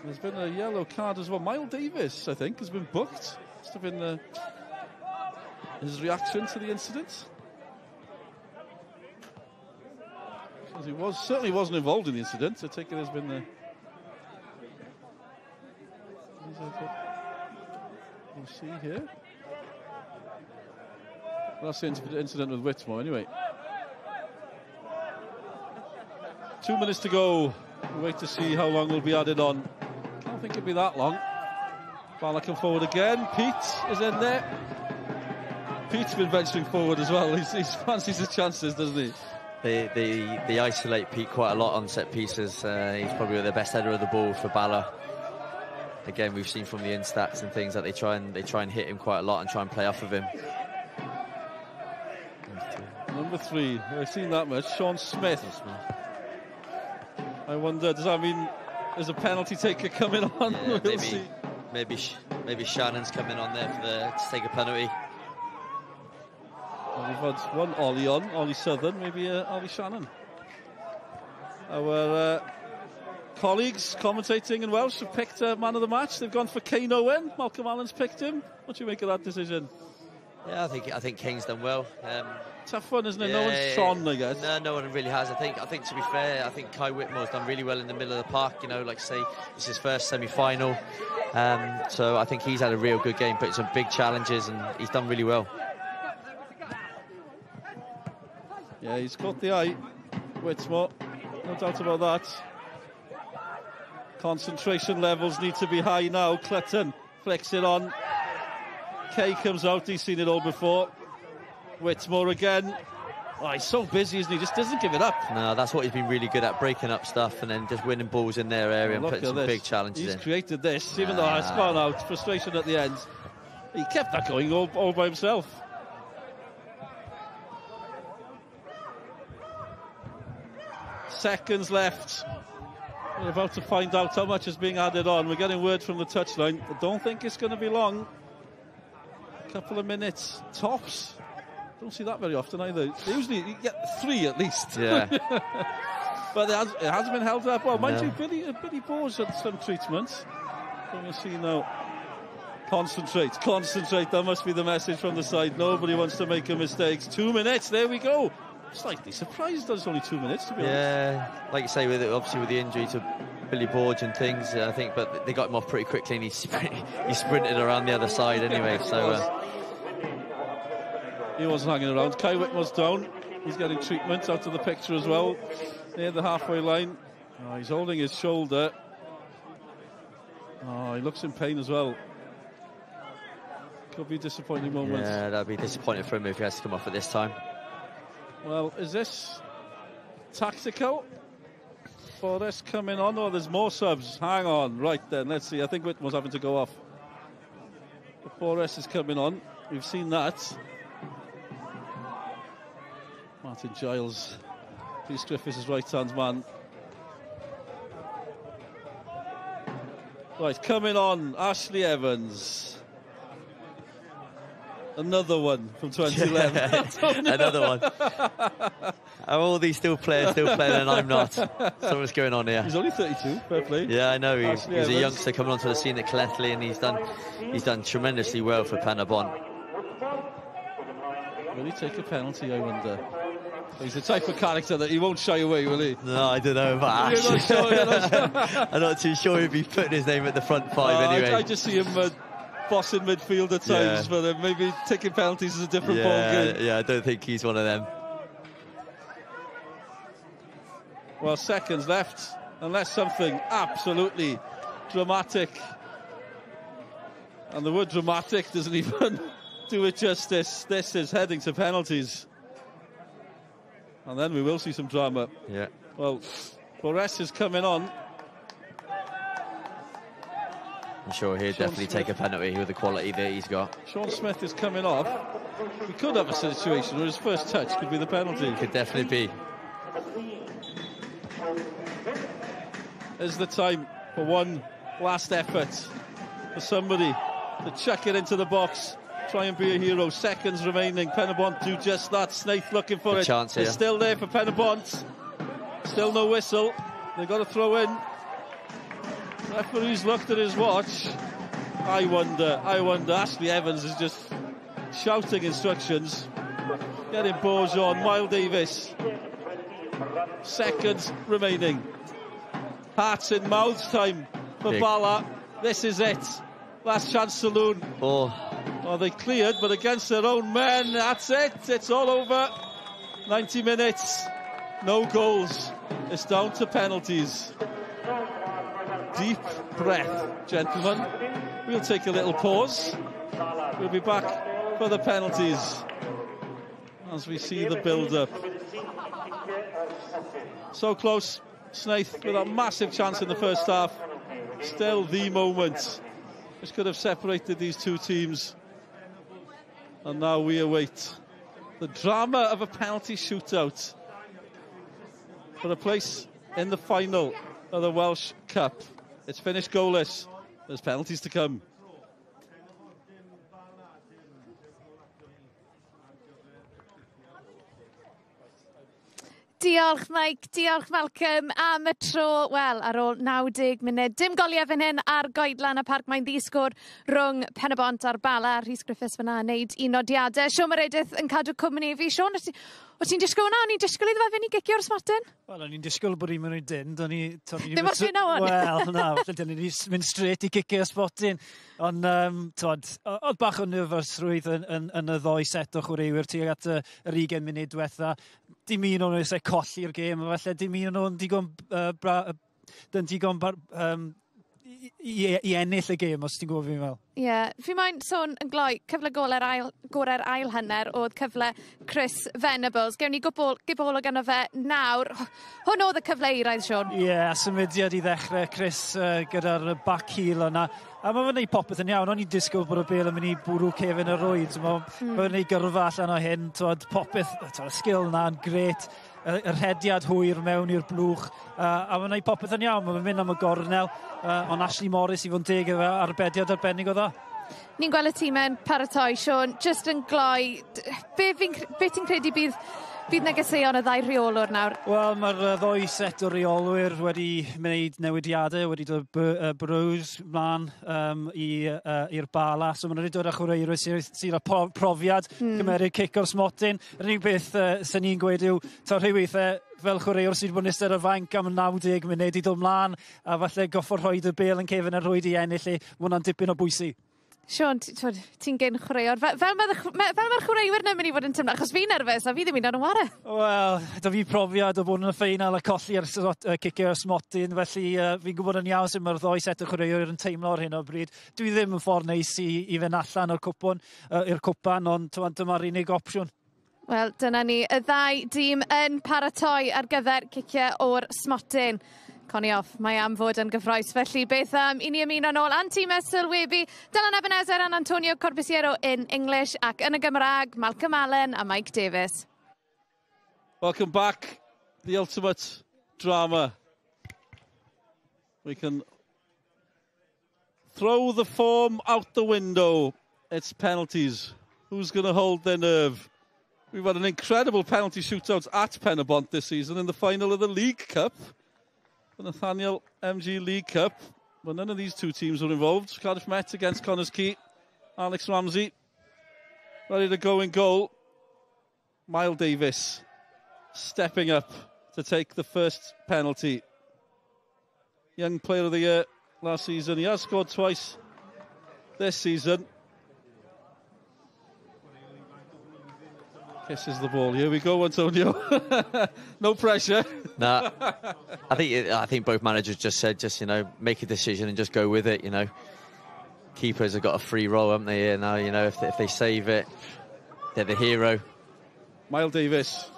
There's been a yellow card as well. Miles Davis, I think, has been booked. Must have been his reaction to the incident. He certainly wasn't involved in the incident. I take it has been we'll see here. That's the incident with Whitmore anyway. 2 minutes to go. We'll wait to see how long will be added on. I don't think it'll be that long. Bala come forward again. Pete is in there. Pete's been venturing forward as well. He fancies his chances, doesn't he? They isolate Pete quite a lot on set pieces. He's probably the best header of the ball for Bala. Again, we've seen from the instats and things that they try and hit him quite a lot and try and play off of him. Number 3, I've seen that much. Sean Smith. I wonder, does that mean there's a penalty taker coming on? Yeah, we'll see. Maybe Shannon's coming on there to take a penalty. Well, we've had one Ollie on, Ollie Southern, maybe Ollie Shannon. Our colleagues commentating in Welsh have picked man of the match. They've gone for Kane Owen. Malcolm Allen's picked him. What do you make of that decision? Yeah, I think Kane's done well. tough one, isn't it? Yeah, no one's shone, I guess. No one really has. I think to be fair, I think Kai Whitmore's done really well in the middle of the park. You know, like say, it's his first semi-final. So I think he's had a real good game, put some big challenges, and he's done really well. Yeah, he's caught the eye, Whitmore, no doubt about that. Concentration levels need to be high now. Clutton flicks it on. Kay comes out, he's seen it all before. Whitmore again. Oh, he's so busy, isn't he? Just doesn't give it up. No, that's what he's been really good at, breaking up stuff and then just winning balls in their area and putting some big challenges in. He's created this, even though it's gone out. Frustration at the end. He kept that going all by himself. Seconds left. We're about to find out how much is being added on. We're getting word from the touchline. I don't think it's going to be long. A couple of minutes tops. Don't see that very often either. Usually you get 3 at least. Yeah. But it has been held up. Well, mind you, Billy Bowes had some treatments. We'll see now. Concentrate. That must be the message from the side. Nobody wants to make a mistake. 2 minutes. There we go. Slightly surprised that it's only 2 minutes, to be honest. Yeah, like you say, obviously with the injury to Billy Borge and things, I think, but they got him off pretty quickly and he sprinted around the other side anyway. So he wasn't hanging around. Kai Whitmore's down. He's getting treatment out of the picture as well, near the halfway line. Oh, he's holding his shoulder. Oh, he looks in pain as well. Could be a disappointing moment. Yeah, that'd be disappointing for him if he has to come off at this time. Well, is this tactical? Forrest coming on, or there's more subs? Hang on, right then, let's see. I think Whitmore's having to go off. But Forrest is coming on. We've seen that. Martin Giles, Peace Griffiths' right-hand man. Right, coming on, Ashley Evans. Another one from 2011. Another one. Are all these still playing and I'm not? So what's going on here? He's only 32, fair play. Yeah, I know. He's a youngster coming onto the scene at Clethley, and he's done tremendously well for Pen-y-bont. Will he take a penalty, I wonder? He's the type of character that he won't shy away, will he? No, I don't know about Ash. You're not sure. I'm not too sure he'd be putting his name at the front 5 anyway. I just see him bossing midfield at times, but maybe taking penalties is a different ball game. Yeah, I don't think he's one of them. Well, seconds left, unless something absolutely dramatic. And the word dramatic doesn't even do it justice. This is heading to penalties. And then we will see some drama. Yeah. Well, Forrest is coming on. I'm sure he'll definitely take a penalty with the quality that he's got. Sean Smith is coming off. We could have a situation where his first touch could be the penalty. Could definitely be. Is the time for one last effort for somebody to chuck it into the box, try and be a hero. Seconds remaining. Pen-y-bont do just that. Snaith looking for Good it. chance here. It's still there for Pen-y-bont. Still no whistle. They've got to throw in. Referee's looked at his watch. I wonder. Ashley Evans is just shouting instructions. Getting Borge on. Miles Davis. Seconds remaining. Hearts in mouths time for Bala. This is it. Last chance saloon. Oh, they cleared, but against their own men. That's it. It's all over. 90 minutes. No goals. It's down to penalties. Deep breath, gentlemen. We'll take a little pause. We'll be back for the penalties as we see the build-up. So close. Snaith with a massive chance in the first half. Still the moment which could have separated these two teams. And now we await the drama of a penalty shootout for a place in the final of the Welsh Cup. It's finished goalless. There's penalties to come. Diolch Mike, diolch Malcolm am y tro, wel, ar ôl 90 munud. Dim goliau fan hyn ar goedlan y parc, mae'n ddisgwr rhwng Pen-y-bont a'r Bala. Rhys Griffiths fyna yn neud un nodiadau. Siôn Meredith yn cadw cwmni fi. Siôn, o ti'n disgwyl hwnna? O'n i'n disgwyl iddo fe fynd i gicio'r smotin? Wel, o'n i'n disgwyl bod i'n mynd i dyn. Ddim os ti'n nawr? Wel, na, dyn ni'n mynd straight i gicio'r smotin. Ond, oedd bach o nerfysrwydd yn y ddoi set o chwaraewyr tuag at yr 20 munud diwetha. Dim un o'n nhw'n colli'r gêm, falle dim un o'n digon i ennill y gêm, os ti'n gwybod fi'n fel. Ie, fi moyn sôn yn gloi, cyfle gore'r ail hanner oedd cyfle Chris Venables. Gewn ni gwbl o gano fe nawr. Hwn oedd y cyfle i raidd, Siôn. Ie, symudiad i ddechrau Chris gyda'r back heel yna. A mae fe'n neud popeth yn iawn. O'n i'n disgwyl bod y bel yn mynd i bwrw Kevin y Rwyd. Mae fe'n neud gyrfa allan o hyn. Popeth, y sgil yna'n gret. Y rhediad hwyr mewn i'r blwch. A fe'n neud popeth yn iawn. Mae fe'n mynd am y gornel. Ond Ashley Morris i fod yn deg efo arbediad arbennig o dda. Ni'n gweld y tîm yn paratoi, Siôn, just yn gloi. Be ti'n credu bydd negeseuon y ddau rheolwr nawr? Wel, mae'r ddoi set o reolwyr wedi gwneud newidiadau, wedi dod Bruce mlaen i'r Bala. So mae'n wedi dod â chwaraewyr sydd â profiad gymeryd cic o'r smotin. Yr unig beth sy'n ni'n gweud yw, rhyw weithiau fel chwaraewr sydd wedi bod yn ystod y fainc am 90 munud i dod mlaen, a falle goffo rhoid y bel yn Kevin a Rwyd i ennill i, mae hwnna'n dipyn o bwysig. Siôn, ti'n gen chwaraewr. Fel mae'r chwaraewyr na'n mynd i fod yn tymlo, achos fi'n nerfus a fi ddim yn ware. Wel, da fi profiad o bod yn y ffeinal a colli'r cicio'r smotin, felly fi'n gwybod yn iawn sy'n mae'r ddoi set o chwaraewyr yn teimlo ar hyn o bryd. Dwi ddim yn ffordd neis i fynd allan i'r cwpan, ond dyma'r unig opsiwn. Wel, dyna ni, y ddau dîm yn paratoi ar gyfer cicio o'r smotin. Coni off, mae am fod yn gyffroes. Felly beth i ni ymuno nôl a'n tîmau sylwebu Dylan Ebenezer and Antonio Corbisiero in English ac yn y Gymraeg, Malcolm Allen a Mike Davis. Welcome back, the ultimate drama. We can throw the form out the window. It's penalties. Who's going to hold their nerve? We've had an incredible penalty shootout at Pen-y-bont this season in the final of the League Cup. The Nathaniel MG League Cup, but none of these two teams were involved. Cardiff Met against Connors Key. Alex Ramsey ready to go in goal. Miles Davis stepping up to take the first penalty. Young Player of the Year last season. He has scored twice this season. Kisses the ball. Here we go, Antonio. No pressure. No, I think both managers just said, make a decision and just go with it. Keepers have got a free roll, haven't they? Here now, if they save it, they're the hero. Miles Davis,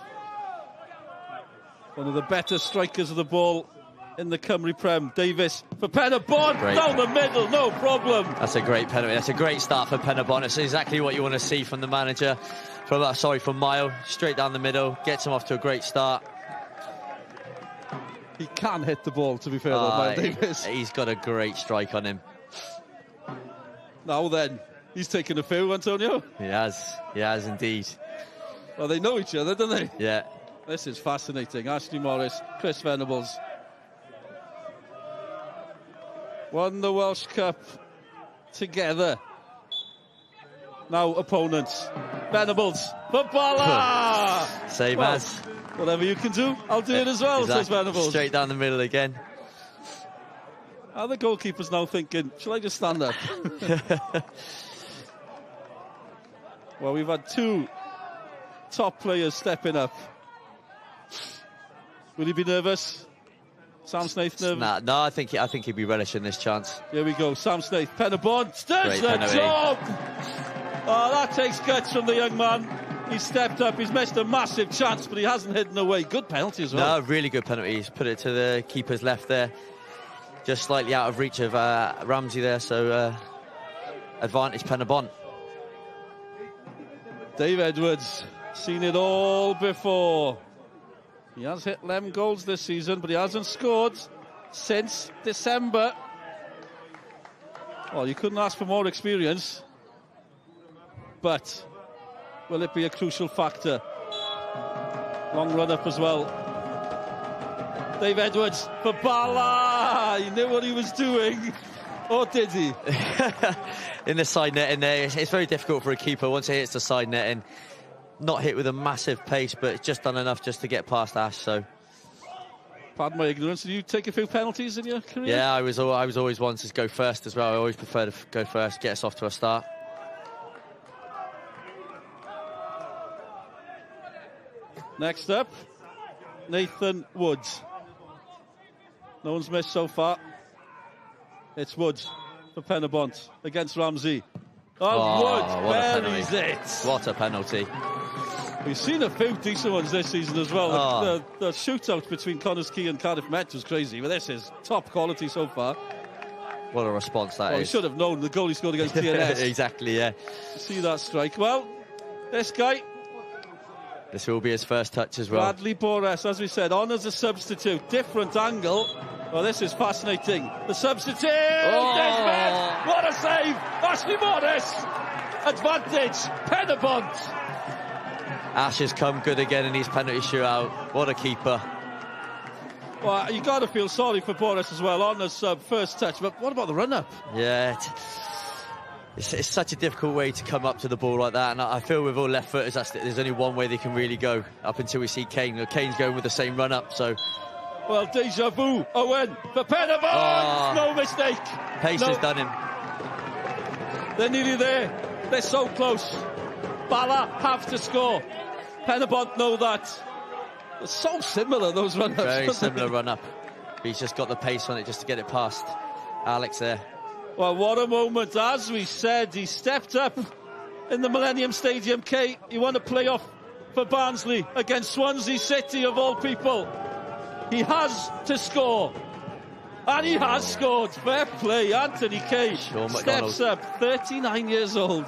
one of the better strikers of the ball in the Cymru Prem. Davis for Pen-y-bont, down the middle, no problem. That's a great penalty. That's a great start for Pen-y-bont. It's exactly what you want to see from the manager. From Miles, straight down the middle, gets him off to a great start. He can hit the ball, to be fair, though, Miles Davis. He's got a great strike on him. Now then, he's taken a few, Antonio. He has indeed. Well, they know each other, don't they? Yeah. This is fascinating. Ashley Morris, Chris Venables. Won the Welsh Cup together. Now opponents. Venables for Bala! Same as. Whatever you can do, I'll do it as well, says Venables. Straight down the middle again. Are the goalkeepers now thinking, shall I just stand up? Well, we've had two top players stepping up. Will he be nervous? Sam Snaith nervous? No, I think he'd be relishing this chance. Here we go, Sam Snaith, Pen-y-bont, does the job! Oh, that takes guts from the young man. He's stepped up, he's missed a massive chance, but he hasn't hidden away. Good penalty as well. No, really good penalty. He's put it to the keeper's left there. Just slightly out of reach of Ramsey there, so advantage Pen-y-bont. Dave Edwards, seen it all before. He has hit 11 goals this season, but he hasn't scored since December. Well, you couldn't ask for more experience. But will it be a crucial factor? Long run up as well Dave Edwards for Bala. He knew what he was doing. Or did he? In the side netting there, it's very difficult for a keeper once he hits the side netting. Not hit with a massive pace, but it's just done enough just to get past Ash. So, pardon my ignorance. Did you take a few penalties in your career? Yeah, I was always one to go first as well. I always prefer to go first, get us off to a start. Next up, Nathan Woods. No one's missed so far. It's Woods for Pen-y-bont against Ramsey. Woods buries it. What a penalty. We've seen a few decent ones this season as well. The shootout between Connors Quay and Cardiff Met was crazy, but this is top quality so far. What a response that is. He should have known the goal he scored against PNS. Exactly, yeah. See that strike. Well, this guy... This will be his first touch as well. Bradley Boris, as we said, on as a substitute. Different angle. Well, this is fascinating. The substitute! Desmond! What a save! Ashley Morris! Advantage! Pen-y-bont! Ash has come good again in his penalty shootout. What a keeper. Well, you got to feel sorry for Boris as well on his first touch. But what about the run-up? Yeah, it's such a difficult way to come up to the ball like that. And I feel with all left footers, there's only one way they can really go up until we see Kane. Kane's going with the same run-up, so... Well, deja vu, Owen for Pen-y-bont! No mistake. Pace has done him. They're nearly there. They're so close. Bala have to score. Pen-y-bont know that. They're so similar, those run-ups. Very similar run-up. He's just got the pace on it just to get it past Alex there. Well, what a moment. As we said, he stepped up in the Millennium Stadium. He won a playoff for Barnsley against Swansea City, of all people. He has to score. And he has scored. Fair play. Anthony Kay steps up, 39 years old.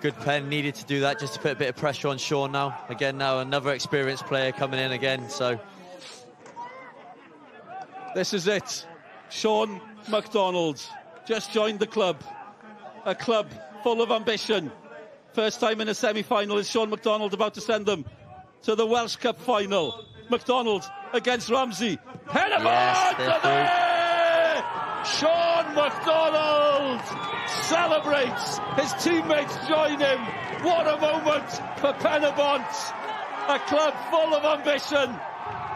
Good pen, needed to do that just to put a bit of pressure on Sean now. Again, now another experienced player coming in again, so... This is it. Sean MacDonald just joined the club. A club full of ambition. First time in a semi-final is Sean MacDonald about to send them to the Welsh Cup final. MacDonald against Ramsey. Pen-y-bont! Sean MacDonald celebrates. His teammates join him. What a moment for Pen-y-bont. A club full of ambition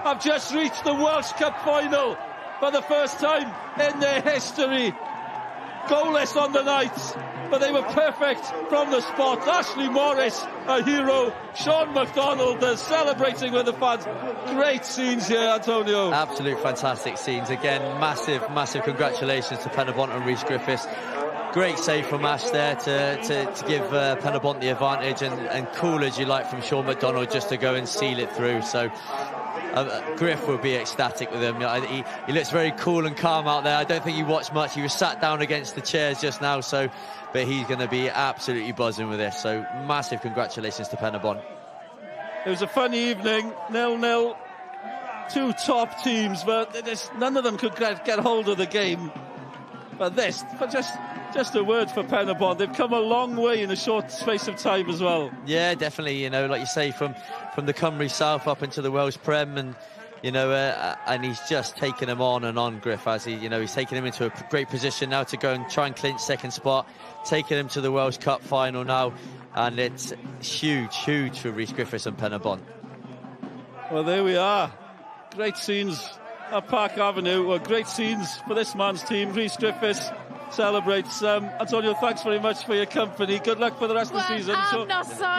have just reached the Welsh Cup final for the first time in their history. Goalless on the night, but they were perfect from the spot. Ashley Morris, a hero. Sean MacDonald, they're celebrating with the fans. Great scenes here, Antonio. Absolute fantastic scenes. Again, massive congratulations to Pen-y-bont and Rhys Griffiths. Great save from Ash there to give Pen-y-bont the advantage, and cool as you like from Sean MacDonald just to go and seal it through. So Griff will be ecstatic with him. He looks very cool and calm out there. I don't think he watched much. He was sat down against the chairs just now, but he's going to be absolutely buzzing with this. So massive congratulations to Pen-y-bont. It was a funny evening, 0-0. Two top teams, but none of them could get hold of the game. But just a word for Pen-y-bont. They've come a long way in a short space of time as well. Yeah, definitely. Like you say, from the Cymru South up into the Welsh Prem, and and he's just taken him on and on, Griff, as he's taken him into a great position now to go and try and clinch second spot, taking him to the Welsh Cup final now, and it's huge for Rhys Griffiths and Pen-y-bont. Well, there we are. Great scenes at Park Avenue. Well, great scenes for this man's team. Rhys Griffiths celebrates. Antonio, thanks very much for your company. Good luck for the rest of the season. We'll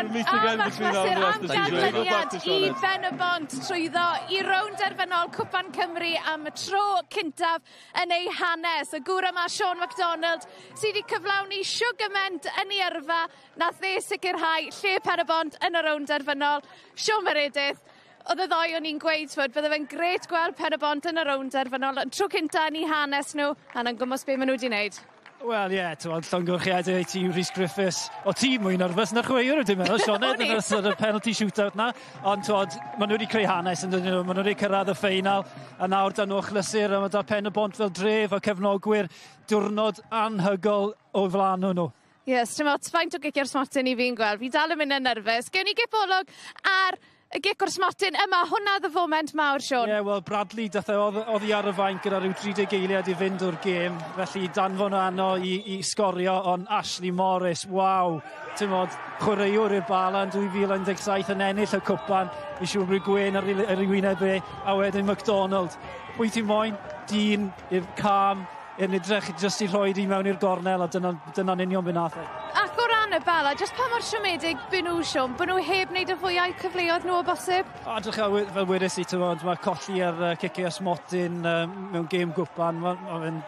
meet again between now and the rest of the season. I Pen-y-bont trwyddo I rownd derfynol Cwpan Cymru am y tro cyntaf yn ei hanes. Y gŵr yma, Sean MacDonald, sydd wedi cyflawni siwgyment yn ei yrfa, nath dde sicrhau lle Pen-y-bont yn y rownd derfynol. Sean Meredydd, oedd y ddoi o'n i'n gweud fod bydde fe'n gret gweld Pen-y-bont yn y rownd derfynol yn tro cynta yn ei hanes nhw, a'n gymwys be maen nhw wedi wneud. Wel, ie, llongyfarchiadau i ti Rhys Griffiths. O ti mwy nerfus na chweiwr, ydym meddwl, Sioned, yn ystod y penalty shootout na. Ond maen nhw wedi creu hanes, maen nhw wedi cyrraedd y ffeinal, a nawr dan nhw'ch lysur, a mae da Pen-y-bont fel dref a cefnogwyr, diwrnod anhygol o flan nhw. Yes, ti'n meddwl, faint o gicio'r smartyn i fi'n gweld. Fi dal yn mynd yn nerfus. Gewn ni gipolwg ar y gic o'r smotyn yma, hwnna oedd y foment mawr, Sean. Ie, wel, Bradley, oedd hi ar y fainc gyda rhyw 30 eiliad i fynd o'r gêm, felly danfon ano i sgorio, ond Ashley Morris, waw, ti'n modd, chwaraewr i'r Bala yn 2017 yn ennill y cwpan, i siŵr rhyw gwen ar ei wyneb e, a wedyn McDonald. Pwy ti'n moyn? Dyn, i'r cam, yn edrych jyst i rhoi di mewn i'r gornel, a dyna'n union byd nath e. Ac o ran y Bala, jyst pa mor siomedig byd nhw, Sean? Byd nhw heb wneud y fwyau cyfleoedd nhw o bosib? Edrych fel wedys i, mae colli ar ciciau ysmotyn mewn gêm gwpan, mae'n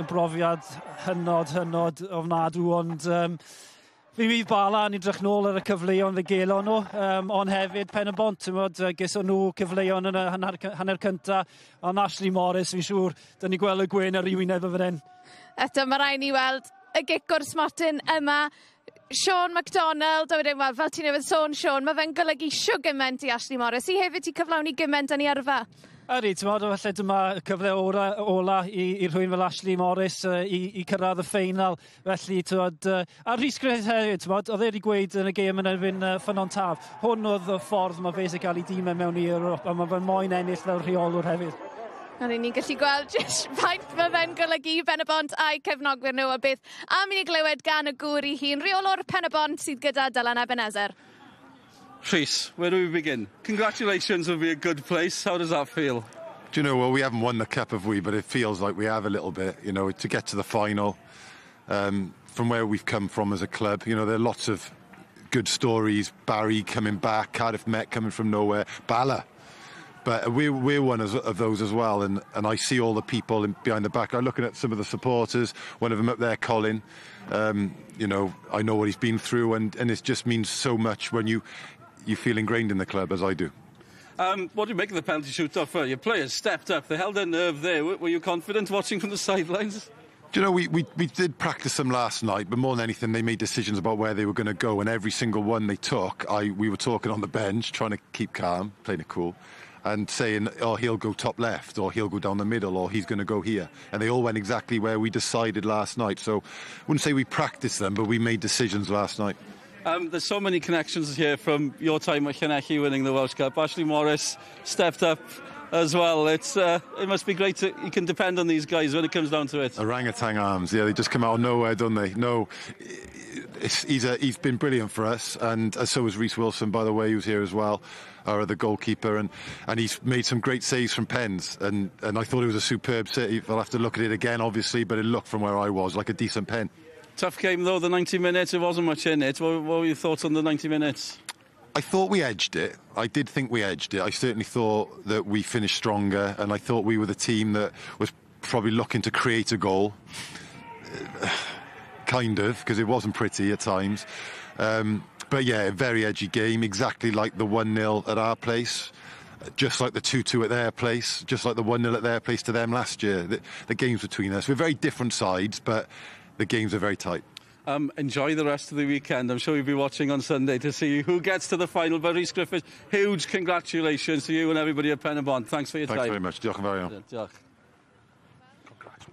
brofiad hynod ofnadw, ond fi fydd Bala yn edrych nôl ar y cyfleoedd y gelon nhw, ond hefyd Pen-y-bont, ges o'n nhw cyfleoedd yn y hanner cyntaf, ond Ashley Morris, fi'n siŵr, dyn ni gweld y gwen ar ei wyneb o fan hyn. Eto, mae rai ni weld y gic o'r smotyn yma. Sean McDonald, a wedyn, fel ti'n newydd sôn, Sean, mae fe'n golygu sio gyment i Ashley Morris. I hefyd i cyflawni gyment yn ei yrfa. Ydy, ti'n modd, falle dyma cyfle ola i rhywun fel Ashley Morris i cyrraedd y ffeinal. Felly, ti'n modd, a Rhys Griffiths hefyd, ti'n modd, oedd e wedi gweud yn y gêm yn erbyn ffynon taf. Hwn oedd y ffordd mae fe sy'n cael ei dîmau mewn i Ewrop, a mae fe'n moyn ennill fel rheolwr hefyd. A ni'n gallu gweld jyst faint mae fe'n golygu Pen-y-bont a'i cefnogwyr nhw a beth. A mi'n ei glywed gan y gŵr i hun, reolwr Pen-y-bont sydd gyda Dylan Ebenezer. Rhys, where do we begin? Congratulations will be a good place. How does that feel? Do you know, well, we haven't won the cup, have we? But it feels like we have a little bit, you know, to get to the final. From where we've come from as a club, you know, there are lots of good stories. Barry coming back, Cardiff Met coming from nowhere, Bala. But we're one of those as well, and I see all the people behind the back. I'm looking at some of the supporters, one of them up there, Colin. You know, I know what he's been through, and it just means so much when you feel ingrained in the club, as I do. What do you make of the penalty shoot-off? Your players stepped up, they held their nerve there. Were you confident watching from the sidelines? Do you know, we did practice them last night, but more than anything, they made decisions about where they were going to go, and every single one they took, we were talking on the bench, trying to keep calm, playing it cool, and saying, oh, he'll go top left, or he'll go down the middle, or he's going to go here. And they all went exactly where we decided last night. So I wouldn't say we practiced them, but we made decisions last night. There's so many connections here from your time at Llanelli winning the Welsh Cup. Ashley Morris stepped up as well. It must be great you can depend on these guys when it comes down to it. Orangutan arms, yeah, they just come out of nowhere, don't they? No, he's been brilliant for us, and so was Rhys Wilson, by the way, who's here as well, our other goalkeeper, and he's made some great saves from pens, and I thought it was a superb save. I'll have to look at it again, obviously, but it looked from where I was like a decent pen. Tough game though, the 90 minutes, there wasn't much in it. What were your thoughts on the 90 minutes? I thought we edged it. I did think we edged it. I certainly thought that we finished stronger, and I thought we were the team that was probably looking to create a goal. Kind of, because it wasn't pretty at times. But yeah, a very edgy game, exactly like the 1-0 at our place, just like the 2-2 at their place, just like the 1-0 at their place to them last year. The games between us, we're very different sides, but the games are very tight. Enjoy the rest of the weekend. I'm sure you'll be watching on Sunday to see who gets to the final. But Rhys Griffiths, huge congratulations to you and everybody at Pen-y-bont. Thanks for your time. Thanks very much. Diolch yn fawr iawn. Diolch.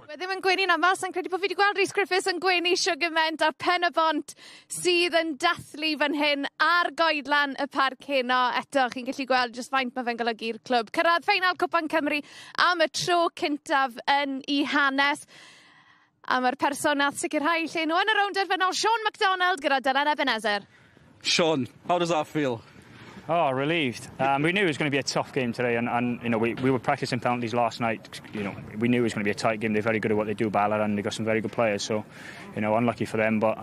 Mae ddim yn gwenu amal, sa'n credu bod fi wedi gweld Rhys Griffiths yn gwenu sio gyment a Pen-y-bont sydd yn dathlu fan hyn ar goedlan y parc heno. Eto, chi'n gallu gweld just faint mae fe'n golygu'r clwb. Cyrraedd ffeinal Cwpan Cymru am y tro cyntaf yn ei hanes. A mae'r person nath sicrhau lle nhw yn y rownd derfynol, Sean McDonald gyda Dylan Ebenezer. Sean, how does that feel? Oh, relieved. We knew it was going to be a tough game today, and you know, we were practicing penalties last night. You know, we knew it was going to be a tight game. They're very good at what they do, Bala, and they've got some very good players. So, you know, unlucky for them, but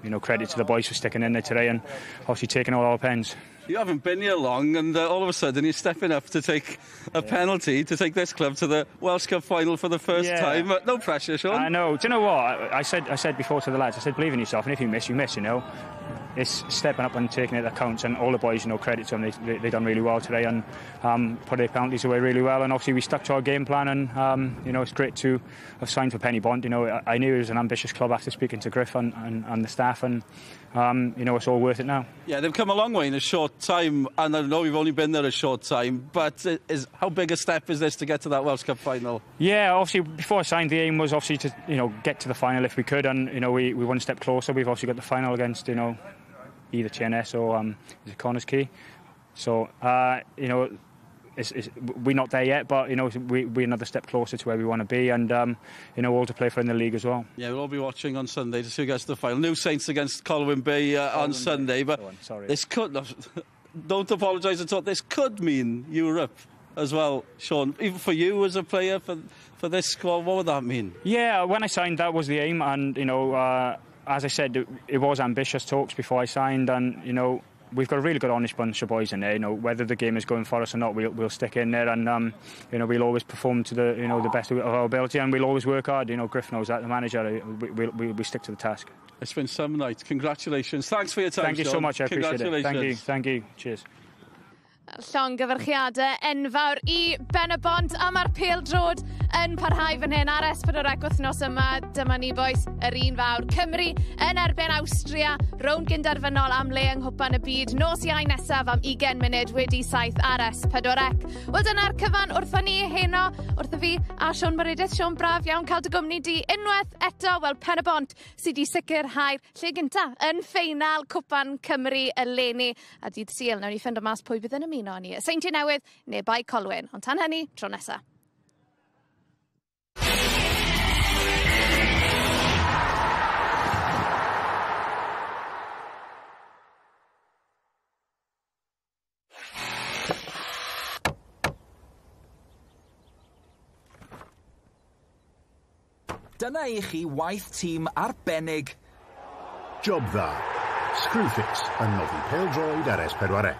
you know, credit to the boys for sticking in there today and obviously taking all our pens. You haven't been here long, and all of a sudden you're stepping up to take a penalty to take this club to the Welsh Cup final for the first time. No pressure, Sean. I know. Do you know what? I said before to the lads, I said, believe in yourself, and if you miss, you miss, you know. It's stepping up and taking it that counts, and all the boys, you know, credit to them. They done really well today and put their penalties away really well, and obviously we stuck to our game plan, and you know, it's great to have signed for Pen-y-bont. You know, I knew it was an ambitious club after speaking to Griff and the staff, and you know, it's all worth it now. Yeah, they've come a long way in a short time, and I know you've only been there a short time, but how big a step is this to get to that Welsh Cup final? Yeah, obviously before I signed, the aim was obviously to, you know, get to the final if we could, and you know, we one step closer. We've obviously got the final against, you know, either TNS or is it Connors Key. So, you know, we're not there yet, but, you know, we're another step closer to where we want to be, and, you know, all to play for in the league as well. Yeah, we'll all be watching on Sunday to see who gets the final. New Saints against Colwyn Bay on Sunday, but this could, don't apologise at all, this could mean Europe as well, Sean. Even for you as a player, for this squad, what would that mean? Yeah, when I signed, that was the aim, and, you know, as I said, it was ambitious talks before I signed, and, you know, we've got a really good, honest bunch of boys in there. You know, whether the game is going for us or not, we'll stick in there, and you know, we'll always perform to the, you know, the best of our ability, and we'll always work hard. You know, Griff knows that, the manager. We stick to the task. It's been some night. Congratulations. Thanks for your time, Thank you so much. I appreciate it. Thank you. Cheers. Llongyfarchiadau enfawr I Pen-y-bont, a mae'r pêl-drod yn parhau fan hyn ar S4C wythnos yma. Dyma ni boys, yr un fawr. Cymru yn erbyn Awstria, rownd gynderfynol am le yng nghwpan y byd. Nos Iau nesaf am 20 munud wedi 7 ar S4C. Wel, dyna'r cyfan wrthon ni heno, wrtho fi a Sean Moredydd. Sean, braf iawn cael dy gwmni di unwaith eto. Wel, Pen-y-bont sydd wedi sicrhau'r lle gynta yn ffeinal Cwpan Cymru eleni. A dydd Sul, nawn ni ffeindio mas pwy bydd yn ymuno ni. Y Seintiau Newydd neu bai Colwyn. Ond tan hynny, tro nesa. Dyna I chi waith tîm arbennig. Job dda. Screwfix yn noddi pêl-droed ar S4C.